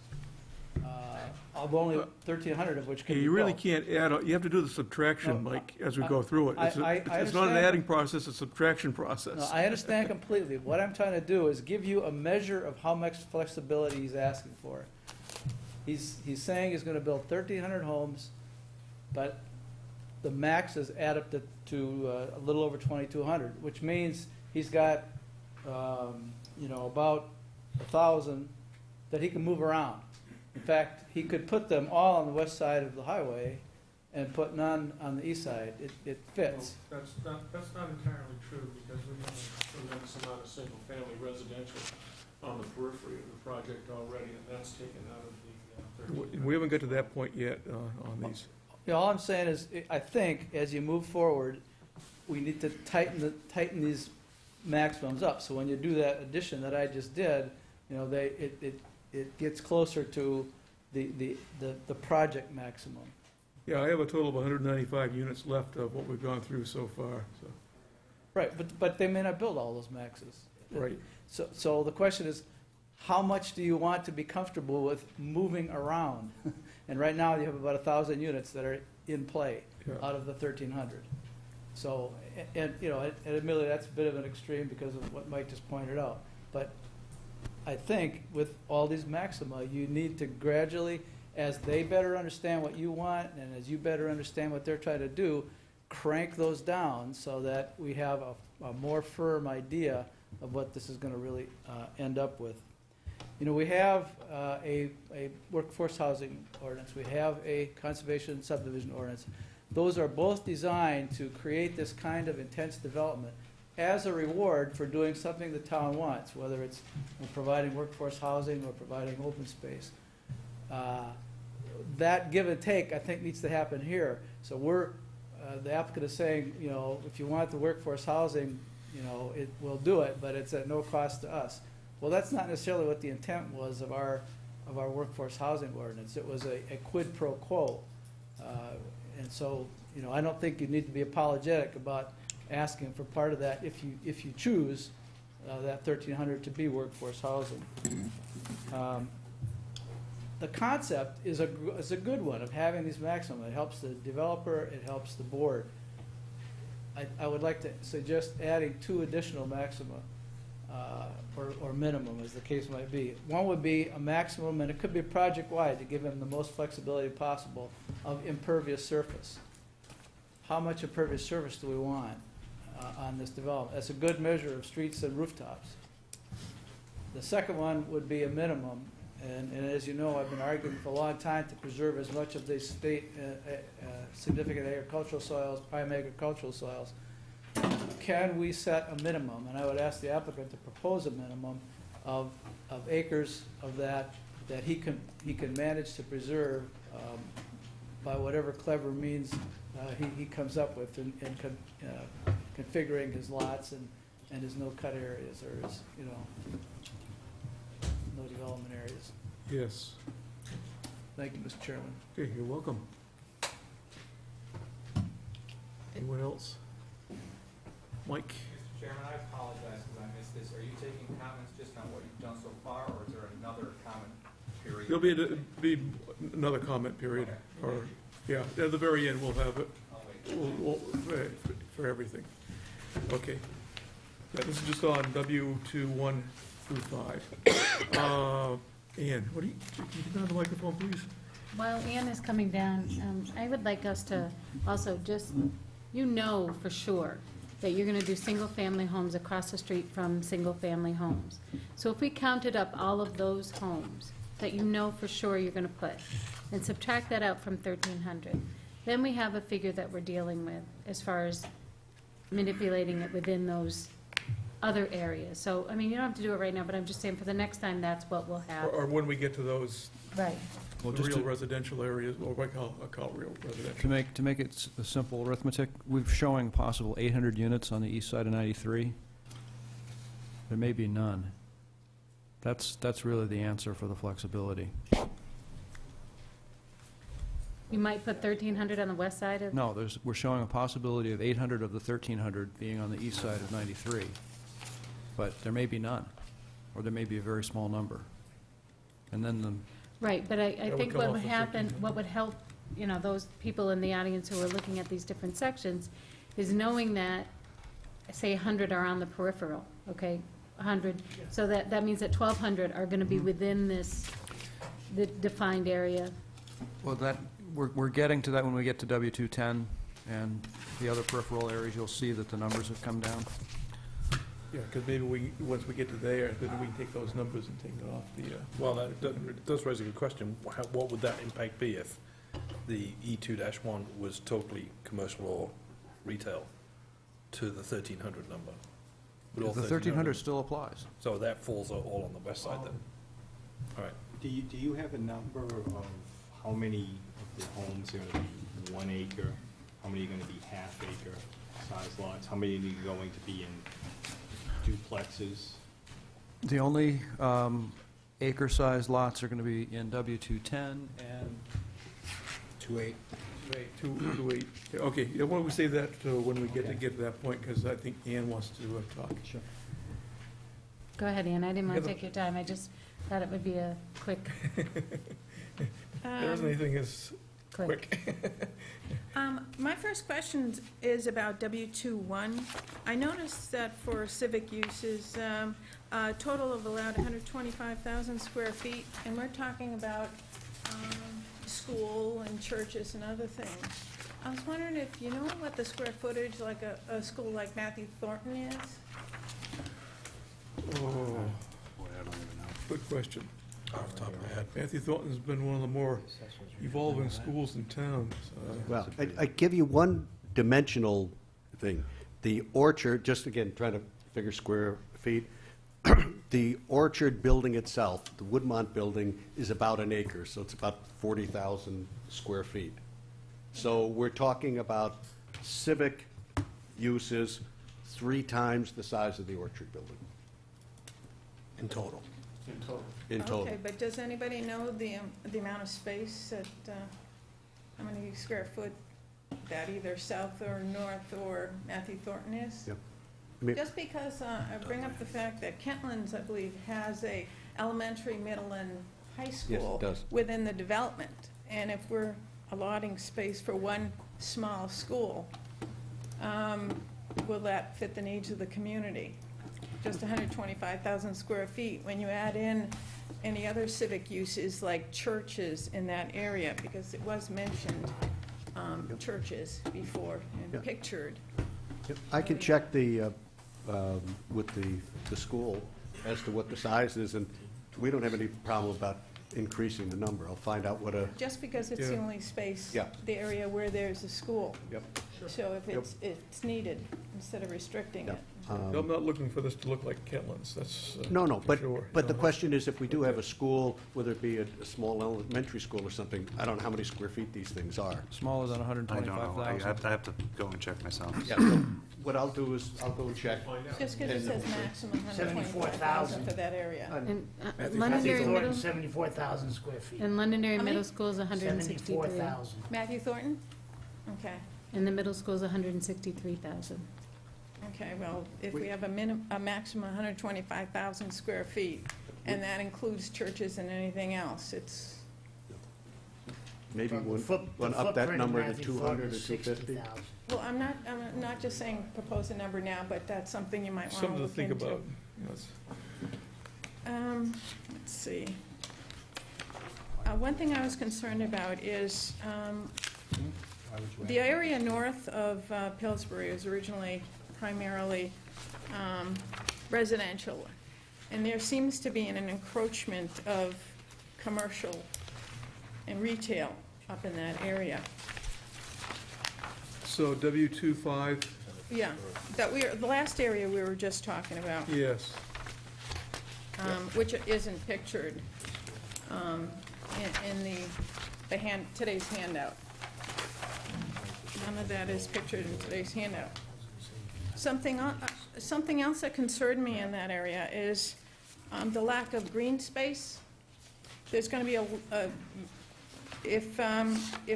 Of only 1,300 of which can be You really built. can't add, you have to do the subtraction, No, Mike, as we go through it. I It's not an understand. adding process, it's a subtraction process. No, I understand completely. What I'm trying to do is give you a measure of how much flexibility he's asking for. He's saying he's going to build 1,300 homes, but the maxes add up to a little over 2,200, which means he's got about 1,000 that he can move around. In fact, he could put them all on the west side of the highway and put none on the east side. It fits. Well, that's not entirely true, because we have a tremendous amount of single-family residential on the periphery of the project already, and that's taken out of the 13. We haven't got to that point yet on these. All I'm saying is, I think as you move forward, we need to tighten these maximums up. So when you do that addition that I just did, you know, it gets closer to the project maximum. Yeah, I have a total of 195 units left of what we've gone through so far, so. Right, but they may not build all those maxes. Right. So the question is, how much do you want to be comfortable with moving around? And right now, you have about 1,000 units that are in play out of the 1,300. So, and you know, and admittedly, that's a bit of an extreme because of what Mike just pointed out. But I think with all these maxima, you need to gradually, as they better understand what you want, and as you better understand what they're trying to do, crank those down so that we have a more firm idea of what this is going to really end up with. You know, we have a workforce housing ordinance. We have a conservation subdivision ordinance. Those are both designed to create this kind of intense development as a reward for doing something the town wants, whether it's providing workforce housing or providing open space. That give and take, I think, needs to happen here. So the applicant is saying, you know, if you want the workforce housing, you know, we'll do it, but it's at no cost to us. Well, that's not necessarily what the intent was of our workforce housing ordinance. It was a quid pro quo. And so, you know, I don't think you need to be apologetic about asking for part of that if you choose that 1,300 to be workforce housing. The concept is a good one of having these maximum. It helps the developer, it helps the board. I would like to suggest adding 2 additional maxima, or minimum, as the case might be. One would be a maximum, and it could be project-wide to give them the most flexibility possible, of impervious surface. How much impervious surface do we want on this development? That's a good measure of streets and rooftops. The second one would be a minimum, and as you know, I've been arguing for a long time to preserve as much of the state significant agricultural soils, prime agricultural soils. Can we set a minimum? And I would ask the applicant to propose a minimum of acres of that he can manage to preserve by whatever clever means he comes up with in configuring his lots and his no-cut areas, or his, you know, no development areas. Yes. Thank you, Mr. Chairman. Okay, you're welcome. Anyone else? Mike? Mr. Chairman, I apologize because I missed this. Are you taking comments just on what you've done so far, or is there another comment period? There'll be another comment period, Okay. or, yeah, at the very end, we'll have it. I'll wait. For everything. Okay. Yeah, this is just on W2, 1 through 5. Ann, can you get on the microphone, please? While Ann is coming down, I would like us to also just, you know for sure that you're going to do single-family homes across the street from single-family homes. So if we counted up all of those homes that you know for sure you're going to put, and subtract that out from 1,300, then we have a figure that we're dealing with as far as manipulating it within those other areas. So, I mean, you don't have to do it right now, but I'm just saying for the next time, that's what we'll have. Or when we get to those Right. Well, the just real to- residential areas, or what I call real residential. To make it a simple arithmetic, we're showing possible 800 units on the east side of 93. There may be none. That's really the answer for the flexibility. You might put 1,300 on the west side of? No, we're showing a possibility of 800 of the 1,300 being on the east side of 93. But there may be none, or there may be a very small number. And then the Right, but I would think come what off would the happen, 1,300. what would help, you know, those people in the audience who are looking at these different sections, is knowing that, say, 100 are on the peripheral, okay? 100, so that means that 1,200 are gonna be within the defined area. Well, we're getting to that when we get to W210 and the other peripheral areas. You'll see that the numbers have come down. Yeah, because maybe once we get to there, then we can take those numbers and take it off the. Well, that does raise a good question. What would that impact be if the E2-1 was totally commercial or retail to the 1,300 number? Would all The 1,300 still applies. So that falls all on the west side then? All right. Do you have a number of how many of the homes are going to be 1 acre? How many are going to be half acre size lots? How many are going to be in duplexes. The only acre-sized lots are going to be in W210 and 2.8. Two, eight. Okay, yeah, why don't we save that when we get to that point, because I think Ann wants to talk. Sure. Go ahead, Ann, I didn't want Yeah, to take your time, I just thought it would be a quick, There isn't anything as quick. My first question is about W21. I noticed that for civic uses, a total of allowed 125,000 square feet, and we're talking about school and churches and other things. I was wondering if you know what the square footage like a school like Matthew Thornton is? Oh, Boy, I don't even know. good question. Off the top of my head. Matthew Thornton's been one of the more evolving schools in town. Well, I give you one dimensional thing. The orchard, just again, trying to figure square feet, the orchard building itself, the Woodmont building, is about an acre, so it's about 40,000 square feet. So we're talking about civic uses 3 times the size of the orchard building In total. in total. Okay, but does anybody know the amount of space at, how many square foot that either south or north or Matthew Thornton is? Yep. I mean, Just because I bring up the fact that Kentlands, I believe, has a elementary, middle, and high school does. within the development. And if we're allotting space for one small school, will that fit the needs of the community? Just 125,000 square feet. When you add in any other civic uses like churches in that area, because it was mentioned, churches before and Yep. pictured. Yep. I can check with the school as to what the size is, and we don't have any problem about increasing the number. I'll find out what a, Just because it's the Yeah. only space, Yeah. the area where there's a school. yep. So if it's needed, instead of restricting it. I'm not looking for this to look like Kentlands, that's No, for but, sure. but the No. question is, if we do have a school, whether it be a small elementary school or something, I don't know how many square feet these things are. smaller than I don't know. 125,000. I have to go and check myself. Yeah, so what I'll do is, I'll go and check. Just because it says maximum 125,000 for that area. and Matthew Londonderry Middle, 74,000 square feet. and Londonderry How many? Middle School is 163. 74,000. Matthew Thornton? Okay, And the middle school is 163,000. okay, well, if we have a maximum 125,000 square feet, and that includes churches and anything else, it's, Maybe From the we'll foot- we'll the up that footprint of number to Matthew 200 Thornton or is 250. 60,000. well, I'm not just saying propose a number now, but that's something you might want to Something to look think into. about. Yes. Let's see. One thing I was concerned about is, the area north of Pillsbury was originally primarily residential, and there seems to be an encroachment of commercial and retail up in that area. So W25, Yeah, the last area we were just talking about, yes. which isn't pictured in today's handout. None of that is pictured in today's handout. Something else that concerned me in that area is the lack of green space. There's going to be if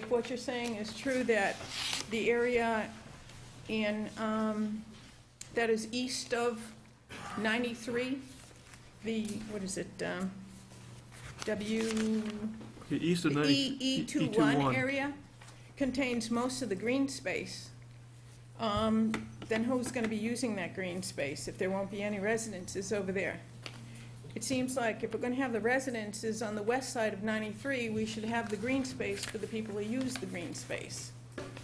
what you're saying is true, that the area that is east of 93, what is it, East of 90. E21 area contains most of the green space, then who's going to be using that green space if there won't be any residences over there? It seems like if we're going to have the residences on the west side of 93, we should have the green space for the people who use the green space.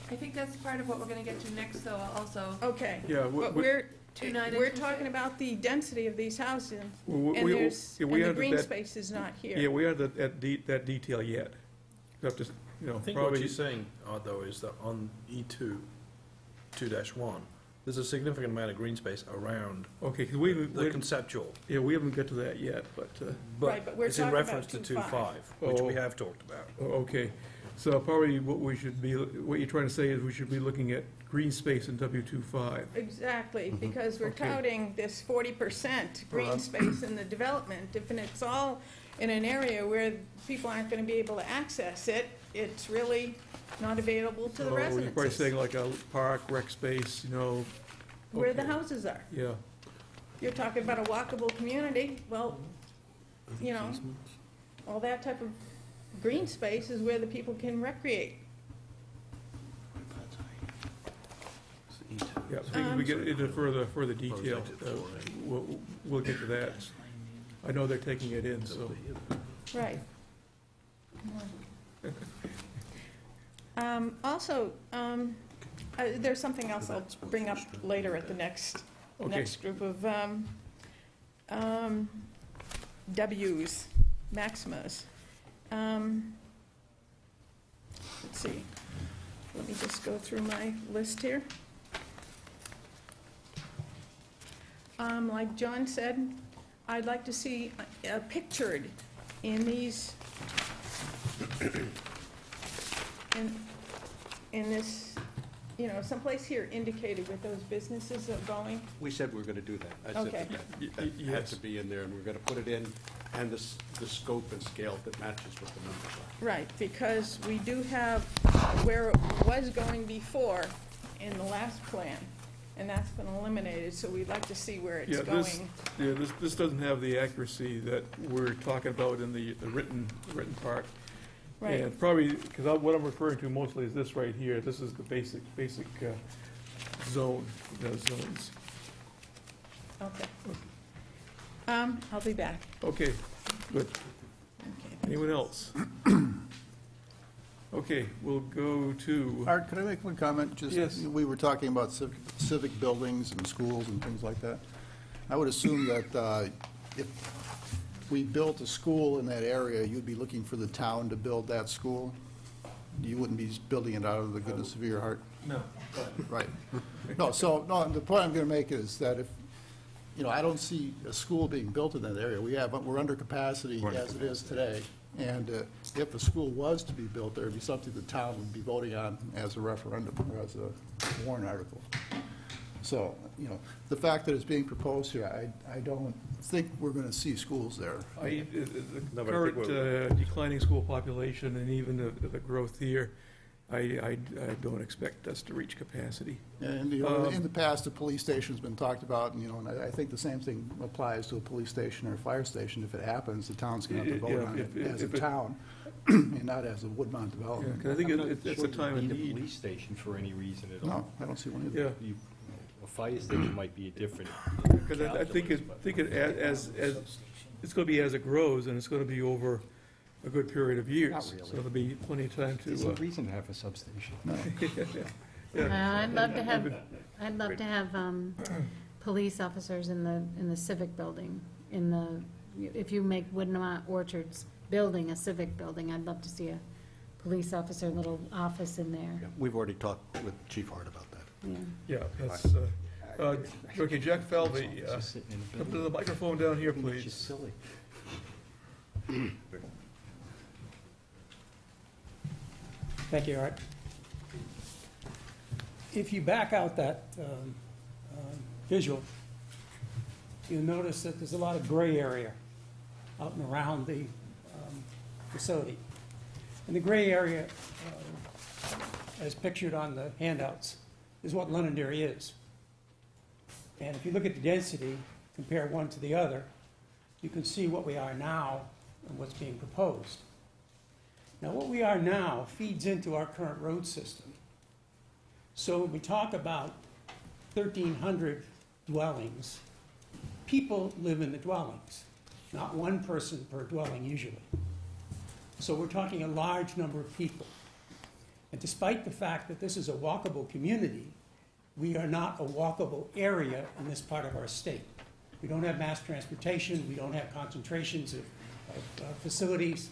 I think that's part of what we're gonna get to next, though, also. Okay. Yeah, But we're talking about the density of these houses, and we the added green that- space is not Yeah, here. we aren't at that detail yet. You have to, I think what you're saying, though, is that on E2, 2-1, there's a significant amount of green space around Okay, because the conceptual. yeah, we haven't got to that yet, but, Right, but we're it's in talking reference about to 2.5, 2.5, which we Oh. have talked about. okay. So probably what you're trying to say is we should be looking at green space in W25. Exactly, because we're Okay. touting this 40% green space in the development. If it's all in an area where people aren't going to be able to access it, it's really not available to the You're probably residences, saying like a park, rec space, where the okay. houses are. Yeah. You're talking about a walkable community, well, all that type of green space is where the people can recreate. Yeah, so we get into further detail, we'll get to that. I know they're taking it in, so. Right. Also, there's something else I'll bring up later at the next group of W's, maximas. Let's see. Let me just go through my list here. Like John said, I'd like to see pictured in these, in this, someplace here indicated where those businesses are going. We said we were going to do that. I Okay. said that had to be in there, and we're going to put it in, and the scope and scale that matches what the numbers are. Right, because we do have where it was going before in the last plan, and that's been eliminated, so we'd like to see where it's going. This doesn't have the accuracy that we're talking about in the written part. Right. And probably, because what I'm referring to mostly is this right here. This is the basic zones. Okay. I'll be back. Okay, good. Okay. Anyone else? Okay, we'll go to. Art, could I make one comment? Yes. We were talking about civic buildings and schools and things like that. I would assume that if we built a school in that area, you'd be looking for the town to build that school. You wouldn't be building it out of the goodness of your heart. No. Right. No, the point I'm going to make is that if, I don't see a school being built in that area. We're under capacity as it is today. And if a school was to be built, there'd be something the town would be voting on as a referendum or as a warrant article. So, the fact that it's being proposed here, I don't think we're going to see schools there. The current declining school population and even the growth here, I don't expect us to reach capacity. And, in the past, a police station's been talked about, and I think the same thing applies to a police station or a fire station. If it happens, the town's going to have to vote on it as a town and not as a Woodmont development. Yeah, I think it's a time of need. need. A police station for any reason at all. No, I don't see one either. Yeah. A fire station might be a different. Because I think as it's going to be as it grows, and it's going to be over a good period of years. Not really. So there'll be plenty of time to. There's no reason to have a substation. No. I'd love to have police officers in the civic building, if you make Woodmont Orchards building a civic building, I'd love to see a police officer little office in there. Yeah, we've already talked with Chief Hart about that. Yeah. Yeah, that's, okay, Jack Falvey, come to the microphone down here, please. It's silly. Thank you, Art. If you back out that visual, you'll notice that there's a lot of gray area out and around the facility. And the gray area, as pictured on the handouts, is what Londonderry is. And if you look at the density, compare one to the other, you can see what we are now and what's being proposed. Now, what we are now feeds into our current road system. So when we talk about 1,300 dwellings, people live in the dwellings, not one person per dwelling usually. So we're talking a large number of people. And despite the fact that this is a walkable community, we are not a walkable area in this part of our state. We don't have mass transportation, we don't have concentrations of facilities.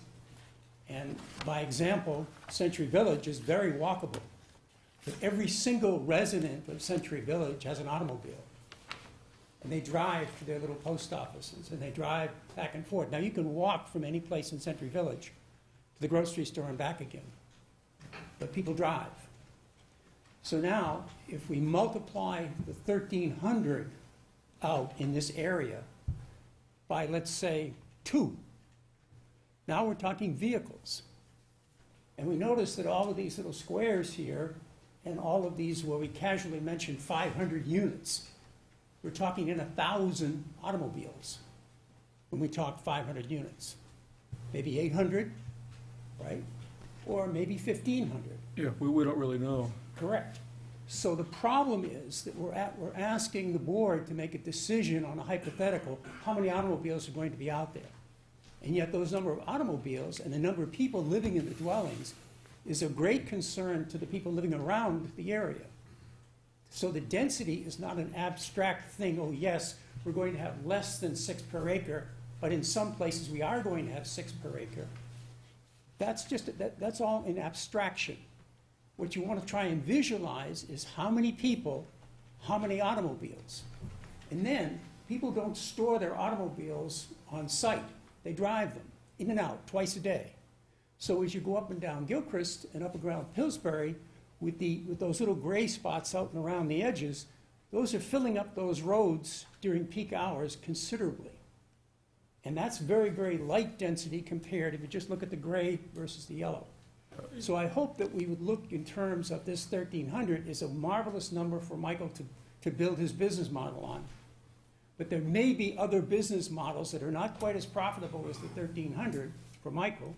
And by example, Century Village is very walkable. But every single resident of Century Village has an automobile. And they drive to their little post offices, and they drive back and forth. Now, you can walk from any place in Century Village to the grocery store and back again. but people drive. So now, if we multiply the 1,300 out in this area by, let's say, 2, now we're talking vehicles. And we notice that all of these little squares here and all of these where we casually mentioned 500 units, we're talking in 1,000 automobiles when we talk 500 units. Maybe 800, right? Or maybe 1,500. Yeah, we don't really know. Correct. So the problem is that we're asking the board to make a decision on a hypothetical, how many automobiles are going to be out there. And yet those number of automobiles and the number of people living in the dwellings is of great concern to the people living around the area. So the density is not an abstract thing, oh yes, we're going to have less than 6 per acre, but in some places we are going to have 6 per acre. That's all in abstraction. What you want to try and visualize is how many people, how many automobiles. And then people don't store their automobiles on site. They drive them in and out twice a day. So as you go up and down Gilchrist and up and around Pillsbury, with those little gray spots out and around the edges, those are filling up those roads during peak hours considerably. And that's very, very light density compared if you just look at the gray versus the yellow. So I hope that we would look in terms of this 1,300 is a marvelous number for Michael to build his business model on. But there may be other business models that are not quite as profitable as the 1,300 for Michael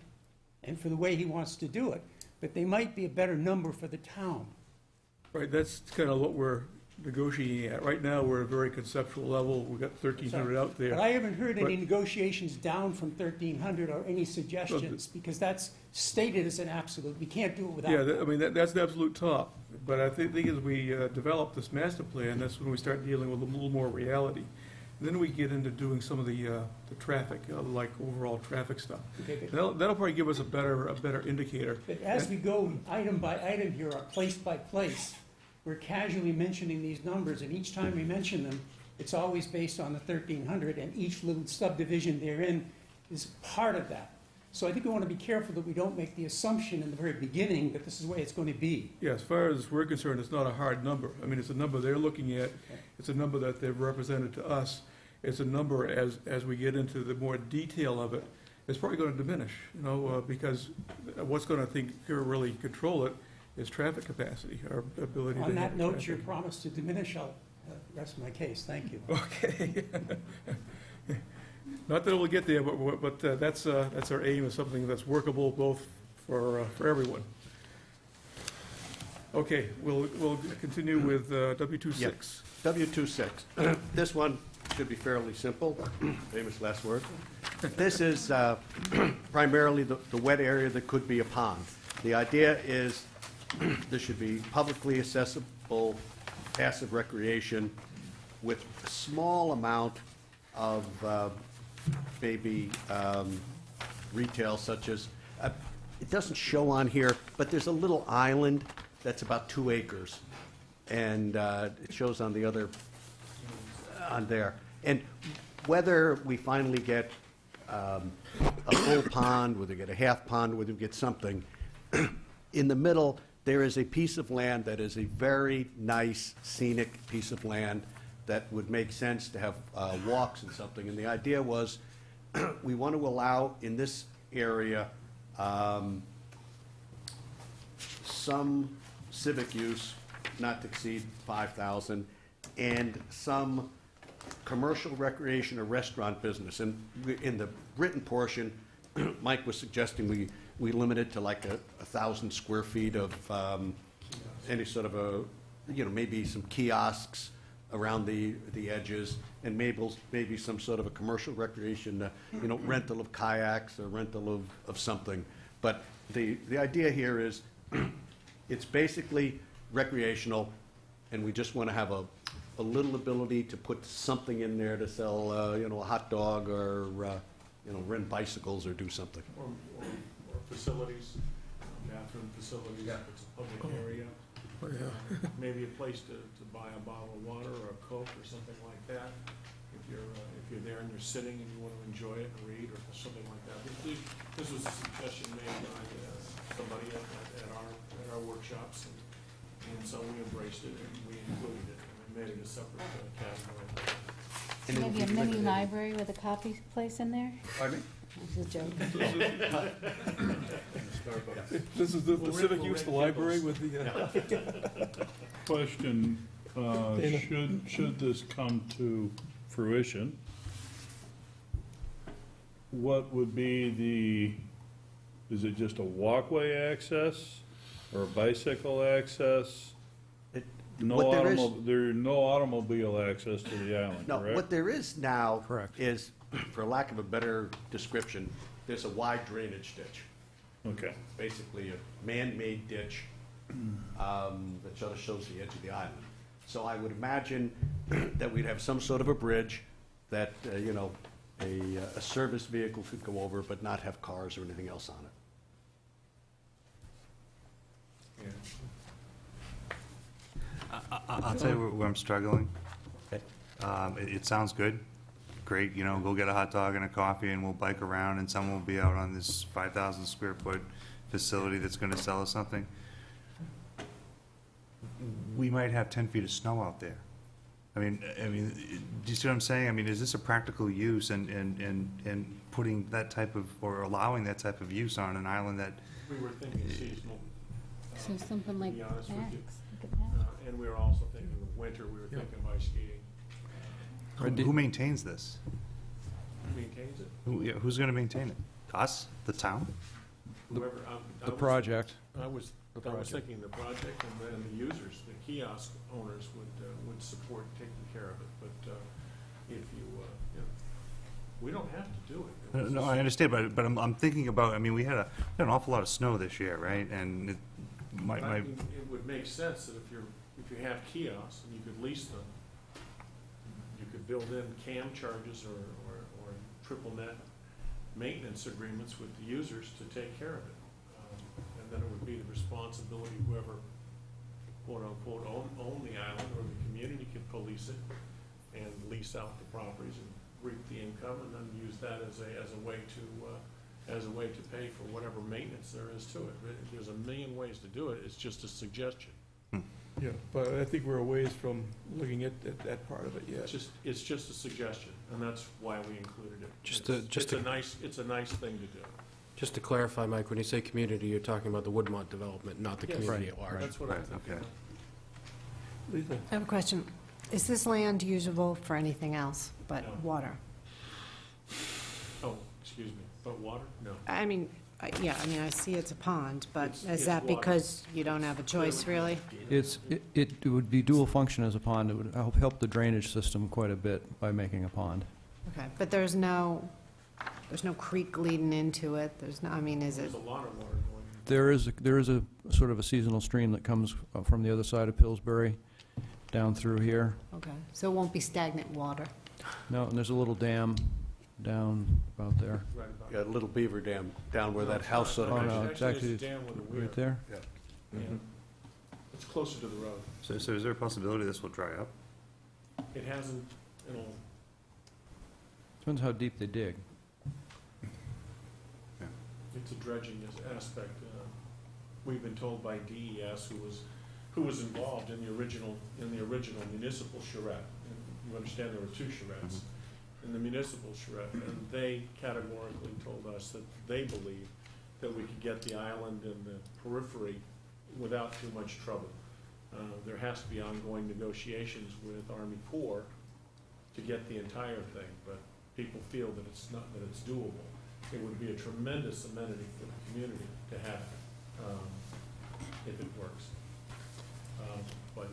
and for the way he wants to do it, but they might be a better number for the town. Right, that's kind of what we're negotiating at. Right now, we're at a very conceptual level. We've got 1,300 out there. But I haven't heard any negotiations down from 1,300 or any suggestions, because that's stated as an absolute. We can't do it without. Yeah, I mean, that's the absolute top. But I think as we develop this master plan, that's when we start dealing with a little more reality. And then we get into doing some of the traffic, like overall traffic stuff. Okay, That'll probably give us a better indicator. But as we go item by item here, or place by place, we're casually mentioning these numbers, and each time we mention them, it's always based on the 1,300, and each little subdivision therein is part of that. So I think we want to be careful that we don't make the assumption in the very beginning that this is the way it's going to be. Yeah, as far as we're concerned, it's not a hard number. I mean, it's a number they're looking at. Okay. It's a number that they've represented to us. It's a number as we get into the more detail of it, it's probably going to diminish, because what's going to really control it is traffic capacity, our ability to. On that note, traffic. your promise to diminish, I'll rest my case. Thank you. Okay. Not that we'll get there, but that's our aim, is something that's workable both for everyone. Okay, we'll continue with W26. Yep. W26. This one should be fairly simple. Famous last word. This is primarily the wet area that could be a pond. The idea is this should be publicly accessible, passive recreation with a small amount of maybe retail, such as, it doesn't show on here, but there's a little island that's about 2 acres. And it shows on the other, on there. And whether we finally get a full pond, whether we get a half pond, whether we get something, in the middle, there is a piece of land that is a very nice, scenic piece of land that would make sense to have walks and something. And the idea was we want to allow in this area some civic use, not to exceed 5,000, and some commercial recreation or restaurant business. And in the written portion, Mike was suggesting we limit it to like 1,000 square feet of any sort of maybe some kiosks around the edges, and maybe some sort of a commercial recreation, rental of kayaks or rental of something. But the idea here is it's basically recreational, and we just want to have a little ability to put something in there to sell, a hot dog or, rent bicycles or do something. Or facilities, bathroom facilities, if it's a public area. Oh, yeah. Maybe a place to buy a bottle of water or a Coke or something like that. If you're there and you're sitting and you want to enjoy it and read or something like that. This was a suggestion made by somebody at our our workshops, and so we embraced it, and we included it, and we made it a separate category. Maybe a mini library with a copy place in there? Pardon me? It's a joke. This is the civic use, the library with the, Question, should this come to fruition, what would be is it just a walkway access or a bicycle access? No what there is- no automobile access to the island, No, correct? what there is now is, for lack of a better description, there's a wide drainage ditch. Okay. Basically a man-made ditch that sort of shows the edge of the island. So I would imagine that we'd have some sort of a bridge that, a service vehicle could go over, but not have cars or anything else on it. I'll tell you where I'm struggling. It sounds good, great, go get a hot dog and a coffee and we'll bike around and someone will be out on this 5,000 square foot facility that's gonna sell us something. We might have 10 feet of snow out there. I mean, do you see what I'm saying? I mean, is this a practical use and putting that type of, or allowing that type of use on an island that? We were thinking seasonal. So something like to be honest with you. Max. Look at Max. And we were also thinking of winter, we were thinking of ice skating. Who maintains this? Who maintains it? Who's gonna maintain it? Us? The town? Whoever, The project. I was thinking the project and then the users, the kiosk owners would support taking care of it, but if we don't have to do it. No, I understand, but I'm thinking about, we had an awful lot of snow this year, right? And it I mean, it would make sense that if you have kiosks and you could lease them, you could build in CAM charges or triple net maintenance agreements with the users to take care of it. And then it would be the responsibility, whoever quote-unquote own the island or the community could police it and lease out the properties and reap the income and then use that as a way to pay for whatever maintenance there is to it. There's a million ways to do it, it's just a suggestion. yeah, but I think we're a ways from looking at that part of it yet. It's just a suggestion, and that's why we included it. It's a nice thing to do. Just to clarify, Mike, when you say community, you're talking about the Woodmont development, not the Yes. community at large. That's what I'm thinking. Okay. Lisa? I have a question. Is this land usable for anything else but No. water? Oh, excuse me, but water? No. I mean, I see it's a pond, but It's is that water. because you don't have a choice, really? It would be dual function as a pond. It would help the drainage system quite a bit by making a pond. Okay, but there's no creek leading into it, is it? There's a lot of water going in. There is a sort of a seasonal stream that comes from the other side of Pillsbury down through here. Okay, so it won't be stagnant water? No, and there's a little dam down about there. Right about Got a little beaver dam down where that house sort Oh, of. no, it's actually it's a dam with a weir. right there. Yeah. It's closer to the road. So is there a possibility this will dry up? It hasn't, Depends how deep they dig. it's a dredging aspect. We've been told by DES, who was involved in the original municipal charrette. You understand there were two charrettes. In the municipal charrette, and they categorically told us that they believe that we could get the island and the periphery without too much trouble. There has to be ongoing negotiations with Army Corps to get the entire thing, but people feel that it's doable. It would be a tremendous amenity for the community to have if it works. But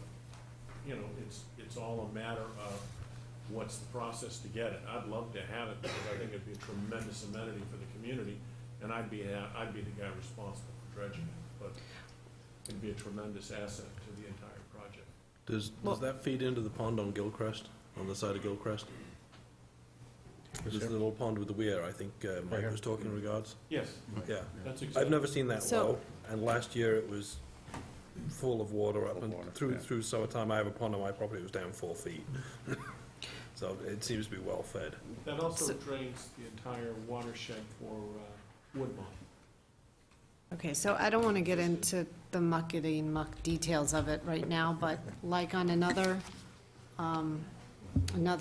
it's all a matter of what's the process to get it. I'd love to have it because I think it'd be a tremendous amenity for the community, and I'd be the guy responsible for dredging it. But it'd be a tremendous asset to the entire project. Does that feed into the pond on Gilcrest, on the side of Gilcrest? There's the little pond with the weir, I think Mike was talking in regards. Yes. Yeah. That's exactly. I've never seen that So- low, and last year it was full of water up and through summertime. I have a pond on my property, it was down 4 feet. So it seems to be well fed. That also drains the entire watershed for Woodmont. Okay, so I don't want to get into the muckety muck details of it right now, but like on another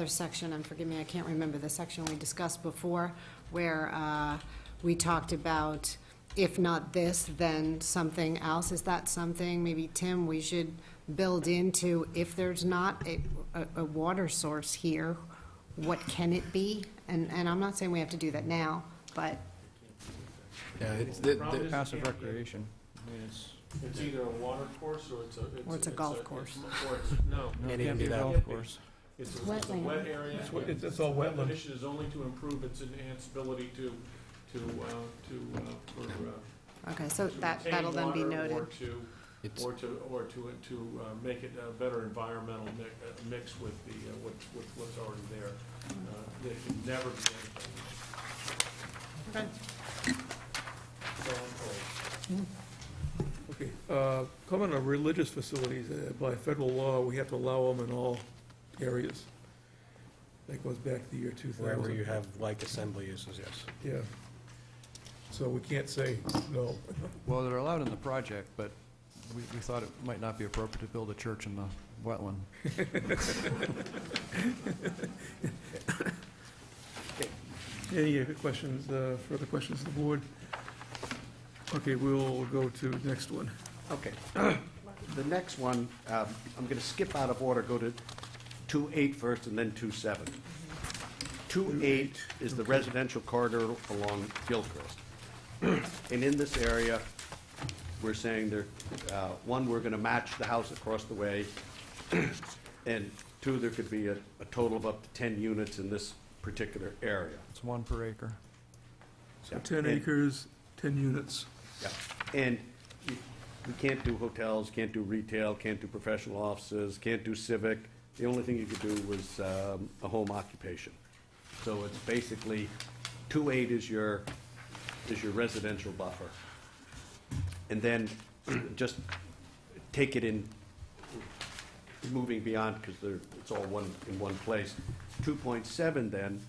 section, and forgive me, I can't remember the section we discussed before, where we talked about if not this, then something else. Is that something, maybe, Tim, we should build into, if there's not a water source here, what can it be? And I'm not saying we have to do that now, but Yeah, it's Passive recreation. I mean, It's either a water course or it's a golf course. No, Can't it even can't be be a that. golf course. It's a Wetland. wet area. It's all wetland. Definition is only to improve its enhanced ability okay, so to that'll retain then be water noted. or to make it a better environmental mix with the, what's already there. It can never be anything. Okay. So I'm told. Okay, comment on religious facilities. By federal law, we have to allow them in all areas. That goes back to the year 2000. wherever you have like assembly uses, yes. Yeah. So we can't say no. Well, they're allowed in the project, but we thought it might not be appropriate to build a church in the wetland. Any questions, further questions of the board? Okay, we'll go to the next one. Okay. The next one, I'm going to skip out of order, go to 2.8 first and then 2.7. 2.8 is the residential corridor along Gilchrist. And in this area, we're saying there, one, we're going to match the house across the way, and two, there could be a total of up to 10 units in this particular area. It's 1 per acre. So 10 acres, 10 units. Yeah, and we can't do hotels, can't do retail, can't do professional offices, can't do civic. The only thing you could do was a home occupation. So it's basically 2.8 is your residential buffer. And then just take it in, moving beyond, because it's all in one place. 2.7 then,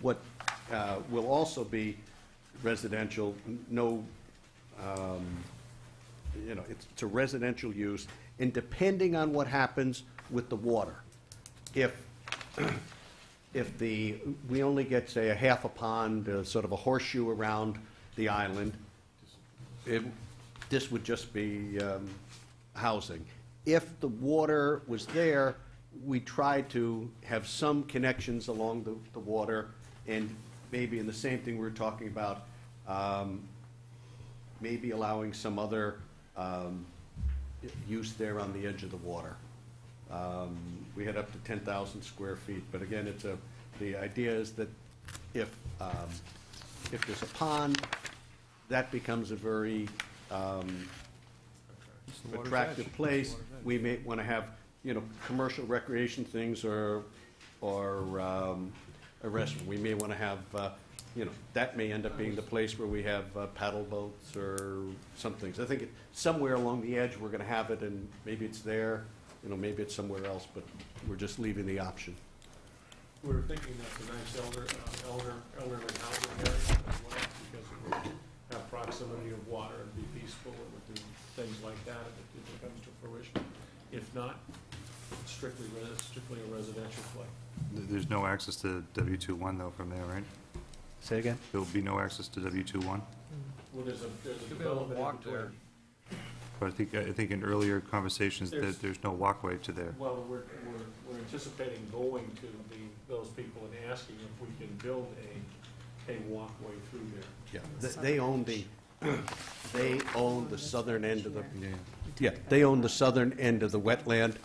what will also be residential, no, it's a residential use, and depending on what happens with the water, if we only get, say, a half a pond, sort of a horseshoe around the island, this would just be housing. If the water was there, we tried to have some connections along the water, and maybe in the same thing we were talking about, maybe allowing some other use there on the edge of the water. We had up to 10,000 square feet, but again, the idea is that if there's a pond, that becomes a very attractive place. We may want to have, commercial recreation things or a restaurant. We may want to have, that may end up being the place where we have paddle boats or some things. I think somewhere along the edge, we're going to have it, and maybe it's there, maybe it's somewhere else, but we're just leaving the option. We're thinking that's a nice elderly housing area as well, because it would have proximity of water and be peaceful, and would do things like that if it comes to fruition. If not, strictly a residential play. There's no access to W21 though from there, right? Say again? There'll be no access to W21? Well, there's a development in between. But I think in earlier conversations that there's no walkway to there. Well, we're anticipating going to those people and asking if we can build a walkway through there. Yeah, they own the southern end of the, they own the southern end of the wetland.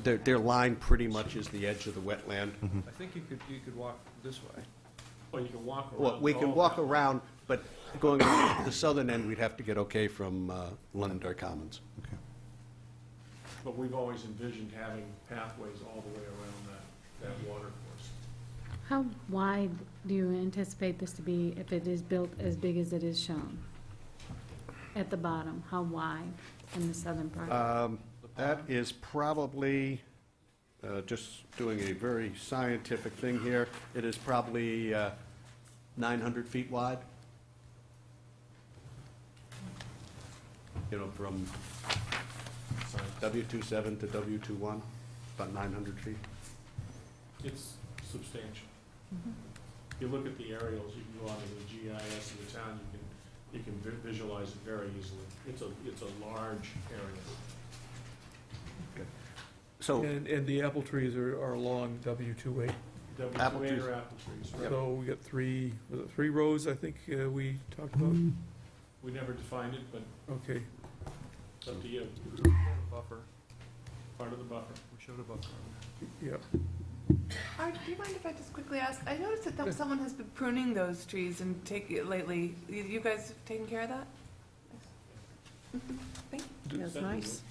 Their line pretty much is the edge of the wetland. I think you could walk this way. Well, you can walk around. Well, we can walk around, but going to the southern end, we'd have to get okay from Londonderry Commons. Okay. But we've always envisioned having pathways all the way around that water course. How wide do you anticipate this to be if it is built as big as it is shown? At the bottom, how wide in the southern part? That is probably, just doing a very scientific thing here, it is probably 900 feet wide. you know, from W27 to W21, about 900 feet. It's substantial. If you look at the aerials, you can go onto the GIS of the town, you can visualize it very easily. It's a large area. So, And the apple trees are along W28. Apple trees. Or apple trees, right? So we got was it 3 rows, I think, we talked about? We never defined it, but Okay. it's up to you. Buffer. Part of the buffer. We showed a buffer. Yep. Art, do you mind if I just quickly ask? I noticed that someone has been pruning those trees and lately. You guys taking care of that? Thank you. That's nice.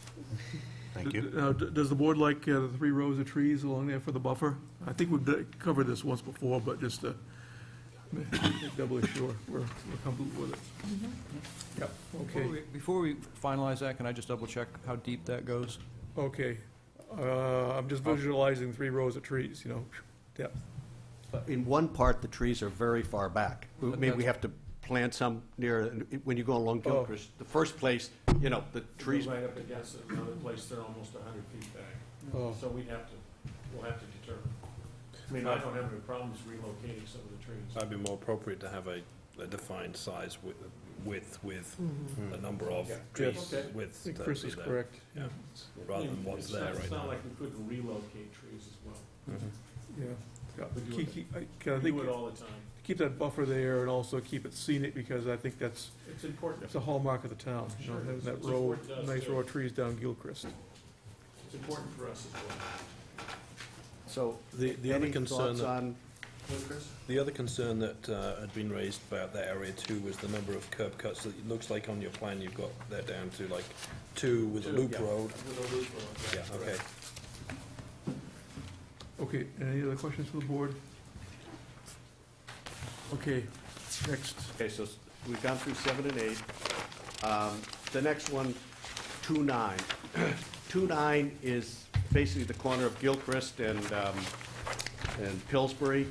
Thank you. Now, does the board like the 3 rows of trees along there for the buffer? I think we've covered this once before, but just to make doubly sure we're comfortable with it. Yep, okay. Before we finalize that, can I just double check how deep that goes? Okay. I'm just visualizing 3 rows of trees, you know, depth. in one part, the trees are very far back. Maybe we have to plant some near, when you go along Gilchrist. The first place, you know, the trees. Right up against it, another place, they're almost 100 feet back. Oh. So we'll have to determine. I mean, I don't have any problems relocating some of the trees. It'd be more appropriate to have a defined size width with a number of trees Yes. width. I think Chris is correct. Yeah, rather than what's there right now. It's not like we couldn't relocate trees as well. Yeah. We do it- I We think do it all the time. keep that buffer there and also keep it scenic, because I think that's It's important. a hallmark of the town, you know, Sure, having that it's row, important to us, nice too. row of trees down Gilchrist. It's important for us as well. So, The other any concern thoughts that- on, The other concern that had been raised about that area too was the number of curb cuts. That it looks like on your plan you've got that down to like 2 with a loop road. With a loop road. Yeah, okay. Okay, any other questions from the board? Okay, next. okay, so we've gone through 7 and 8. The next one, 2-9. 2-9 is basically the corner of Gilchrist and Pillsbury.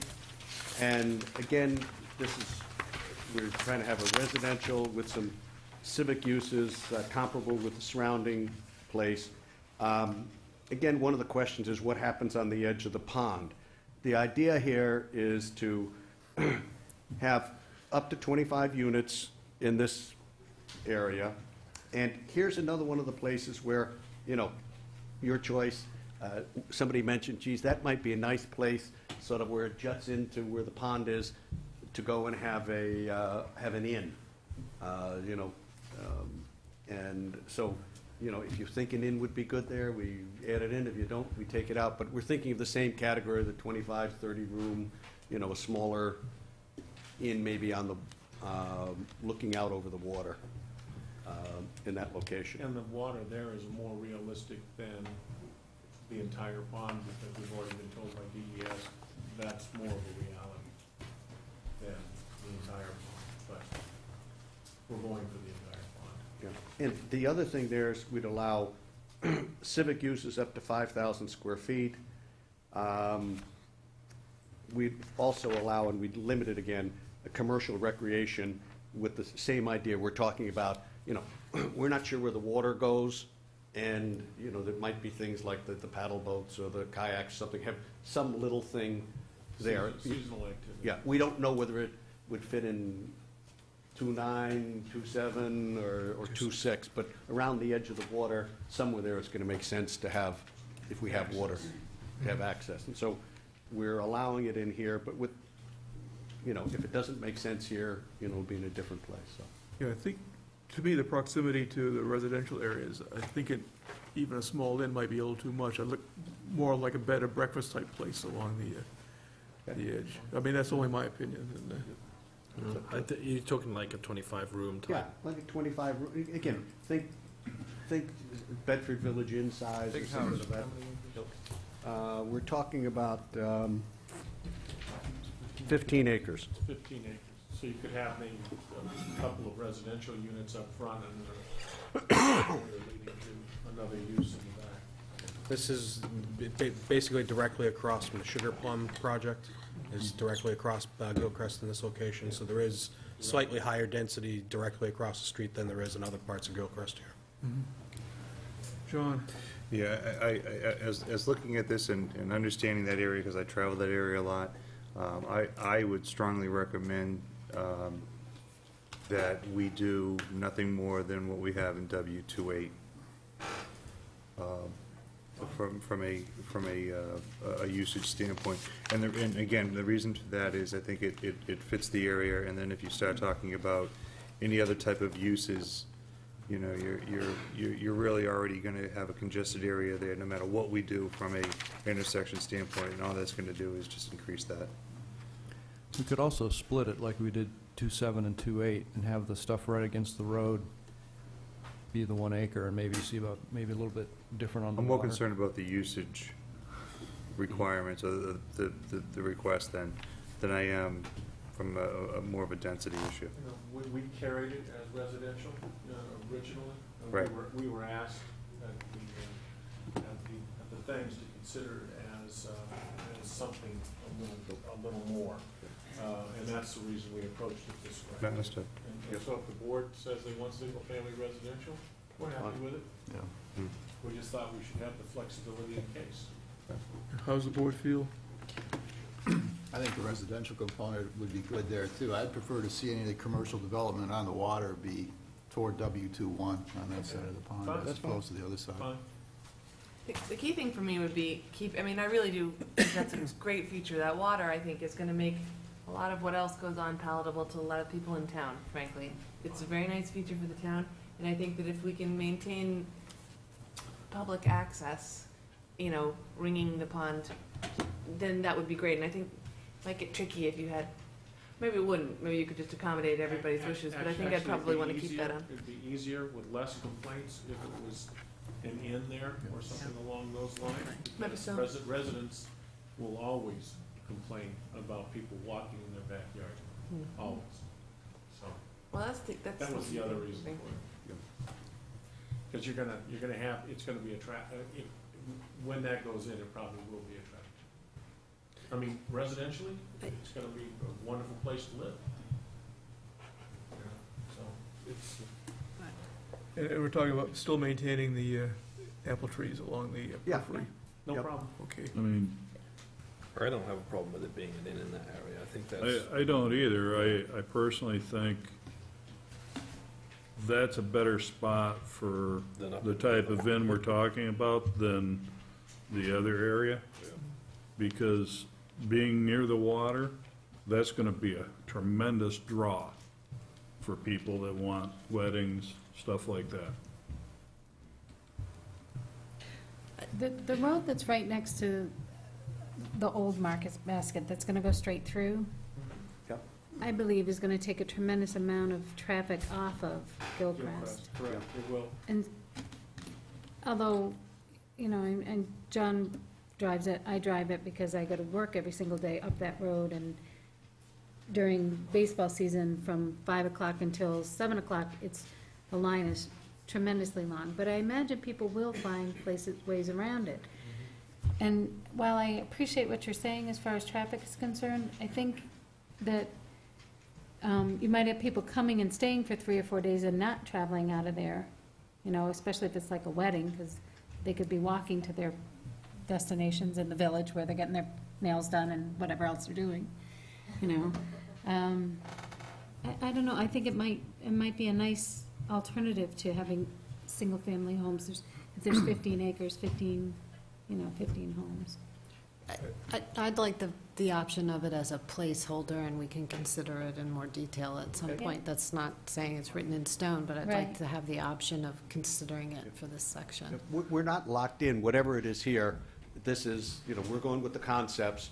And again, we're trying to have a residential with some civic uses comparable with the surrounding place. Again, one of the questions is what happens on the edge of the pond. The idea here is to have up to 25 units in this area. And here's another one of the places where, you know, your choice. Somebody mentioned, geez, that might be a nice place, sort of where it juts into where the pond is, to go and have an inn, you know. And so, you know, if you think an inn would be good there, we add it in. If you don't, we take it out. But we're thinking of the same category, the 25, 30 room, you know, a smaller inn maybe on the, looking out over the water in that location. And the water there is more realistic than the entire pond, because we've already been told by DES that's more of a reality than the entire pond, but we're going for the entire pond. Yeah. And the other thing there is we'd allow civic uses up to 5,000 square feet. We'd also allow, and we'd limit it again, a commercial recreation with the same idea. We're talking about, you know, we're not sure where the water goes, and, you know, there might be things like the paddle boats or the kayaks, something, have some little thing there. Seasonal activity. Yeah, we don't know whether it would fit in 2.9, 2.7, or 2.6, but around the edge of the water, somewhere there, it's gonna make sense to have, if we have water, to have access. And so we're allowing it in here, but with, you know, if it doesn't make sense here, you know, it'll be in a different place, so. Yeah, I think, to me, the proximity to the residential areas, I think even a small inn might be a little too much. I look more like a bed and breakfast type place along the edge. I mean, that's only my opinion. You're talking like a 25 room type. Yeah, like a 25, again, think Bedford Village Inn size or something of that. We're talking about 15 acres. 15 acres, so you could have maybe a couple of residential units up front and leading to another use in the back. This is basically directly across from the Sugar Plum project. Is directly across Gilchrist in this location, so there is slightly higher density directly across the street than there is in other parts of Gilchrist here. John? Yeah, as looking at this and understanding that area, because I travel that area a lot, I would strongly recommend that we do nothing more than what we have in W28. From a usage standpoint, and again, the reason for that is I think it fits the area, and then if you start talking about any other type of uses, you know, you're really already going to have a congested area there, no matter what we do from a intersection standpoint, and all that's going to do is just increase that. We could also split it like we did 2.7 and 2.8 and have the stuff right against the road be the 1 acre, and maybe see about maybe a little bit different on the I'm more water. concerned about the usage requirements or the request than I am from a more of a density issue. You know, we carried it as residential originally. Right. We were asked at the things to consider it as something a little more. And that's the reason we approached it this way. Understood. And so if the board says they want single-family residential, we're happy with it. Yeah. We just thought we should have the flexibility in case. How's the board feel? I think the residential component would be good there, too. I'd prefer to see any of the commercial development on the water be toward W21 on that side of the pond, as opposed to the other side. The key thing for me would be I mean, I really do think that's a great feature. That water, I think, is going to make a lot of what else goes on palatable to a lot of people in town, frankly. It's a very nice feature for the town, and I think that if we can maintain public access, you know, ringing the pond, then that would be great. And I think it might get tricky if you had, maybe it wouldn't, maybe you could just accommodate everybody's wishes, but I think I'd probably want to keep that on. It'd be easier with less complaints if it was an inn there or something along those lines. Maybe so. Residents will always complain about people walking in their backyard, always. So Well, that was the other reason for it. Because you're gonna have, it's gonna be when that goes in, it probably will be attractive. I mean, residentially, it's gonna be a wonderful place to live. So it's. And we're talking about still maintaining the apple trees along the periphery? No problem. Okay. I mean, I don't have a problem with it being an inn in that area. I think that's. I don't either. I personally think that's a better spot for the type of inn we're talking about than the other area. Because being near the water, that's gonna be a tremendous draw for people that want weddings, stuff like that. The road that's right next to the old Market Basket, that's gonna go straight through, Yep. I believe is gonna take a tremendous amount of traffic off of Gilchrist. Correct, it will. And although, you know, and John drives it, I drive it because I go to work every single day up that road, and during baseball season, from 5 o'clock until 7 o'clock, the line is tremendously long. But I imagine people will find ways around it. And while I appreciate what you're saying as far as traffic is concerned, I think that you might have people coming and staying for 3 or 4 days and not traveling out of there, you know, especially if it's like a wedding, because they could be walking to their destinations in the village where they're getting their nails done and whatever else they're doing, you know. I don't know, I think it might be a nice alternative to having single-family homes. If there's 15 acres, 15 homes. I'd like the option of it as a placeholder, and we can consider it in more detail at some point. That's not saying it's written in stone, but I'd like to have the option of considering it for this section. We're not locked in, whatever it is here. This is, you know, we're going with the concepts,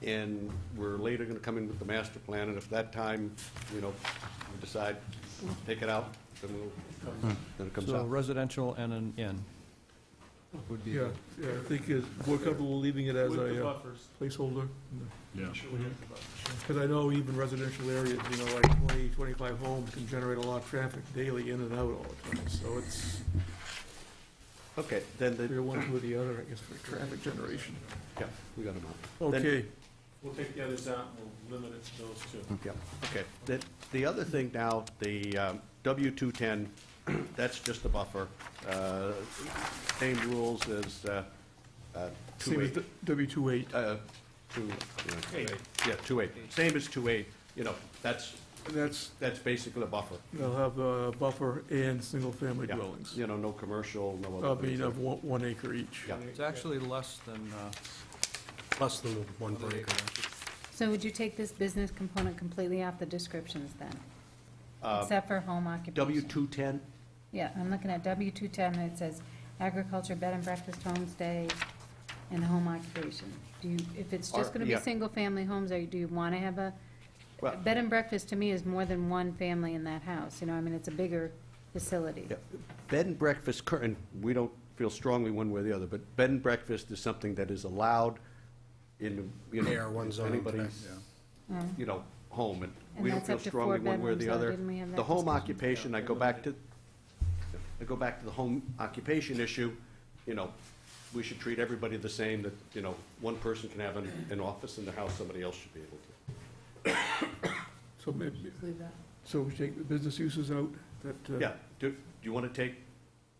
and we're later going to come in with the master plan, and if that time, you know, we decide, take it out, then then it comes So out. residential and an inn would be. Yeah, I think we're comfortable leaving it as With the a buffers. placeholder. Yeah. Because I know even residential areas, you know, like 20, 25 homes can generate a lot of traffic daily in and out all the time. So it's, Okay, then you're one to the other, I guess, for traffic generation. yeah, we got them out. Then- Okay. We'll take the others out and we'll limit it to those two. Yeah, okay. The other thing now, the W-210 That's just a buffer. Same rules as Same as 2.8. W28. 2.8. Yeah, 2.8. Same as 2.8. You know, that's basically a buffer. They'll have a buffer and single-family Yeah. dwellings. You know, no commercial, no I other mean, things. of 1 acre each. Yeah. It's actually less than the 1 per acre. So would you take this business component completely off the descriptions then? Except for home occupation? W210? Yeah, I'm looking at W210, and it says agriculture, bed and breakfast, homestay, and home occupation. Do you, if it's just gonna be yeah. single-family homes, do you wanna have a, Well- bed and breakfast to me is more than one family in that house, you know, I mean, it's a bigger facility. Yeah. Bed and breakfast, and we don't feel strongly one way or the other, but bed and breakfast is something that is allowed in, you know, AR1 zoning anybody's, Yeah. you know, home, and And we don't that's feel up to strongly 4 one way or the bedrooms, though, other. didn't we have that The home discussion? occupation, I go back to the home occupation issue, you know, we should treat everybody the same, that, you know, one person can have an office in their house, somebody else should be able to. So maybe, Leave that. so we take the business uses out, that, Yeah, do you want to take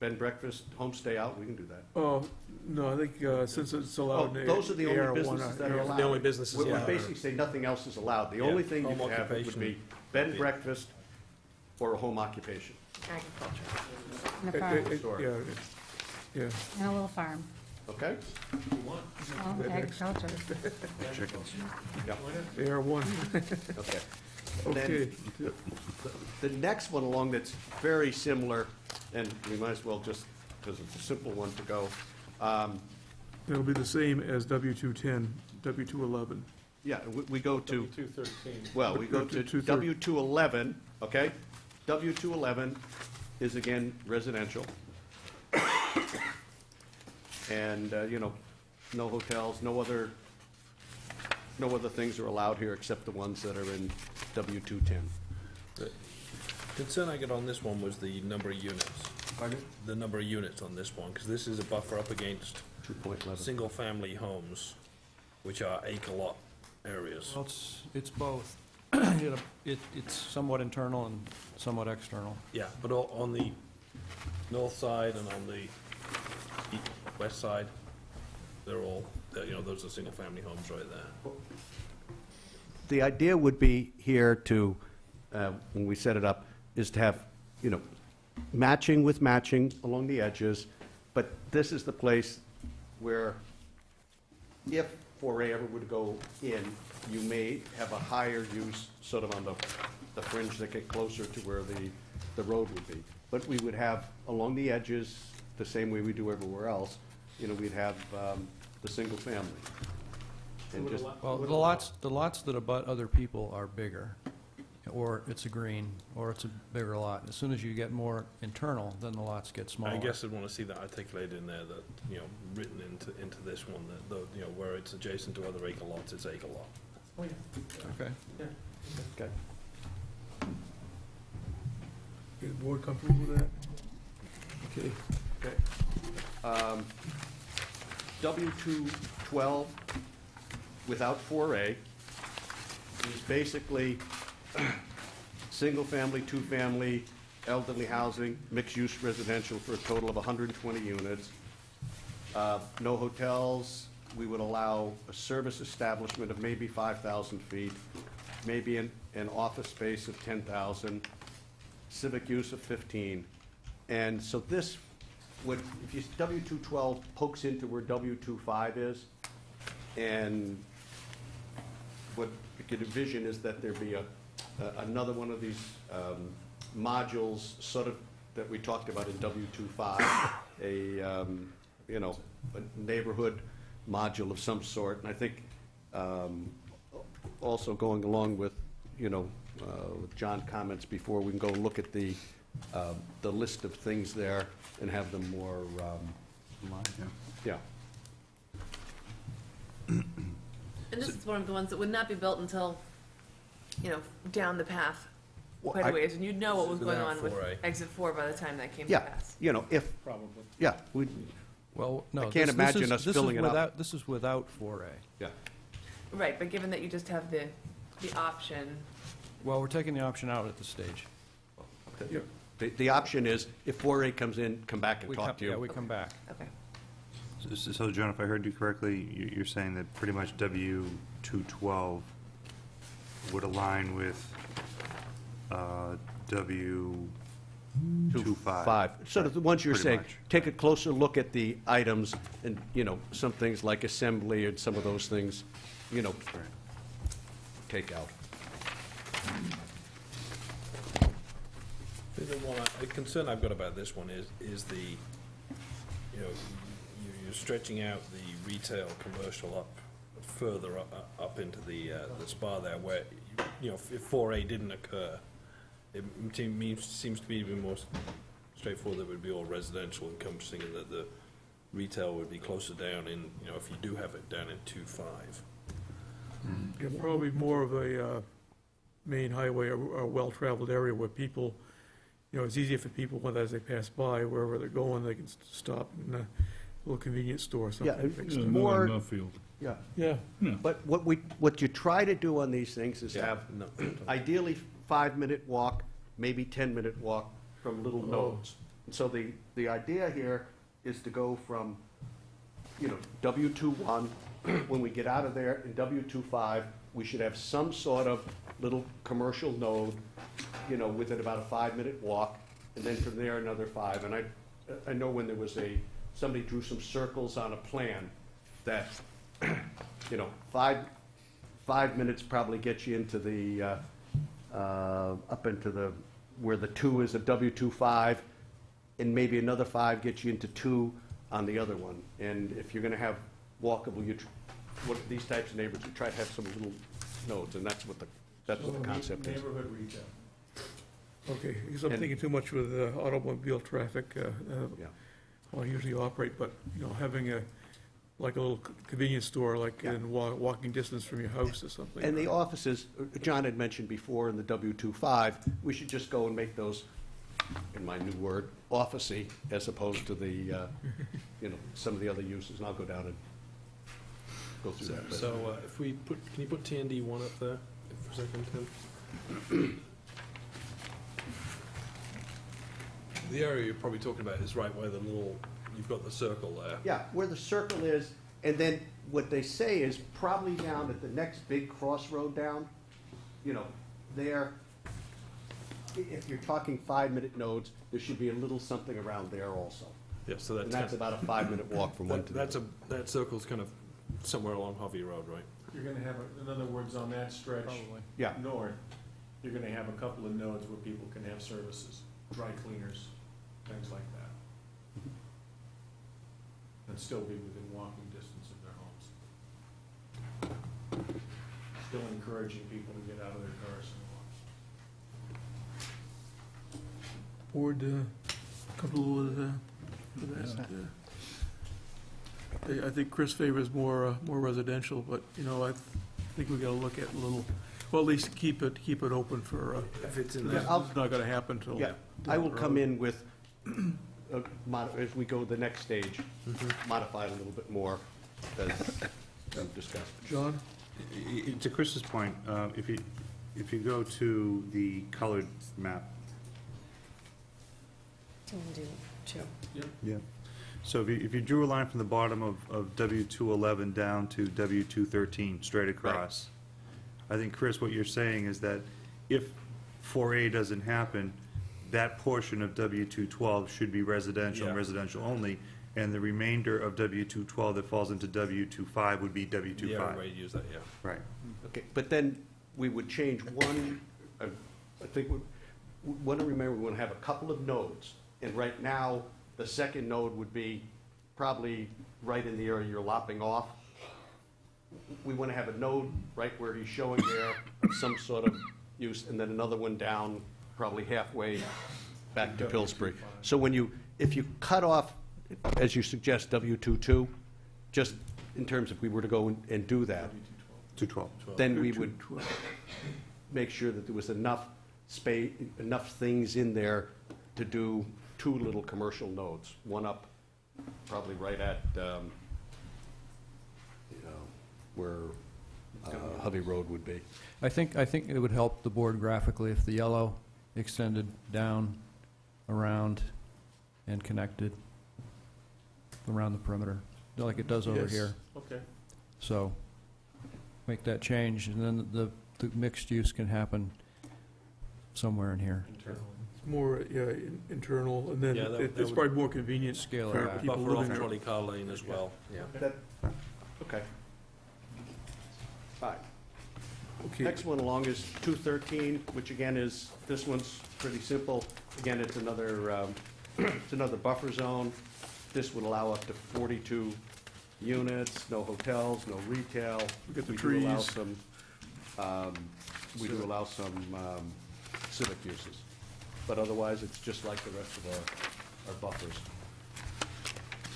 bed and breakfast, homestay out? We can do that. Oh, no, I think, since it's allowed in Those are the only AR1, businesses that are allowed. The only businesses, We yeah. basically say nothing else is allowed. The Yeah, only thing you home could have would occupation. be bed and breakfast or a home occupation. Agriculture. And a farm, Sure. Yeah, and a little farm, Okay? well, agriculture. Chickens. Yeah, AR1. okay. And then Okay. the next one along that's very similar, and we might as well just, because it's a simple one to go. It'll be the same as W210, W211. Yeah, we go to, 213. well, we go to 213. W211, okay? W211 is again residential. And, you know, no hotels, no other things are allowed here except the ones that are in W210. The concern I got on this one was the number of units. Pardon? The number of units on this one, because this is a buffer up against 2.11. single-family homes, which are acre lot areas. Well, it's both. You know, it's somewhat internal and somewhat external. Yeah, but on the north side and on the west side, they're all, you know, those are single-family homes right there. The idea would be here to, when we set it up, is to have, you know, matching with matching along the edges, but this is the place where if 4A ever would go in, you may have a higher use sort of on the fringe that get closer to where the road would be. But we would have along the edges, the same way we do everywhere else, you know, we'd have the single family. And just, Well, the lots that abut other people are bigger, or it's a green, or it's a bigger lot. As soon as you get more internal, then the lots get smaller. I guess I'd want to see that articulated in there, that, you know, written into this one, that, you know, where it's adjacent to other acre lots, it's acre lot. Okay. okay. Is the board comfortable with that? Okay. Okay. W212 without 4A is basically single-family, two-family, elderly housing, mixed-use residential for a total of 120 units. No hotels. We would allow a service establishment of maybe 5,000 feet, maybe an office space of 10,000, civic use of 15. And so this would, if you, W212 pokes into where W25 is, and what you could envision is that there be another one of these modules, sort of, that we talked about in W25, you know, a neighborhood module of some sort. And I think also going along with, you know, with John's comments before, we can go look at the list of things there and have them more, yeah. And this is one of the ones that would not be built until, you know, down the path Well, quite I- a ways, and you'd know what was going Without on with 4A. exit 4 by the time that came to Yeah, pass. you know, if, Probably. yeah, we, Well, no. I can't this- this imagine is- us this is filling it up. without- This is without 4A. yeah. Right, but given that you just have the option, Well, we're taking the option out at this stage. Yeah. The option is, if 4A comes in, come back and We talk come, to you. yeah, we come back. Okay. So, John, if I heard you correctly, you're saying that pretty much W212 would align with W25? Five. Sort of the ones you're Pretty saying, much. take a closer look at the items and, some things like assembly and some of those things, take out. The concern I've got about this one is the, you're stretching out the retail commercial up further up into the spa there, where if 4A didn't occur, it seems to be even more straightforward that it would be all residential encompassing, and that the retail would be closer down in, if you do have it down in 2.5. Yeah, probably more of a main highway or well-traveled area where people, it's easier for people when as they pass by, wherever they're going, they can stop in a little convenience store or something. Yeah, fix it's it. more. Nuffield. Yeah. Yeah. But what you try to do on these things is have ideally 5-minute walk, maybe 10-minute walk from little nodes. And so the idea here is to go from, W21, when we get out of there, in W25, we should have some sort of little commercial node, within about a 5-minute walk, and then from there another 5. And I know when there was somebody drew some circles on a plan that, 5 minutes probably gets you into the, up into the, where the 2 is a W25, and maybe another 5 gets you into 2 on the other one. And if you're gonna have walkable, these types of neighborhoods, you try to have some little nodes, and that's what the concept is. Neighborhood retail. Okay, because I'm thinking too much with automobile traffic, well, I usually operate, but, having like a little convenience store, like in walking distance from your house or something. And the offices, John had mentioned before in the W25, we should just go and make those, in my new word, officey, as opposed to the, some of the other uses, and I'll go down and go through that. So if we can you put TND 1 up there for a second, Tim? The area you're probably talking about is right where you've got the circle there. Yeah, where the circle is, and then what they say is probably down at the next big crossroad down, there, if you're talking 5-minute nodes, there should be a little something around there also. Yeah, so that's about a 5-minute walk from one to the other. That circle's kind of somewhere along Hovey Road, right? You're gonna have, in other words, on that stretch north, you're gonna have a couple of nodes where people can have services, dry cleaners, things like that. And still be within walking distance of their homes. Still encouraging people to get out of their cars and walk. Board, comfortable with that? I think Chris favors more residential, but, I think we gotta look at a little, well, at least keep it open for, If it's in this there. is not gonna happen till. Yeah, I will come in with, as we go to the next stage, modify it a little bit more, as we've discussed. John? To Chris's point, if you go to the colored map. TND 2. Yeah. So if you drew a line from the bottom of W211 down to W213, straight across, I think, Chris, what you're saying is that if 4A doesn't happen, that portion of W212 should be residential and residential only, and the remainder of W212 that falls into W25 would be W25. Yeah, right, use that, yeah. Right. Okay, but then we would change one, I think, we want to remember, we want to have a couple of nodes. And right now, the second node would be probably right in the area you're lopping off. We want to have a node right where he's showing there, some sort of use, and then another one down, probably halfway back to Pillsbury. So if you cut off, as you suggest, W22, just in terms if we were to go and do that, 212. then we would make sure that there was enough space, enough things in there to do 2 little commercial nodes, one up probably right at, where Hovey Road would be. I think it would help the board graphically if the yellow extended down around and connected around the perimeter, like it does over Yes. here. Okay. So make that change, and then the mixed use can happen somewhere in here. It's more, internal, and then Yeah, that it's would- probably more convenient Scale it for back. people Buffer off living there. Trolley Car Lane as well, yeah. Okay. Fine. Okay. Next one along is 213, which again is, this one's pretty simple. Again, it's another, it's another buffer zone. This would allow up to 42 units, no hotels, no retail. We got the do allow trees. some, we do allow some civic uses. But otherwise, it's just like the rest of our buffers.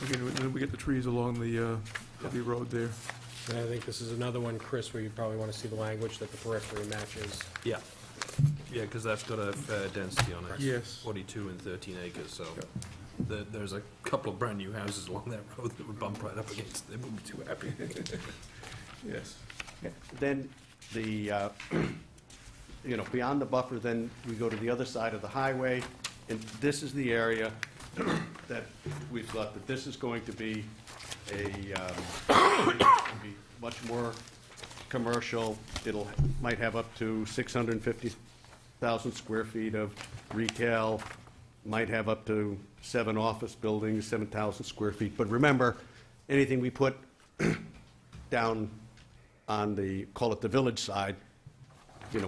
Okay, and then we get the trees along the road there. And I think this is another one, Chris, where you probably want to see the language that the periphery matches. Yeah, yeah, because that's got a fair density on it. Yes. 42 and 13 acres, so there's a couple of brand-new houses along that road that would bump right up against, they wouldn't be too happy. Yes. Then the, beyond the buffer, then we go to the other side of the highway, and this is the area that we've thought that this is going to be be much more commercial. Might have up to 650,000 square feet of retail, might have up to 7 office buildings, 7,000 square feet. But remember, anything we put down on the, call it the village side,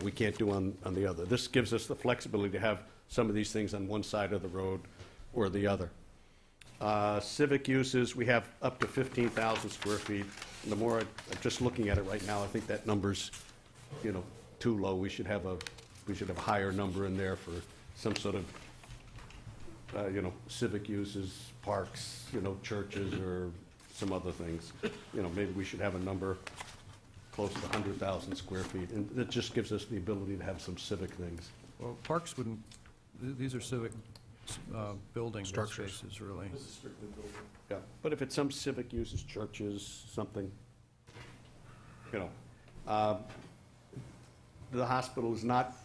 we can't do on the other. This gives us the flexibility to have some of these things on one side of the road or the other. Civic uses, we have up to 15,000 square feet. And the more, I'm just looking at it right now, I think that number's, too low. We should have a higher number in there for some sort of, civic uses, parks, churches or some other things. Maybe we should have a number close to 100,000 square feet. And it just gives us the ability to have some civic things. Well, parks wouldn't, these are civic building Structures. spaces, really. This is strictly building. Yeah, but if it's some civic uses, churches, something, the hospital is not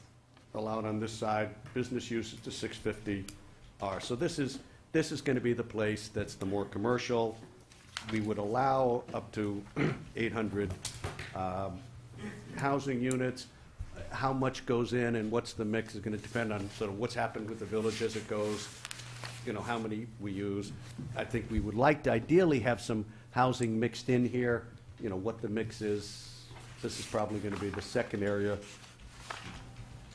allowed on this side. Business uses to 650 are. So this is going to be the place that's the more commercial. We would allow up to 800 housing units. How much goes in and what's the mix is going to depend on sort of what's happened with the village as it goes, how many we use. I think we would like to ideally have some housing mixed in here, what the mix is. This is probably going to be the second area.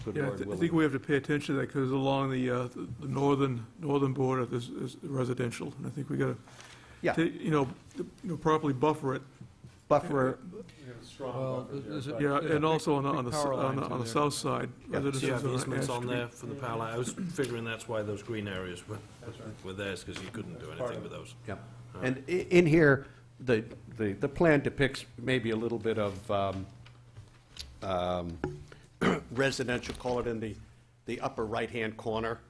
Good Yeah, Lord I willing. think we have to pay attention to that, because along the northern border, is residential, and I think we gotta, Yeah. properly buffer it. Buffer, Well, is it- Yeah, and also on Big power line through the there. south side. Yeah. So you residences have on easements Ash on Street. there for the power line. I was figuring that's why those green areas were theirs, because you couldn't do anything with those. yeah. And in here, the plan depicts maybe a little bit of residential, call it in the upper right-hand corner.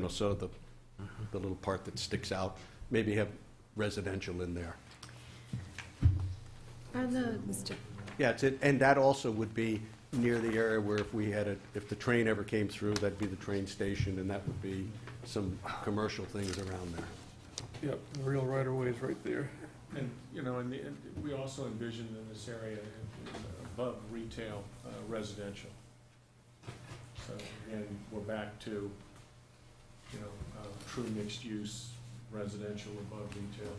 So the little part that sticks out, maybe have residential in there. Yeah, and that also would be near the area where if the train ever came through, that'd be the train station, and that would be some commercial things around there. Yep, the real right-of-way is right there. And, and we also envision in this area above retail, residential. So again, we're back to, true mixed use, residential above retail,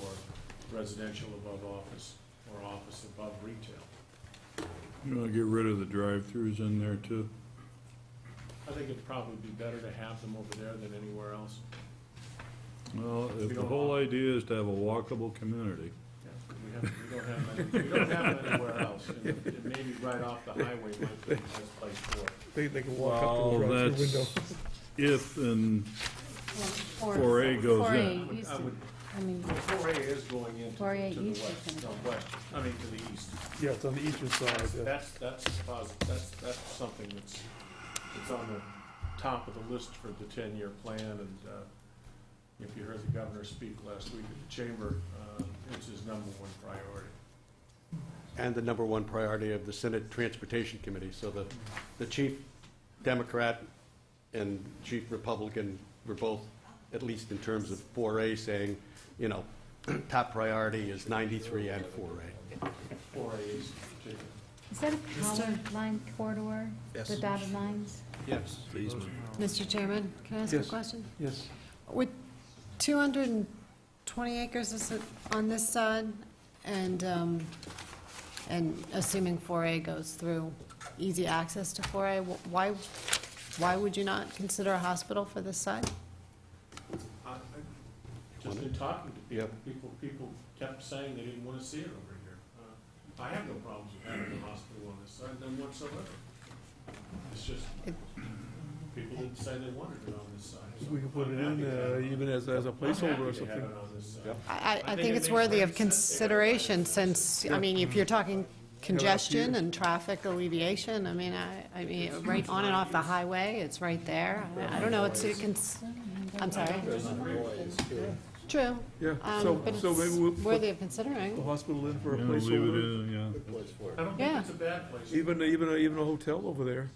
or residential above office, or office above retail. You want to get rid of the drive-throughs in there, too? I think it'd probably be better to have them over there than anywhere else. Well, We if the don't whole want- idea is to have a walkable community. We don't have them anywhere else. And it maybe right off the highway might be the best place for it. They can walk up to Well, the drive-through that's window. if and 4A goes in. used I to, would- I mean, 4A is going into 4A to the used to west, kind of- no, west, to the east. Yeah, it's on the eastern side. yeah. That's something that's on the top of the list for the 10-year plan, and if you heard the governor speak last week at the chamber, it's his #1 priority. And the #1 priority of the Senate Transportation Committee. So the chief Democrat and Chief Republican were both, at least in terms of 4A, saying, you know, top priority is 93 and 4A. 4A is Is that a power line corridor, Yes. the dotted lines? Yes. Mr. Chairman, can I ask a Yes. question? Yes. With 220 acres is it on this side, and assuming 4A goes through, easy access to 4A, why would you not consider a hospital for this side? Just in talking to people kept saying they didn't want to see it over here. I have no problems with having a hospital on this side, none whatsoever. It's just, people didn't say they wanted it on this side. So We can put it I'm in, happy even as a I'm placeholder or happy to have something. it on this side. I think it it's makes worthy of great sense. consideration, since, I mean, if you're talking congestion here. and traffic alleviation, I mean, right on and off the highway, it's right there. I don't know, I'm sorry. True. Yeah, But so maybe we'll it's put worthy of the considering. hospital in for a Yeah, leave it placeholder. in, yeah. I don't think Yeah. it's a bad place. Even a hotel over there.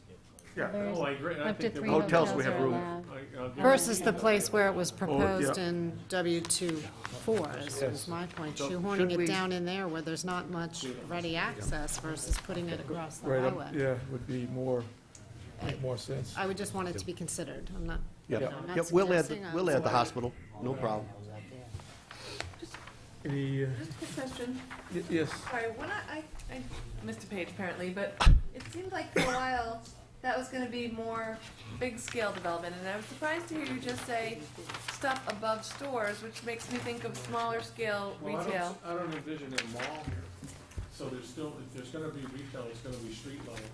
Yeah, There's oh, I agree. I up to think there 3 were- Hotels, we have hotels are room. allowed. I'll give Versus you- the place where it was proposed yeah. in W24, is my point. So Shoehorning should it we- down in there where there's not much ready access versus putting it across the Right up, highway. yeah, would be make more sense. I would just want it to be considered. I'm not, Yep. I'm not Yep, we'll add, suggesting we'll add the hospital, no problem. Any, Just a quick question. yes, Sorry, when I missed a page apparently, but it seemed like for a while that was gonna be more big scale development, and I was surprised to hear you just say stuff above stores, which makes me think of smaller scale Well, retail. I don't envision a mall here. So there's still, if there's gonna be retail, it's gonna be street level.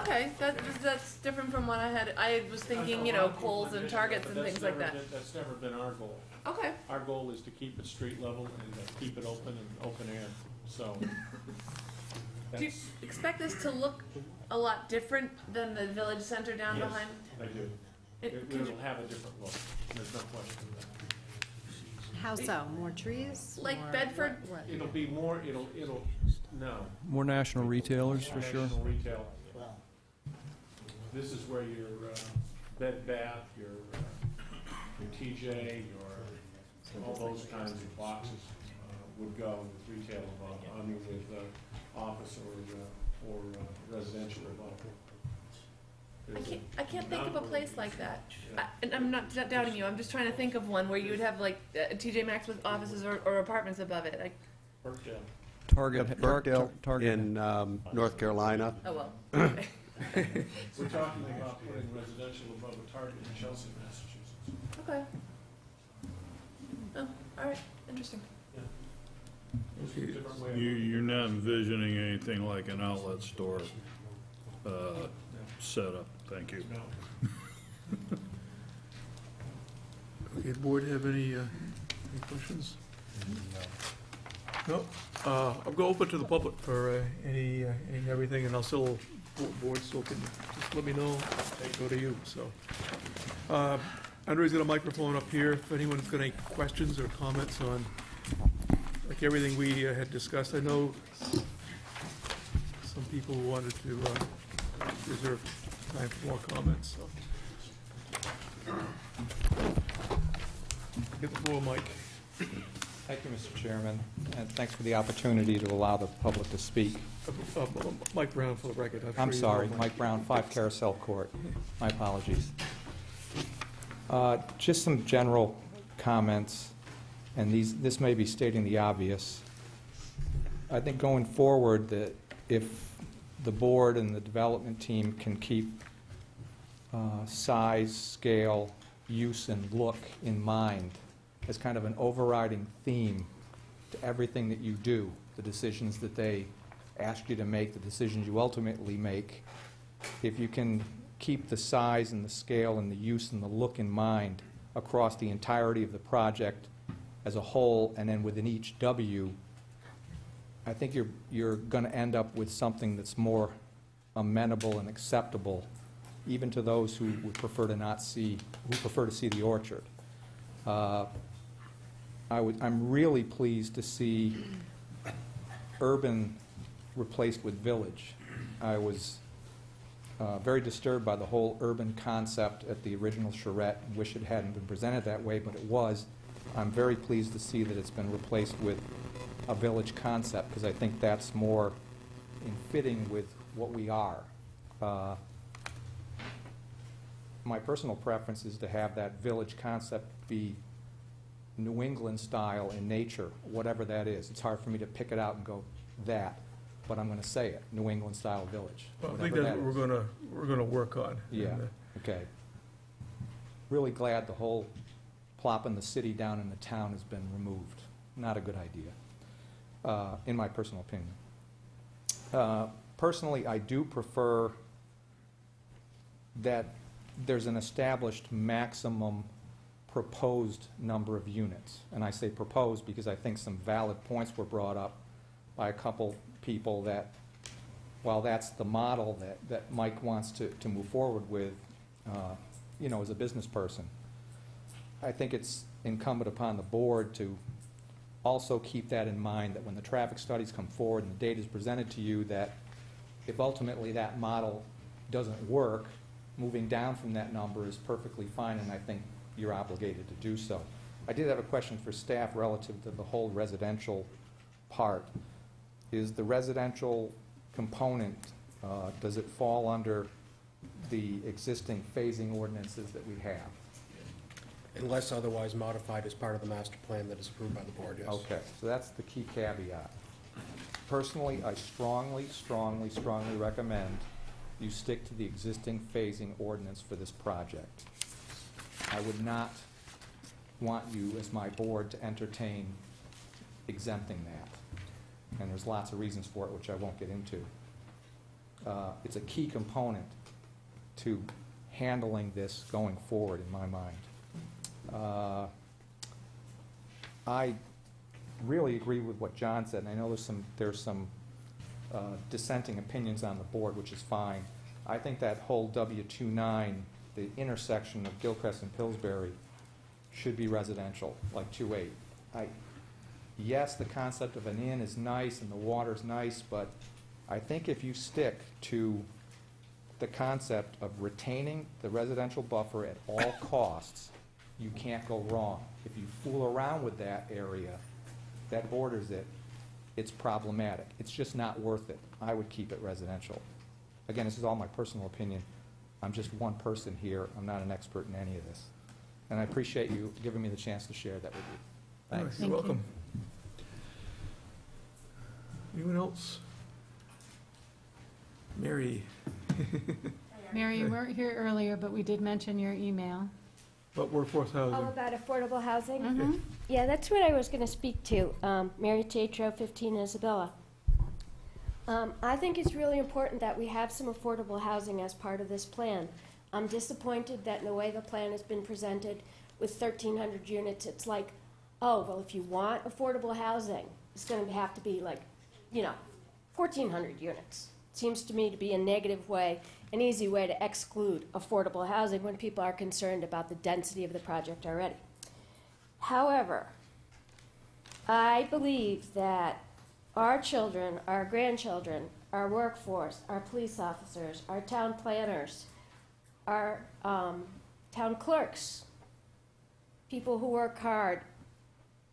Okay, that's different from what I had. I was thinking, you know, Kohl's and Targets and things like that. That's never been our goal. Okay. Our goal is to keep it street level and keep it open and open air, so. Do you that's- expect this to look a lot different than the village center down Yes, behind? I do. It could will have a different look, there's no question of that. how so? More trees? Like More Bedford? what? It'll be more, no. More national retailers, for sure. National retail. This is where your Bed Bath, your TJ, all those kinds of boxes would go with retail above, I mean, with office or residential above. I can't think of a place like that. And I'm not doubting you, I'm just trying to think of one where you would have like TJ Maxx with offices or apartments above it. Birkdale. Target, Birkdale Target. in North Carolina. Oh, well. Okay. We're talking about putting residential above a Target in Chelsea, Massachusetts. Okay. Oh, all right, interesting. It's a different way of You're not envisioning anything like an outlet store setup, thank you. No. okay, board have any questions? No. I'm going to open to the public for any everything, and I'll still, board still can, just let me know, go to you, so. Andre's got a microphone up here, if anyone's got any questions or comments on, like everything we had discussed. I know some people wanted to reserve time for more comments, so. Get the floor, Mike. Thank you, Mr. Chairman, and thanks for the opportunity to allow the public to speak. Mike Brown for the record. sure I'm you know sorry, Mike Brown, 5 Carousel Court. My apologies. Just some general comments, and this may be stating the obvious. I think going forward that if the board and the development team can keep size, scale, use, and look in mind as kind of an overriding theme to everything that you do, the decisions that they ask you to make, the decisions you ultimately make, if you can keep the size and the scale and the use and the look in mind across the entirety of the project as a whole, and then within each W, I think you're going to end up with something that's more amenable and acceptable, even to those who would prefer to not see, who prefer to see the orchard. I'm really pleased to see urban replaced with village. I was very disturbed by the whole urban concept at the original charrette and wish it hadn't been presented that way, but it was. I'm very pleased to see that it's been replaced with a village concept, because I think that's more in fitting with what we are. My personal preference is to have that village concept be New England style in nature, whatever that is. It's hard for me to pick it out and go that, but I'm going to say it, New England style village. Well, I think that's what we're gonna work on. Yeah, And, okay. Really glad the whole plopping the city down in the town has been removed. Not a good idea, in my personal opinion. Personally, I do prefer that there's an established maximum proposed number of units. And I say proposed because I think some valid points were brought up by a couple people that, while that's the model that Mike wants to move forward with, you know, as a business person, I think it's incumbent upon the board to also keep that in mind, that when the traffic studies come forward and the data is presented to you, that if ultimately that model doesn't work, moving down from that number is perfectly fine, and I think you're obligated to do so. I did have a question for staff relative to the whole residential part. Is the residential component, does it fall under the existing phasing ordinances that we have? Unless otherwise modified as part of the master plan that is approved by the board, yes. Okay, so that's the key caveat. Personally, I strongly, strongly, strongly recommend you stick to the existing phasing ordinance for this project. I would not want you, as my board, to entertain exempting that. And there's lots of reasons for it, which I won't get into. It's a key component to handling this going forward, in my mind. I really agree with what John said, and I know there's some dissenting opinions on the board, which is fine. I think that whole W29, the intersection of Gilchrist and Pillsbury, should be residential, like 2.8. Yes, the concept of an inn is nice and the water's nice, but I think if you stick to the concept of retaining the residential buffer at all costs, you can't go wrong. If you fool around with that area that borders it, it's problematic. It's just not worth it. I would keep it residential. Again, this is all my personal opinion. I'm just one person here. I'm not an expert in any of this. And I appreciate you giving me the chance to share that with you. Thanks. You're welcome. Anyone else? Mary. Mary, you weren't here earlier, but we did mention your email. About workforce housing. Oh, about affordable housing? Mm-hmm. Yeah, that's what I was going to speak to. Mary Tatro, 15 Isabella. I think it's really important that we have some affordable housing as part of this plan. I'm disappointed that in the way the plan has been presented with 1,300 units, it's like, oh, well, if you want affordable housing, it's going to have to be like, 1,400 units. Seems to me to be a negative way, an easy way to exclude affordable housing when people are concerned about the density of the project already. However, I believe that our children, our grandchildren, our workforce, our police officers, our town planners, our town clerks, people who work hard,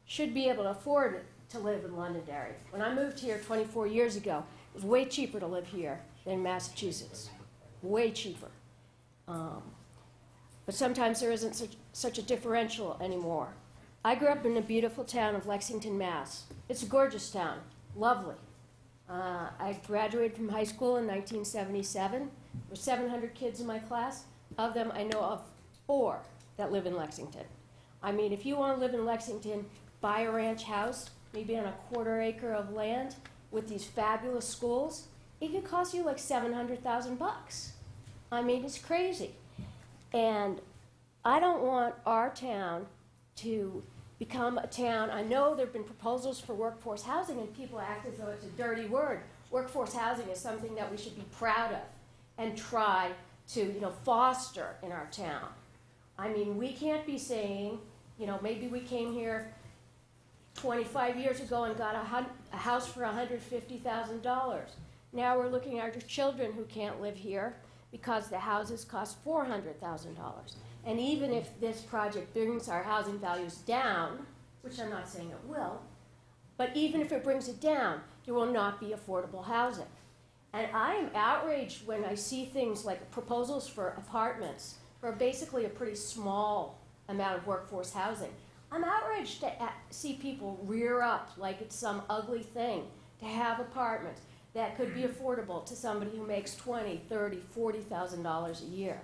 should be able to afford to live in Londonderry. When I moved here 24 years ago, it was way cheaper to live here than in Massachusetts. Way cheaper. But sometimes there isn't such a differential anymore. I grew up in the beautiful town of Lexington, Mass. It's a gorgeous town. Lovely. I graduated from high school in 1977. There were 700 kids in my class. Of them, I know of 4 that live in Lexington. I mean, if you want to live in Lexington, buy a ranch house, maybe on a quarter acre of land with these fabulous schools, it could cost you like $700,000. I mean, it's crazy. And I don't want our town to become a town. I know there have been proposals for workforce housing, and people act as though it's a dirty word. Workforce housing is something that we should be proud of and try to, foster in our town. I mean, we can't be saying, maybe we came here 25 years ago and got a house for $150,000. Now we're looking at our children who can't live here. because the houses cost $400,000. And even if this project brings our housing values down, which I'm not saying it will, but even if it brings it down, there will not be affordable housing. And I am outraged when I see things like proposals for apartments for basically a pretty small amount of workforce housing. I'm outraged to see people rear up like it's some ugly thing to have apartments that could be affordable to somebody who makes $20,000, $30,000, $40,000 a year.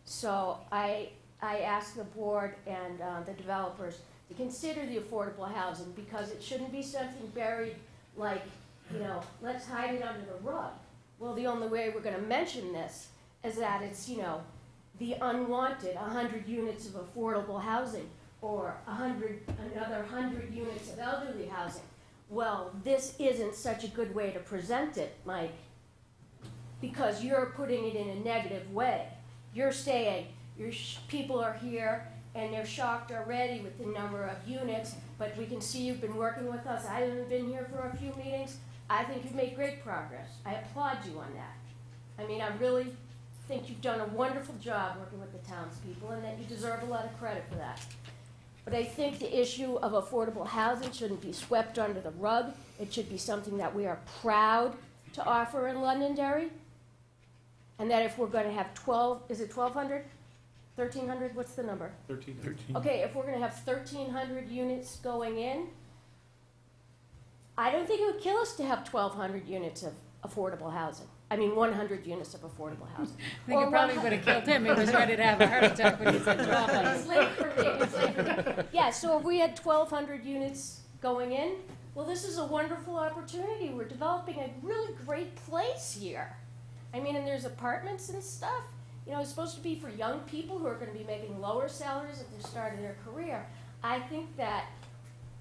So I ask the board and the developers to consider the affordable housing, because it shouldn't be something buried like, you know, let's hide it under the rug. Well, the only way we're going to mention this is that it's, you know, the unwanted 100 units of affordable housing or another 100 units of elderly housing. Well, this isn't such a good way to present it, Mike, because you're putting it in a negative way. You're saying people are here and they're shocked already with the number of units, but we can see you've been working with us. I haven't been here for a few meetings. I think you've made great progress. I applaud you on that. I mean, I really think you've done a wonderful job working with the townspeople, and that you deserve a lot of credit for that. But I think the issue of affordable housing shouldn't be swept under the rug. It should be something that we are proud to offer in Londonderry. And that if we're going to have 1,200? 1,300, what's the number? 13. Okay, if we're going to have 1,300 units going in, I don't think it would kill us to have 1,200 units of affordable housing. I mean, 100 units of affordable housing. I think it probably would have killed him. He was ready to have a heart attack when he said 1,200. It's late for me. It's late for me. Yeah, so if we had 1,200 units going in, well, this is a wonderful opportunity. We're developing a really great place here. I mean, and there's apartments and stuff. You know, it's supposed to be for young people who are going to be making lower salaries at the start of their career. I think that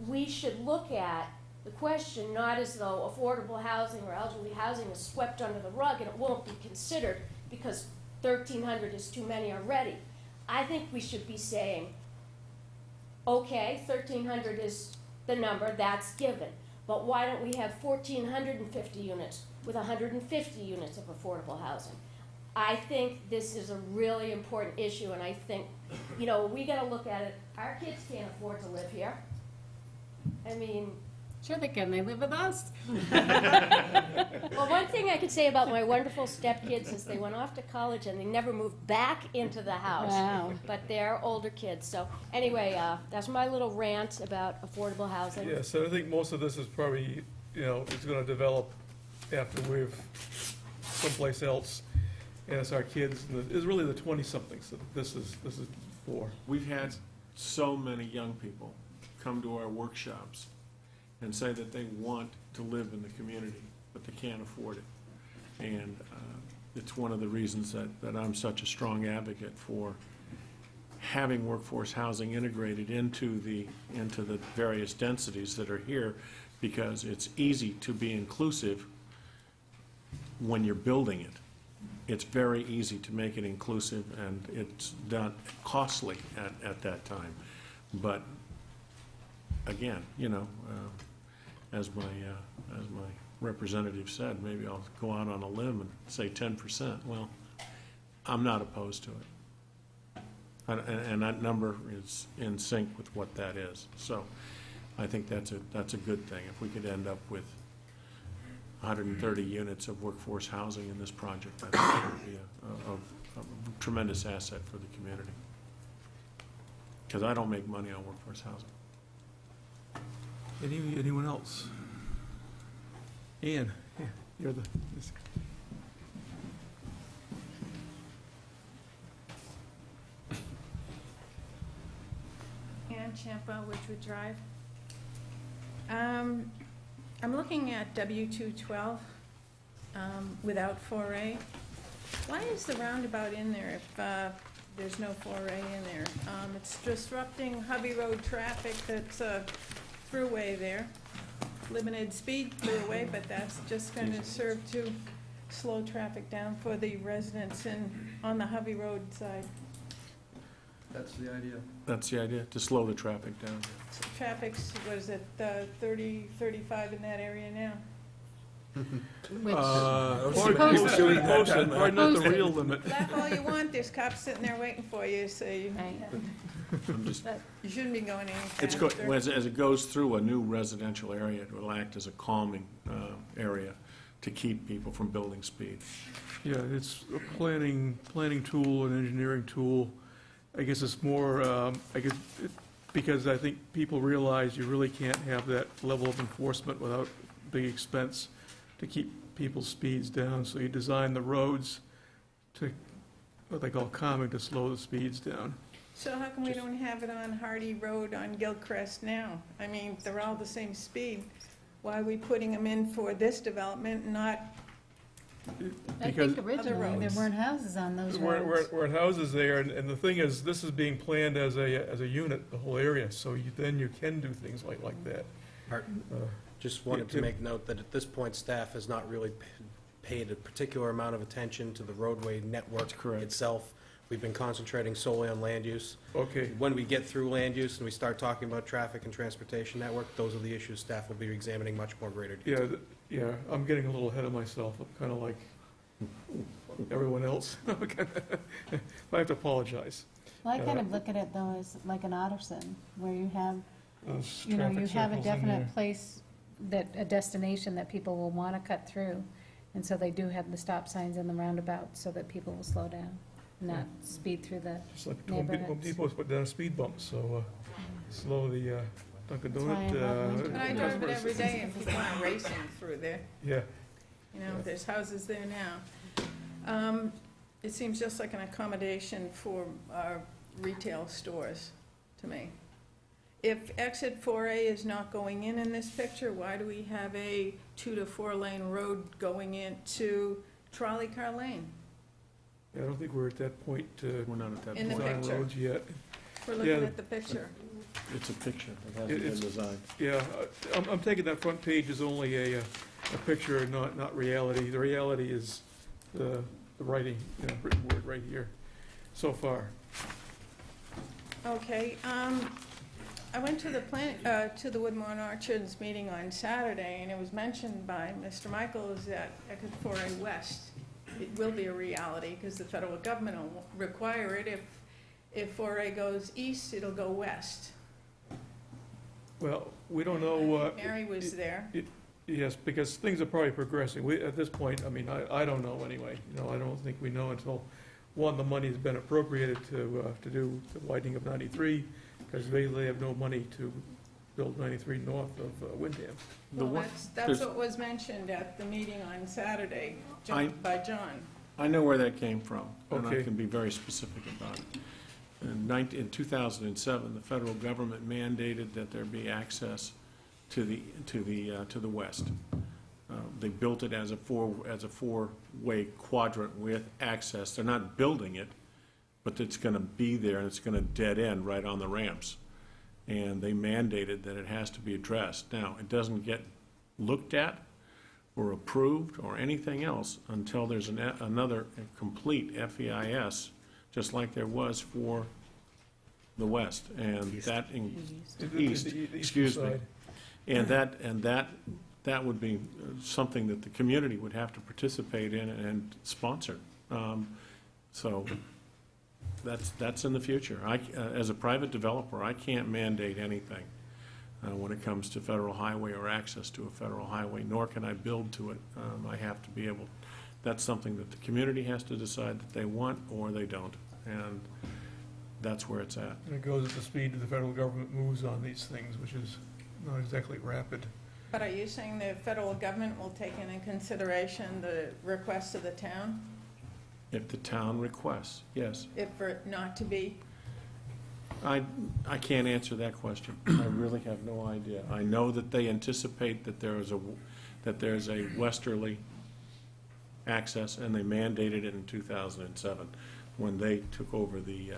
we should look at the question not as though affordable housing or elderly housing is swept under the rug and it won't be considered because 1,300 is too many already. I think we should be saying, okay, 1,300 is the number, that's given. But why don't we have 1,450 units with 150 units of affordable housing? I think this is a really important issue, and I think, you know, we got to look at it. Our kids can't afford to live here. I mean, sure they can. They live with us. well, one thing I could say about my wonderful stepkids is they went off to college and they never moved back into the house. Wow. But they're older kids. So anyway, that's my little rant about affordable housing. Yeah, so I think most of this is probably, you know, it's going to develop after we've someplace else. And it's our kids, and it's really the 20-somethings that this is for. We've had so many young people come to our workshops and say that they want to live in the community, but they can't afford it. And it's one of the reasons that I'm such a strong advocate for having workforce housing integrated into the various densities that are here, because it's easy to be inclusive when you're building it. It's very easy to make it inclusive, and it's not costly at that time. But again, you know, as my representative said, maybe I'll go out on a limb and say 10%. Well, I'm not opposed to it, and that number is in sync with what that is. So I think that's a good thing. If we could end up with 130 units of workforce housing in this project, I think it would be a tremendous asset for the community. Because I don't make money on workforce housing. Anyone else? Ian, yeah, you're the... Ann Champa, Witchwood Drive. I'm looking at W212 without 4A. Why is the roundabout in there if there's no 4A in there? It's disrupting Hubby Road traffic. That's a throughway there. Limited speed throughway, but that's just going to serve to slow traffic down for the residents on the Hubby Road side. That's the idea. That's the idea, to slow the traffic down. So traffic's, what is it, 30, 35 in that area now? Which Probably not the real limit. Laugh all you want, there's cops sitting there waiting for you, so you shouldn't be going any faster. As it goes through a new residential area, it will act as a calming area to keep people from building speed. Yeah, it's a planning tool, an engineering tool. I guess it's more, because I think people realize you really can't have that level of enforcement without big expense to keep people's speeds down. So you design the roads to, what they call calming, to slow the speeds down. So how come we don't have it on Hardy Road on Gilcrest now? I mean, they're all the same speed. Why are we putting them in for this development and not I think originally there weren't houses on those roads. Weren't houses there, and the thing is, this is being planned as a unit, the whole area, so then you can do things like that. Just wanted to make note that at this point, staff has not really paid a particular amount of attention to the roadway network itself. We've been concentrating solely on land use. Okay. When we get through land use and we start talking about traffic and transportation network, those are the issues staff will be examining much more greater detail. Yeah, I'm getting a little ahead of myself. I'm kind of like everyone else. I have to apologize. Well, I kind of look at it, though, as like an Otterson, where you have, you have a definite place, a destination that people will want to cut through. And so they do have the stop signs and the roundabout so that people will slow down, not speed through the Just like neighborhoods. Home Depot put down a speed bump, so slow the Dunkin' Donut. But I drive it every day and people are racing through there. Yeah. You know, there's houses there now. It seems just like an accommodation for our retail stores to me. If exit 4A is not going in this picture, why do we have a 2 to 4 lane road going into Trolley Car Lane? Yeah, I don't think we're at that point. We're not at that In the point. picture. Roads yet. We're looking at the picture. It's a picture. It hasn't been designed. Yeah, I'm taking that front page as only a picture, not reality. The reality is the writing, written word right here, so far. Okay, I went to the Woodmont Orchards meeting on Saturday, and it was mentioned by Mr. Michaels that exit 4A West, it will be a reality, because the federal government will require it. If 4A goes east, it'll go west. Well, we don't know. Mary was there. Yes, because things are probably progressing. At this point, I mean, I don't know anyway. I don't think we know until, one, the money's been appropriated to do the widening of 93, because they have no money to build 93 north of Windham. Well, that's what was mentioned at the meeting on Saturday by John. I know where that came from, and I Okay. can be very specific about it. In 2007, the federal government mandated that there be access to the west. They built it as a four-way quadrant with access. They're not building it, but it's going to be there, and it's going to dead end right on the ramps. And they mandated that it has to be addressed. Now, it doesn't get looked at or approved or anything else until there's another complete FEIS, just like there was for the west and east, excuse me. And that would be something that the community would have to participate in and sponsor. So that's in the future. As a private developer, I can't mandate anything when it comes to federal highway or access to a federal highway, nor can I build to it. I have to be able, that's something that the community has to decide that they want or they don't. And that's where it's at. And it goes at the speed that the federal government moves on these things, which is not exactly rapid. But are you saying the federal government will take into consideration the request of the town? If the town requests, yes. If for it not to be? I can't answer that question. I really have no idea. I know that they anticipate that there's a westerly access, and they mandated it in 2007 when they took over the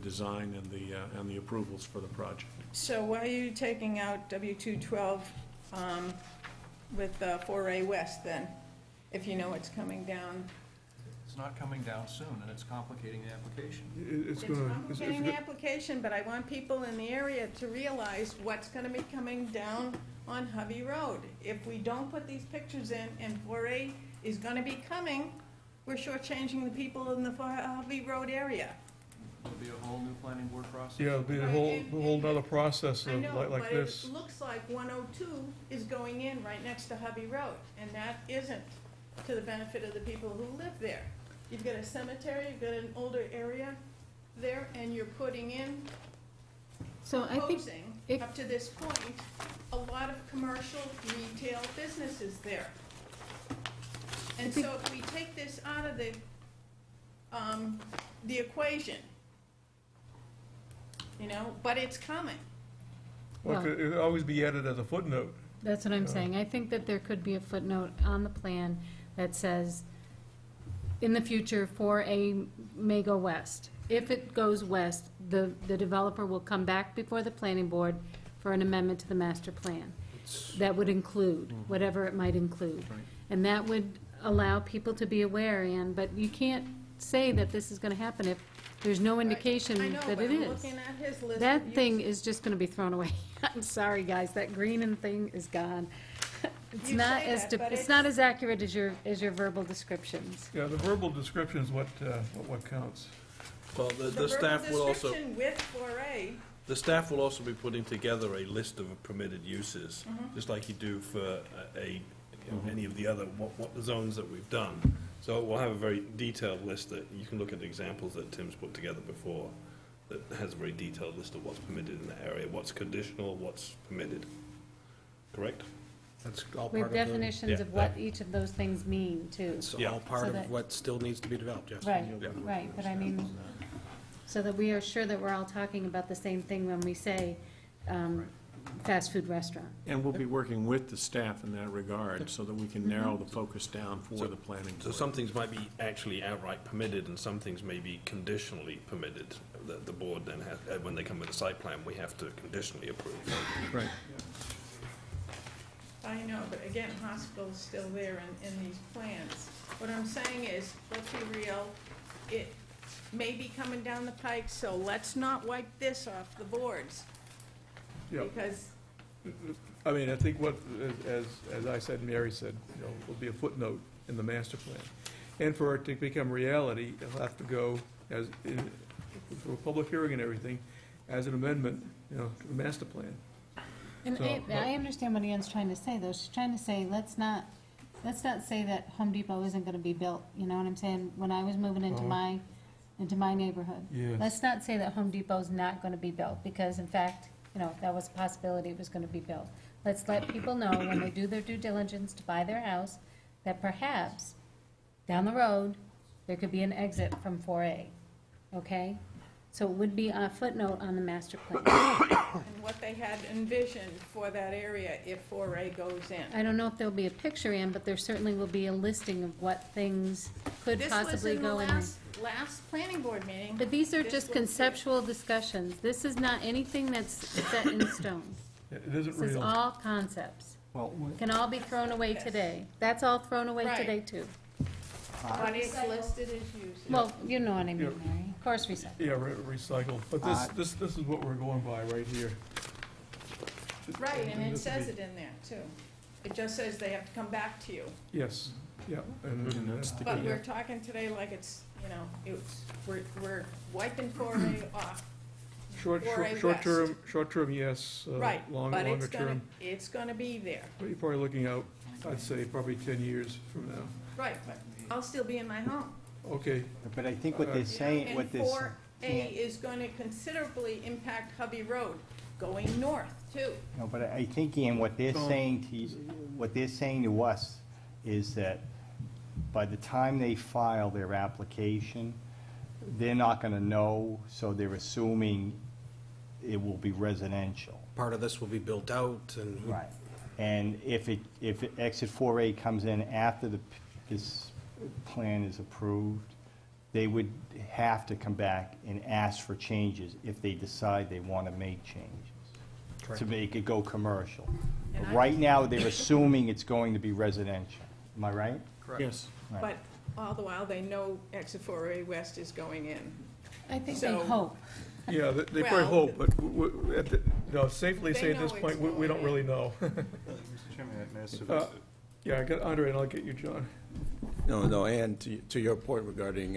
design and the approvals for the project. So why are you taking out W212 with 4A West then, if you know it's coming down? It's not coming down soon, and it's complicating the application. It's complicating the application, but I want people in the area to realize what's going to be coming down on Hovey Road. If we don't put these pictures in and 4A is gonna be coming, we're shortchanging the people in the Hovey Road area. It'll be a whole new planning board process? Yeah, it'll be a whole nother process I of know, like but this. it looks like 102 is going in right next to Hovey Road, and that isn't to the benefit of the people who live there. You've got a cemetery, you've got an older area there, and you're putting in, So I think proposing, up to this point, a lot of commercial retail businesses there. And so if we take this out of the equation, you know, but it's coming. Well, it could always be added as a footnote. That's what I'm saying. I think that there could be a footnote on the plan that says, in the future, 4A may go west. If it goes west, the developer will come back before the planning board for an amendment to the master plan. That would include whatever it might include. And that would allow people to be aware, Ann, but you can't say that this is gonna happen if there's no indication I know, that but it I'm is. looking at his list That of thing is just gonna be thrown away. I'm sorry, guys, that Greenan thing is gone. It's You not say as, that, but it's not as accurate as your verbal descriptions. Yeah, the verbal description is what counts. Well, The the staff will verbal also, description with 4A, the staff will also be putting together a list of permitted uses, just like you do for any of the other, what the zones that we've done. So we'll have a very detailed list that you can look at the examples that Tim's put together before, that has a very detailed list of what's permitted in that area, what's conditional, what's permitted. Correct? That's all part With of the... definitions of what each of those things mean, too. It's Yeah. all part So of that- what still needs to be developed, yes. Right, right, but I mean, so that we are sure that we're all talking about the same thing when we say, fast food restaurant. And we'll be working with the staff in that regard, so that we can narrow the focus down for the planning So board. some things might be actually outright permitted, and some things may be conditionally permitted. The board then has, when they come with a site plan, we have to conditionally approve. Right. I know, but again, hospital's still there in these plans. What I'm saying is, let's be real, it may be coming down the pike, so let's not wipe this off the boards. Yeah. Because, I mean, I think what, as I said, Mary said, you know, will be a footnote in the master plan. And for it to become reality, it'll have to go as, for a public hearing and everything, as an amendment, you know, to the master plan. And So, I understand what Ann's trying to say, though. She's trying to say, let's not say that Home Depot isn't gonna be built, you know what I'm saying? When I was moving into my neighborhood. Yes. Let's not say that Home Depot's not gonna be built, because in fact, you know, that was a possibility it was gonna be built. Let's let people know when they do their due diligence to buy their house, that perhaps down the road, there could be an exit from 4A, okay? So it would be a footnote on the master plan. and what they had envisioned for that area if 4A goes in. I don't know if there'll be a picture in, but there certainly will be a listing of what things could possibly go in there. This was in the last planning board meeting. But these are This just was here. conceptual discussions. This is not anything that's set in stone. It isn't This is real. all concepts. Well, Can all be thrown away today. That's all thrown away Right. today, too. But it's listed as uses. Well, you know what I mean, Mary. Of course we said. Yeah, recycle, but this is what we're going by right here. Right, and it This would says be- it in there, too. It just says they have to come back to you. Yes, yeah, and that's the. But we're talking today like it's, you know, we're wiping 4A off. 4A Short term, yes, Right, longer but term. it's gonna be there. But you're probably looking out, I'd say, probably 10 years from now. Right, but I'll still be in my home. Okay, but I think what they're saying, what And they're... 4A is gonna considerably impact Hubby Road, going north, too. No, but I think, Ian, what they're saying to you, what they're saying to us is that by the time they file their application, they're not gonna know, so they're assuming it will be residential. Part of this will be built out, and... Right. And if Exit 4A comes in after this plan is approved, they would have to come back and ask for changes if they decide they want to make changes, to make it go commercial. And But right now, they're assuming it's going to be residential. Am I right? Yes. Right. But all the while, they know Exit 4A West is going in. I think they So- hope. yeah, they Well- probably hope, but No, safely They say at know this point, it's we don't going really know. Mr. Chairman, may I ask Yeah, I got Andre, and I'll get you, John. No, and to your point regarding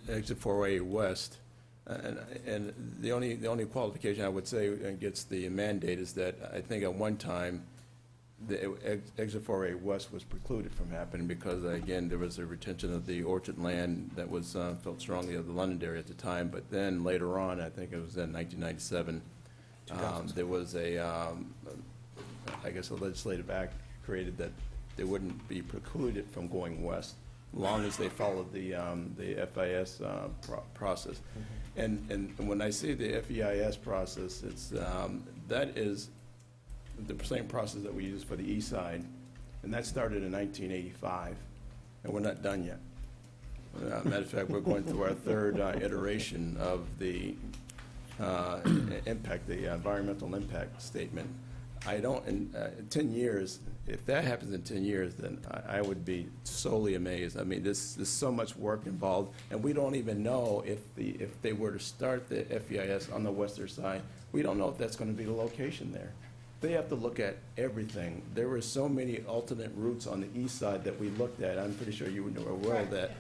exit 4A West, and the only qualification I would say against the mandate is that I think at one time, the exit 4A West was precluded from happening because, again, there was a retention of the orchard land that was felt strongly of the Londonderry at the time. But then later on, I think it was in 1997, there was I guess a legislative act created that they wouldn't be precluded from going west, as long as they followed the FIS process. And when I say the FEIS process, it's that is the same process that we use for the east side, and that started in 1985, and we're not done yet. Matter of fact, we're going through our third iteration of the impact, the environmental impact statement. I don't, in 10 years, if that happens in 10 years, then I would be solely amazed. I mean, there's so much work involved, and we don't even know if they were to start the FEIS on the western side, we don't know if that's going to be the location there. They have to look at everything. There were so many alternate routes on the east side that we looked at. I'm pretty sure you were aware of that.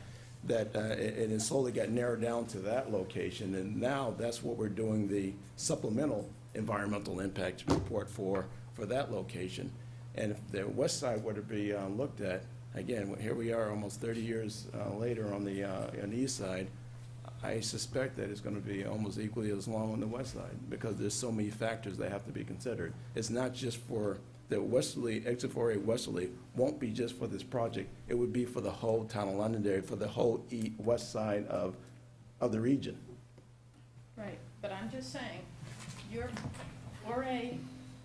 And it slowly got narrowed down to that location, and now that's what we're doing the supplemental environmental impact report for that location. And if the west side were to be looked at, again, here we are almost 30 years later on the east side, I suspect that it's going to be almost equally as long on the west side because there's so many factors that have to be considered. It's not just for the westerly, exit 4A westerly won't be just for this project. It would be for the whole town of Londonderry, for the whole west side of the region. Right, but I'm just saying, your 4A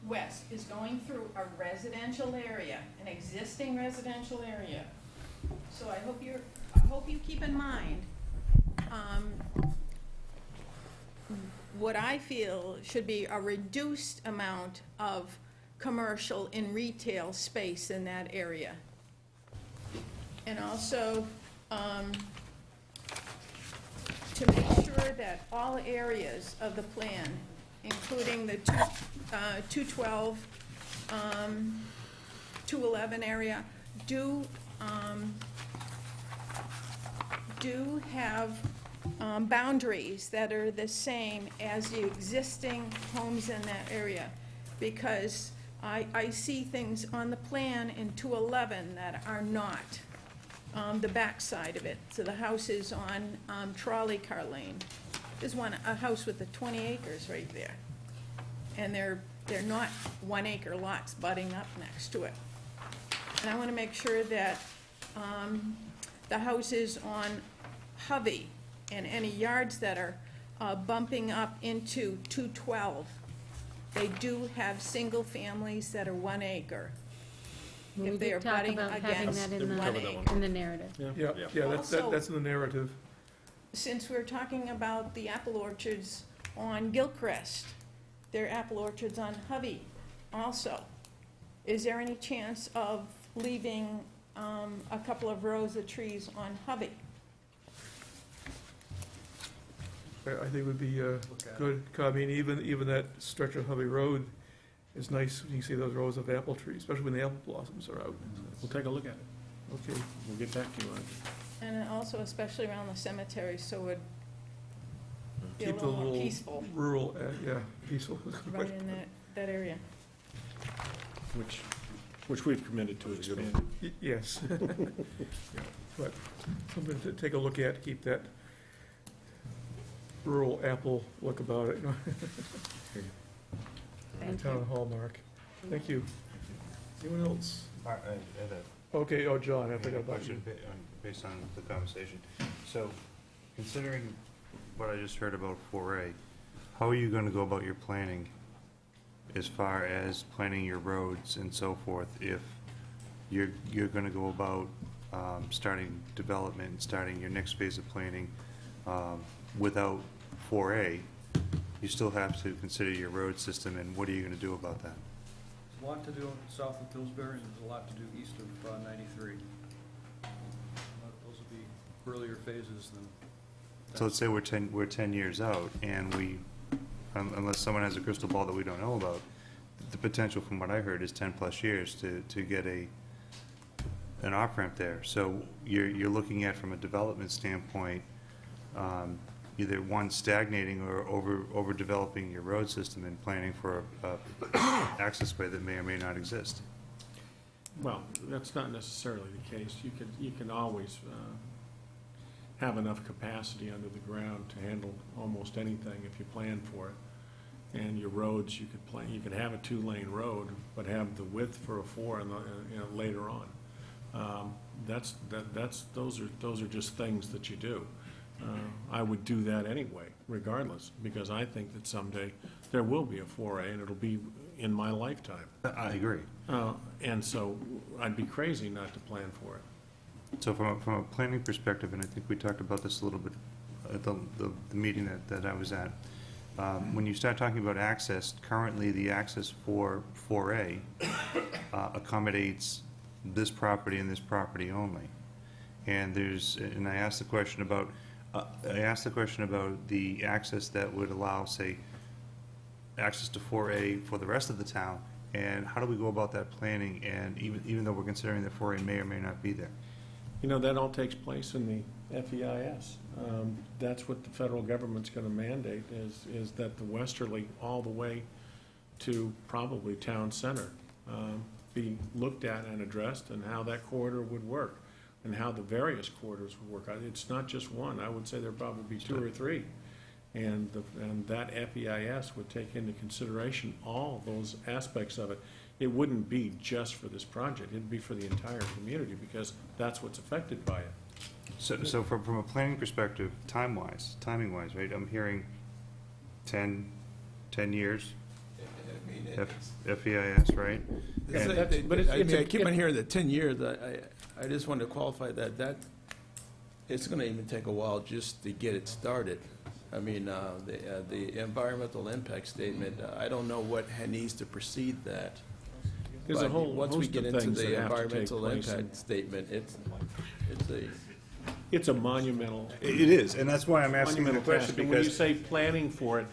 West is going through a residential area, an existing residential area. So I hope you keep in mind what I feel should be a reduced amount of commercial and retail space in that area. And also to make sure that all areas of the plan, including the 212, 211 area, do have boundaries that are the same as the existing homes in that area, because I see things on the plan in 211 that are not the back side of it. So the house is on Trolley Car Lane. There's a house with the 20 acres right there, and they're not 1 acre lots butting up next to it. And I want to make sure that the houses on Hovey and any yards that are bumping up into 212, they do have single families that are 1 acre. We If they did are talk butting about having against that in 1 acre. in the narrative. Yeah, Also- that's in the narrative. Since we're talking about the apple orchards on Gilchrist, there are apple orchards on Hovey also. Is there any chance of leaving a couple of rows of trees on Hovey? I think it would be good. I mean, even that stretch of Hovey Road is nice. You can see those rows of apple trees, especially when the apple blossoms are out. We'll take a look at it. Okay. We'll get back to you on it. And also especially around the cemetery, so it would be a Keep the little more little peaceful rural, yeah, peaceful. right in that area. Which we've committed to expand. Yes. Yeah, but something to take a look at, keep that rural apple look about it. Thank Town you. hallmark. Thank you. Anyone else? I had Okay, oh, John, I a forgot about you. question based on the conversation. So, considering what I just heard about 4A, how are you going to go about your planning as far as planning your roads and so forth if you're going to go about starting development, starting your next phase of planning without 4A? You still have to consider your road system, and what are you going to do about that? There's a lot to do south of Pillsbury, and there's a lot to do east of 93. Those will be earlier phases than. So let's say we're 10 years out, and we unless someone has a crystal ball that we don't know about, the potential from what I heard is 10+ years to get an off-ramp there. So you're looking at, from a development standpoint, either one, stagnating, or overdeveloping your road system and planning for a access way that may or may not exist. Well, that's not necessarily the case. You can always have enough capacity under the ground to handle almost anything if you plan for it. And your roads, you could have a 2-lane road, but have the width for a 4 later on. Those are just things that you do. I would do that anyway, regardless, because I think that someday there will be a 4A, and it'll be in my lifetime. I agree. And so I'd be crazy not to plan for it. So from a planning perspective, and I think we talked about this a little bit at the meeting that I was at, when you start talking about access, currently the access for 4A accommodates this property and this property only. And I asked the question about the access that would allow, say, access to 4A for the rest of the town, and how do we go about that planning, and even though we're considering that 4A may or may not be there? You know, that all takes place in the FEIS. That's what the federal government's going to mandate, is that the westerly all the way to probably town center be looked at and addressed, and how that corridor would work, and how the various corridors would work. It's not just one. I would say there probably be 2 or 3. And that FEIS would take into consideration all those aspects of it. It wouldn't be just for this project. It'd be for the entire community, because that's what's affected by it. So from a planning perspective, timing-wise, right, I'm hearing 10 years, FEIS, right? I keep on hearing the 10 years. I just want to qualify that it's going to even take a while just to get it started. I mean, the environmental impact statement, I don't know what needs to precede that. There's a whole once we host get of into things the that have to take environmental place, impact statement, it's a monumental. It is, and that's why I'm asking the question, task. And when you say planning for it,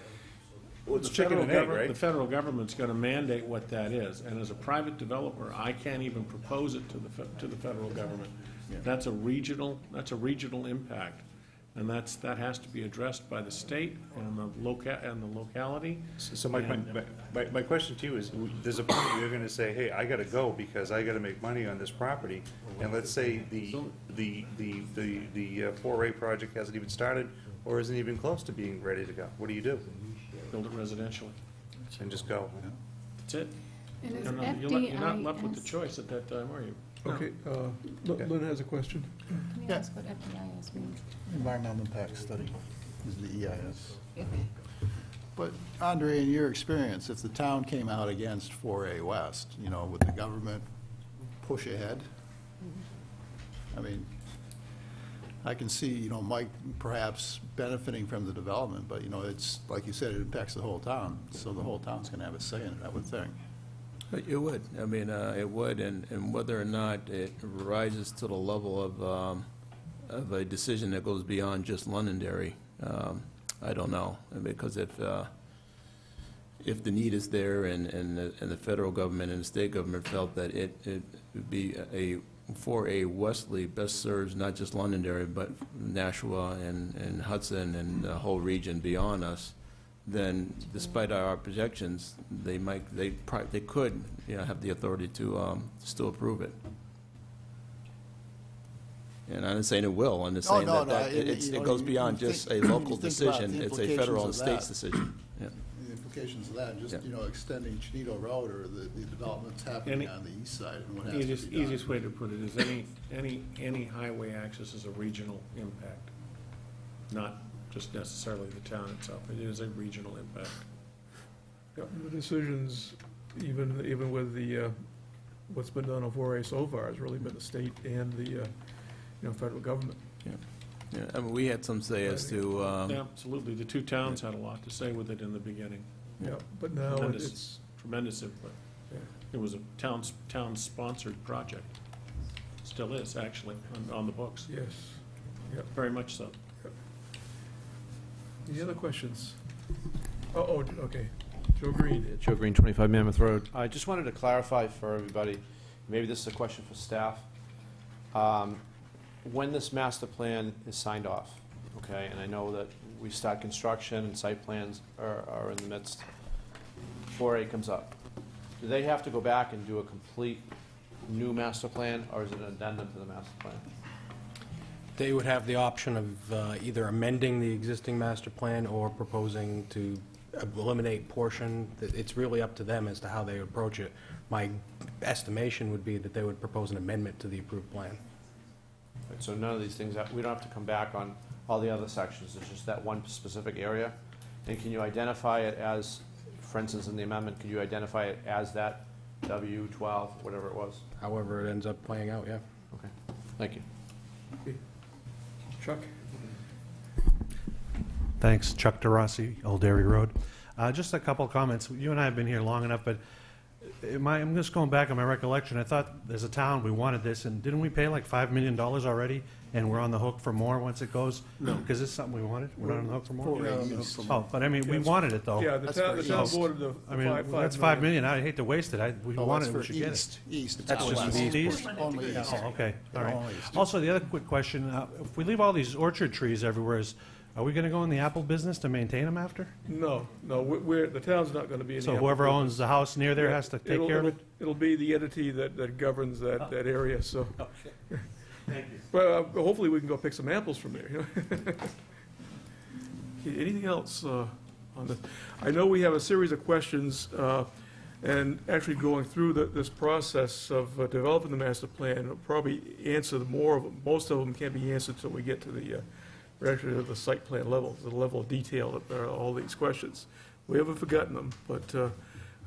it's chicken and egg, right? The federal government's going to mandate what that is, and as a private developer, I can't even propose it to the federal government. Yeah. That's a regional impact, and that has to be addressed by the state and the locality. So my question to you is, there's a point where you're going to say, hey, I got to go because I got to make money on this property, and let's say the 4A project hasn't even started or isn't even close to being ready to go. What do you do? Build it residentially. And just go. That's it. And is You're not left with the FDIS choice at that time, are you? Okay, Lynn has a question. Can you ask what FDIS means? Environmental impact study is the EIS. But Andre, in your experience, if the town came out against 4A West, would the government push ahead? I mean, I can see, Mike perhaps benefiting from the development, but, it's, like you said, it impacts the whole town, so the whole town's going to have a say in it, I would think. It would. I mean, it would, and whether or not it rises to the level of a decision that goes beyond just Londonderry, I don't know. Because if the need is there, and the federal government and the state government felt that it would be for a Westerly best serves not just Londonderry, but Nashua and Hudson and the whole region beyond us, then despite our projections, they could, have the authority to still approve it. And I'm not saying it will, I'm just saying that it goes beyond just a local decision, it's a federal and state's decision. Yeah. The implications of that, just, extending Chenito Road, or the developments happening on the east side, and what has to be done. Easiest way to put it is any highway access is a regional impact, not just necessarily the town itself. It is a regional impact. Yeah, the decisions, even with the what's been done on 4A so far, has really been the state and the federal government. Yeah, I mean, we had some say as to. Yeah, absolutely. The two towns had a lot to say with it in the beginning. Yeah, but now it's tremendous input. Yeah. It was a town-sponsored project. Still is, actually, on the books. Yes. Yep. Very much so. Yep. Any other questions? Oh, okay. Joe Green. Joe Green, 25 Mammoth Road. I just wanted to clarify for everybody, maybe this is a question for staff. When this master plan is signed off, okay, and I know that we start construction and site plans are in the midst, 4A comes up. Do they have to go back and do a complete new master plan, or is it an addendum to the master plan? They would have the option of either amending the existing master plan or proposing to eliminate portion. It's really up to them as to how they approach it. My estimation would be that they would propose an amendment to the approved plan. Right, so none of these things, we don't have to come back on all the other sections, it's just that one specific area? And can you identify it as, for instance, in the amendment, could you identify it as that W12, whatever it was? However it ends up playing out, yeah. Okay, thank you. Okay. Chuck? Thanks. Chuck DeRossi, Old Dairy Road. Just a couple of comments. You and I have been here long enough, but I'm just going back on my recollection. I thought as a town we wanted this, and didn't we pay like $5 million already, and we're on the hook for more once it goes? No. Because this is something we wanted? We're not on the hook for more? Oh, but I mean, we wanted it, though. Yeah, the town voted the I mean, $5 that's $5 million. I hate to waste it. We wanted it, we should get east. it. East. That's just West. east? Only east. Oh, okay, all right. Only east. Also, the other quick question, if we leave all these orchard trees everywhere, are we going to go in the apple business to maintain them after? No, the town's not going to be in the. So apple whoever business. owns the house near there has to take care of it? It'll be the entity that governs that area, so. Okay. Thank you. Well, hopefully we can go pick some apples from there, you know. Okay, anything else on this? I know we have a series of questions, and actually going through this process of developing the master plan, will probably answer more of them. Most of them can't be answered until we get to actually to the site plan level, the level of detail that there are all these questions. We haven't forgotten them, but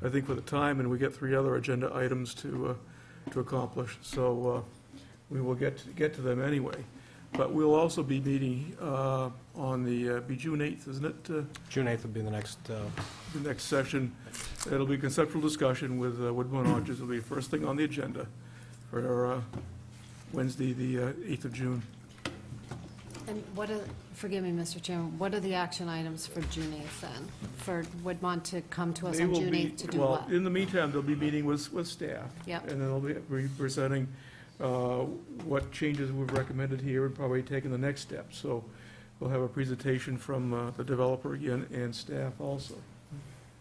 I think with the time, and we get 3 other agenda items to accomplish, so we will get to them anyway. But we'll also be meeting on be June 8th, isn't it? June 8th would be the next session. It'll be conceptual discussion with Woodmont Orchards. It'll be the first thing on the agenda for Wednesday, the 8th of June. And forgive me, Mr. Chairman, what are the action items for June 8th then? For Woodmont to come to us They on will June be- 8th to do well, what? in the meantime, they'll be meeting with staff. Yep. And then they'll be presenting what changes we've recommended here and probably taking the next step. So we'll have a presentation from the developer again and staff also.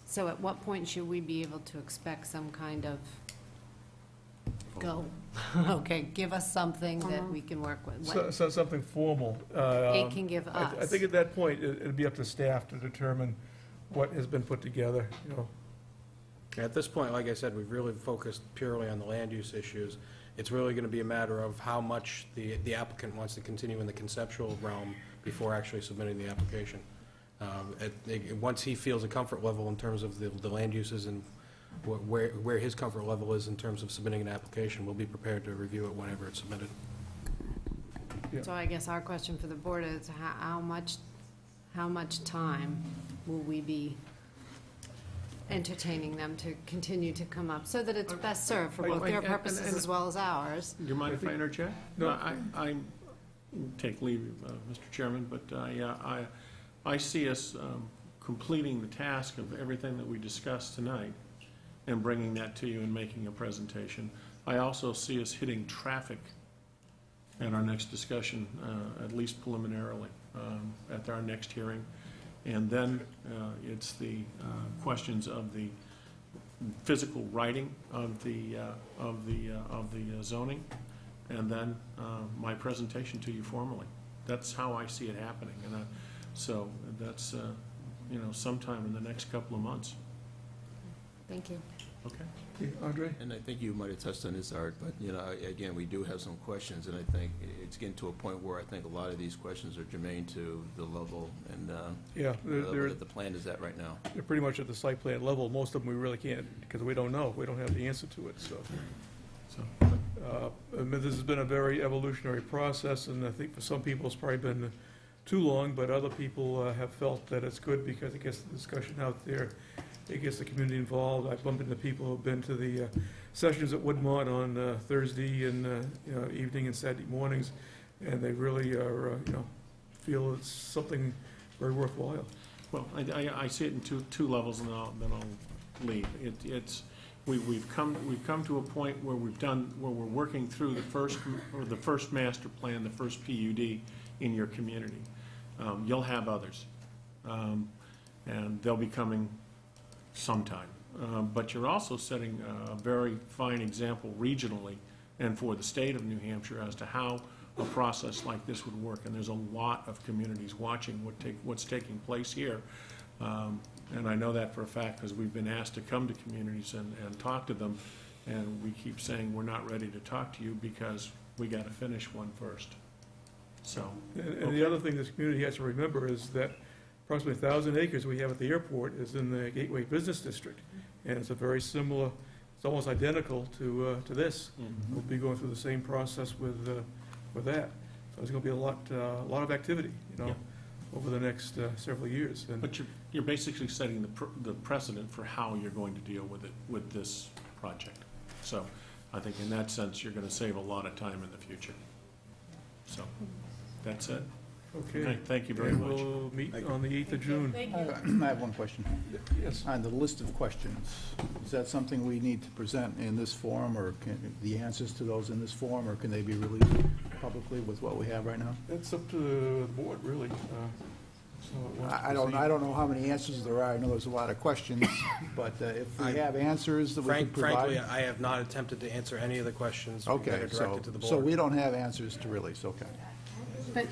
So at what point should we be able to expect some kind of go? Okay, give us something that we can work with. What- So something formal. It can give I us. think at that point, it'd be up to staff to determine what has been put together, you know. At this point, like I said, we've really focused purely on the land use issues. It's really going to be a matter of how much the applicant wants to continue in the conceptual realm before actually submitting the application. Once he feels a comfort level in terms of the land uses and where his comfort level is in terms of submitting an application, we'll be prepared to review it whenever it's submitted. So I guess our question for the board is how much time will we be entertaining them to continue to come up so that it's best served for both their purposes as well as ours? Do you mind if I interject? No. I take leave, Mr. Chairman, but I see us completing the task of everything that we discussed tonight and bringing that to you and making a presentation. I also see us hitting traffic at our next discussion, at least preliminarily, at our next hearing. And then it's the questions of the physical writing of the zoning, and then my presentation to you formally. That's how I see it happening, and so that's sometime in the next couple of months. Thank you. Okay. Andre? And I think you might have touched on this, Art, but, again, we do have some questions, and I think it's getting to a point where I think a lot of these questions are germane to the level and Yeah, the level that the plan is at right now. They're pretty much at the site plan level. Most of them we really can't, because we don't know. We don't have the answer to it, so. This has been a very evolutionary process, and I think for some people it's probably been too long, but other people have felt that it's good because it gets the discussion out there. It gets the community involved. I've bumped into people who've been to the sessions at Woodmont on Thursday and evening and Saturday mornings, and they really are, feel it's something very worthwhile. Well, I see it in two levels, and then I'll leave. We've come to a point where we're working through the first master plan, the first PUD in your community. You'll have others, and they'll be coming sometime. But you're also setting a very fine example regionally and for the state of New Hampshire as to how a process like this would work. And there's a lot of communities watching what's taking place here. And I know that for a fact because we've been asked to come to communities and talk to them. And we keep saying we're not ready to talk to you because we got to finish one first. So. And the other thing this community has to remember is that approximately 1,000 acres we have at the airport is in the Gateway Business District. And it's a very similar, it's almost identical to this. Mm-hmm. We'll be going through the same process with that. So there's going to be a lot of activity, Yeah. over the next several years. And But you're basically setting the precedent for how you're going to deal with this project. So I think in that sense, you're going to save a lot of time in the future. So that's it. Okay. Thank you very And much. we'll meet on the 8th of June. Thank I you. have one question. Yes. On the list of questions, is that something we need to present in this form, or can the answers to those in this form, or can they be released publicly with what we have right now? That's up to the board, really. So it wants to I proceed. don't know how many answers there are. I know there's a lot of questions, but if we have answers that we can provide. Frankly, I have not attempted to answer any of the questions that Okay, are directed to the board. so we don't have answers to release, okay. But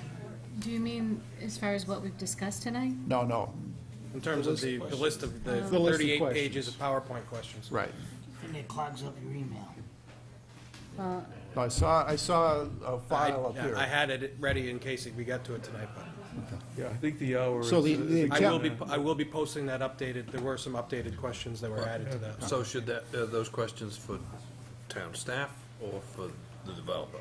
do you mean as far as what we've discussed tonight? No. In terms of the list of the The list of 38 questions. pages of PowerPoint questions. Right. And it clogs up your email. Well, I saw a file up here. I had it ready in case we got to it tonight, but Yeah, I think the hour So is... the I will be posting that updated, there were some updated questions that were added to that. So should those questions for town staff or for the developer?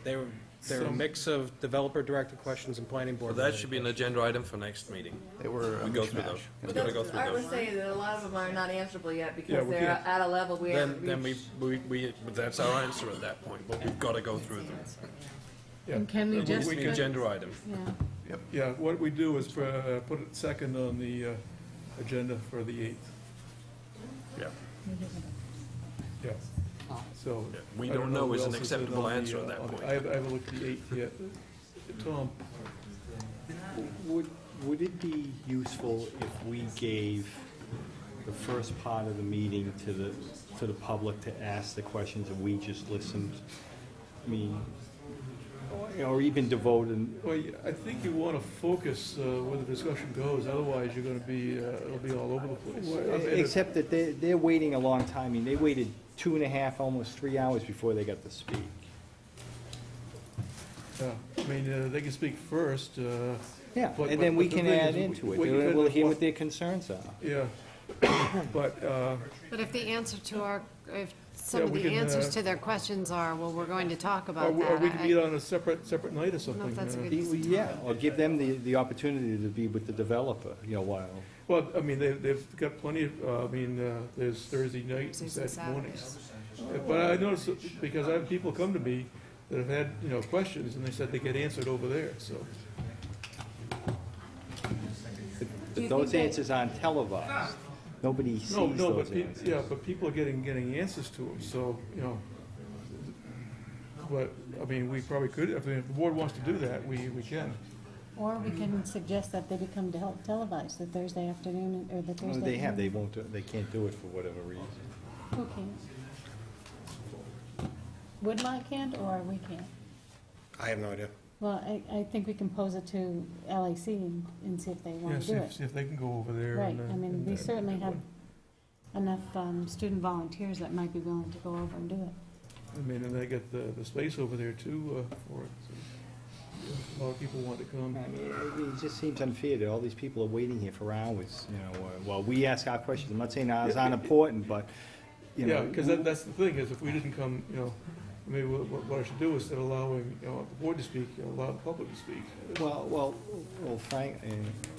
They're a mix of developer-directed questions and planning Well, board. that should be an agenda item for next meeting. They were We go through those. But We're gonna go through I would those. say that a lot of them are not answerable yet Yeah, because we they're can't. at a level we haven't Then reached. we that's our answer at that point, but we've got to go through them. Yeah. And can we And just... It's an agenda item. Yeah. Yeah, what we do is put it second on the agenda for the 8th. Yeah. Yeah. So. Yeah, we I don't know who is an else in acceptable on the, answer at that on the- point. I haven't looked at the 8th yet. Tom? Would it be useful if we gave the first part of the meeting to the public to ask the questions and we just listened? I mean, or even devoted, Well, I think you want to focus where the discussion goes, otherwise you're going to be, it'll be all over the place. except that they're waiting a long time. I mean, they waited 2.5, almost 3 hours before they got to speak. Yeah, I mean, they can speak first. Yeah, but- and then but we the can thing add is, into what you it. kind We'll of hear want- what their concerns are. Yeah, but, But if the answer to if some Yeah, of we the can, answers to their questions are, well, we're going to talk or about we that. can meet on a separate night or I don't know something. if that's a uh, good Yeah, or give them the opportunity to be with the developer, while. Well, I mean, they've got plenty of, there's Thursday nights and Thursdays and Saturday mornings. But I noticed, because I have people come to me that have had, questions, and they said they get answered over there, so. But those answers aren't televised. Nobody sees No, those but, answers. yeah, but people are getting answers to them, so, but, I mean, we probably could, if the board wants to do that, we can. Or we can suggest that they become televised, the Thursday afternoon or the Thursday Well, they have, afternoon. they can't do it for whatever reason. Who can? Woodmont can't, or we can't? I have no idea. Well, I think we can pose it to LAC and see if they Yeah, want to see do if, it. see if they can go over there. Right, and, I mean, we and, certainly have enough student volunteers that might be willing to go over and do it. I mean, and they get the space over there too, for it. So, yeah, a lot of people want to come. I mean, it just seems unfair that all these people are waiting here for hours, while we ask our questions. I'm not saying ours aren't important, but, Yeah, because that's the thing, is if we didn't come, maybe what I should do is instead of allowing, the board to speak, allow the public to speak. Well, Frank,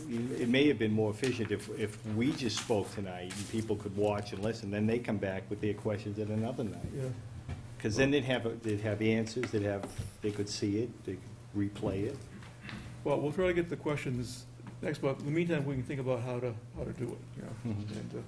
it may have been more efficient if we just spoke tonight and people could watch and listen, then they come back with their questions at another night. Yeah. Because then they'd have answers, they could see it, they could replay it. Well, we'll try to get the questions next month. In the meantime, we can think about how to do it, you know. Mhm. And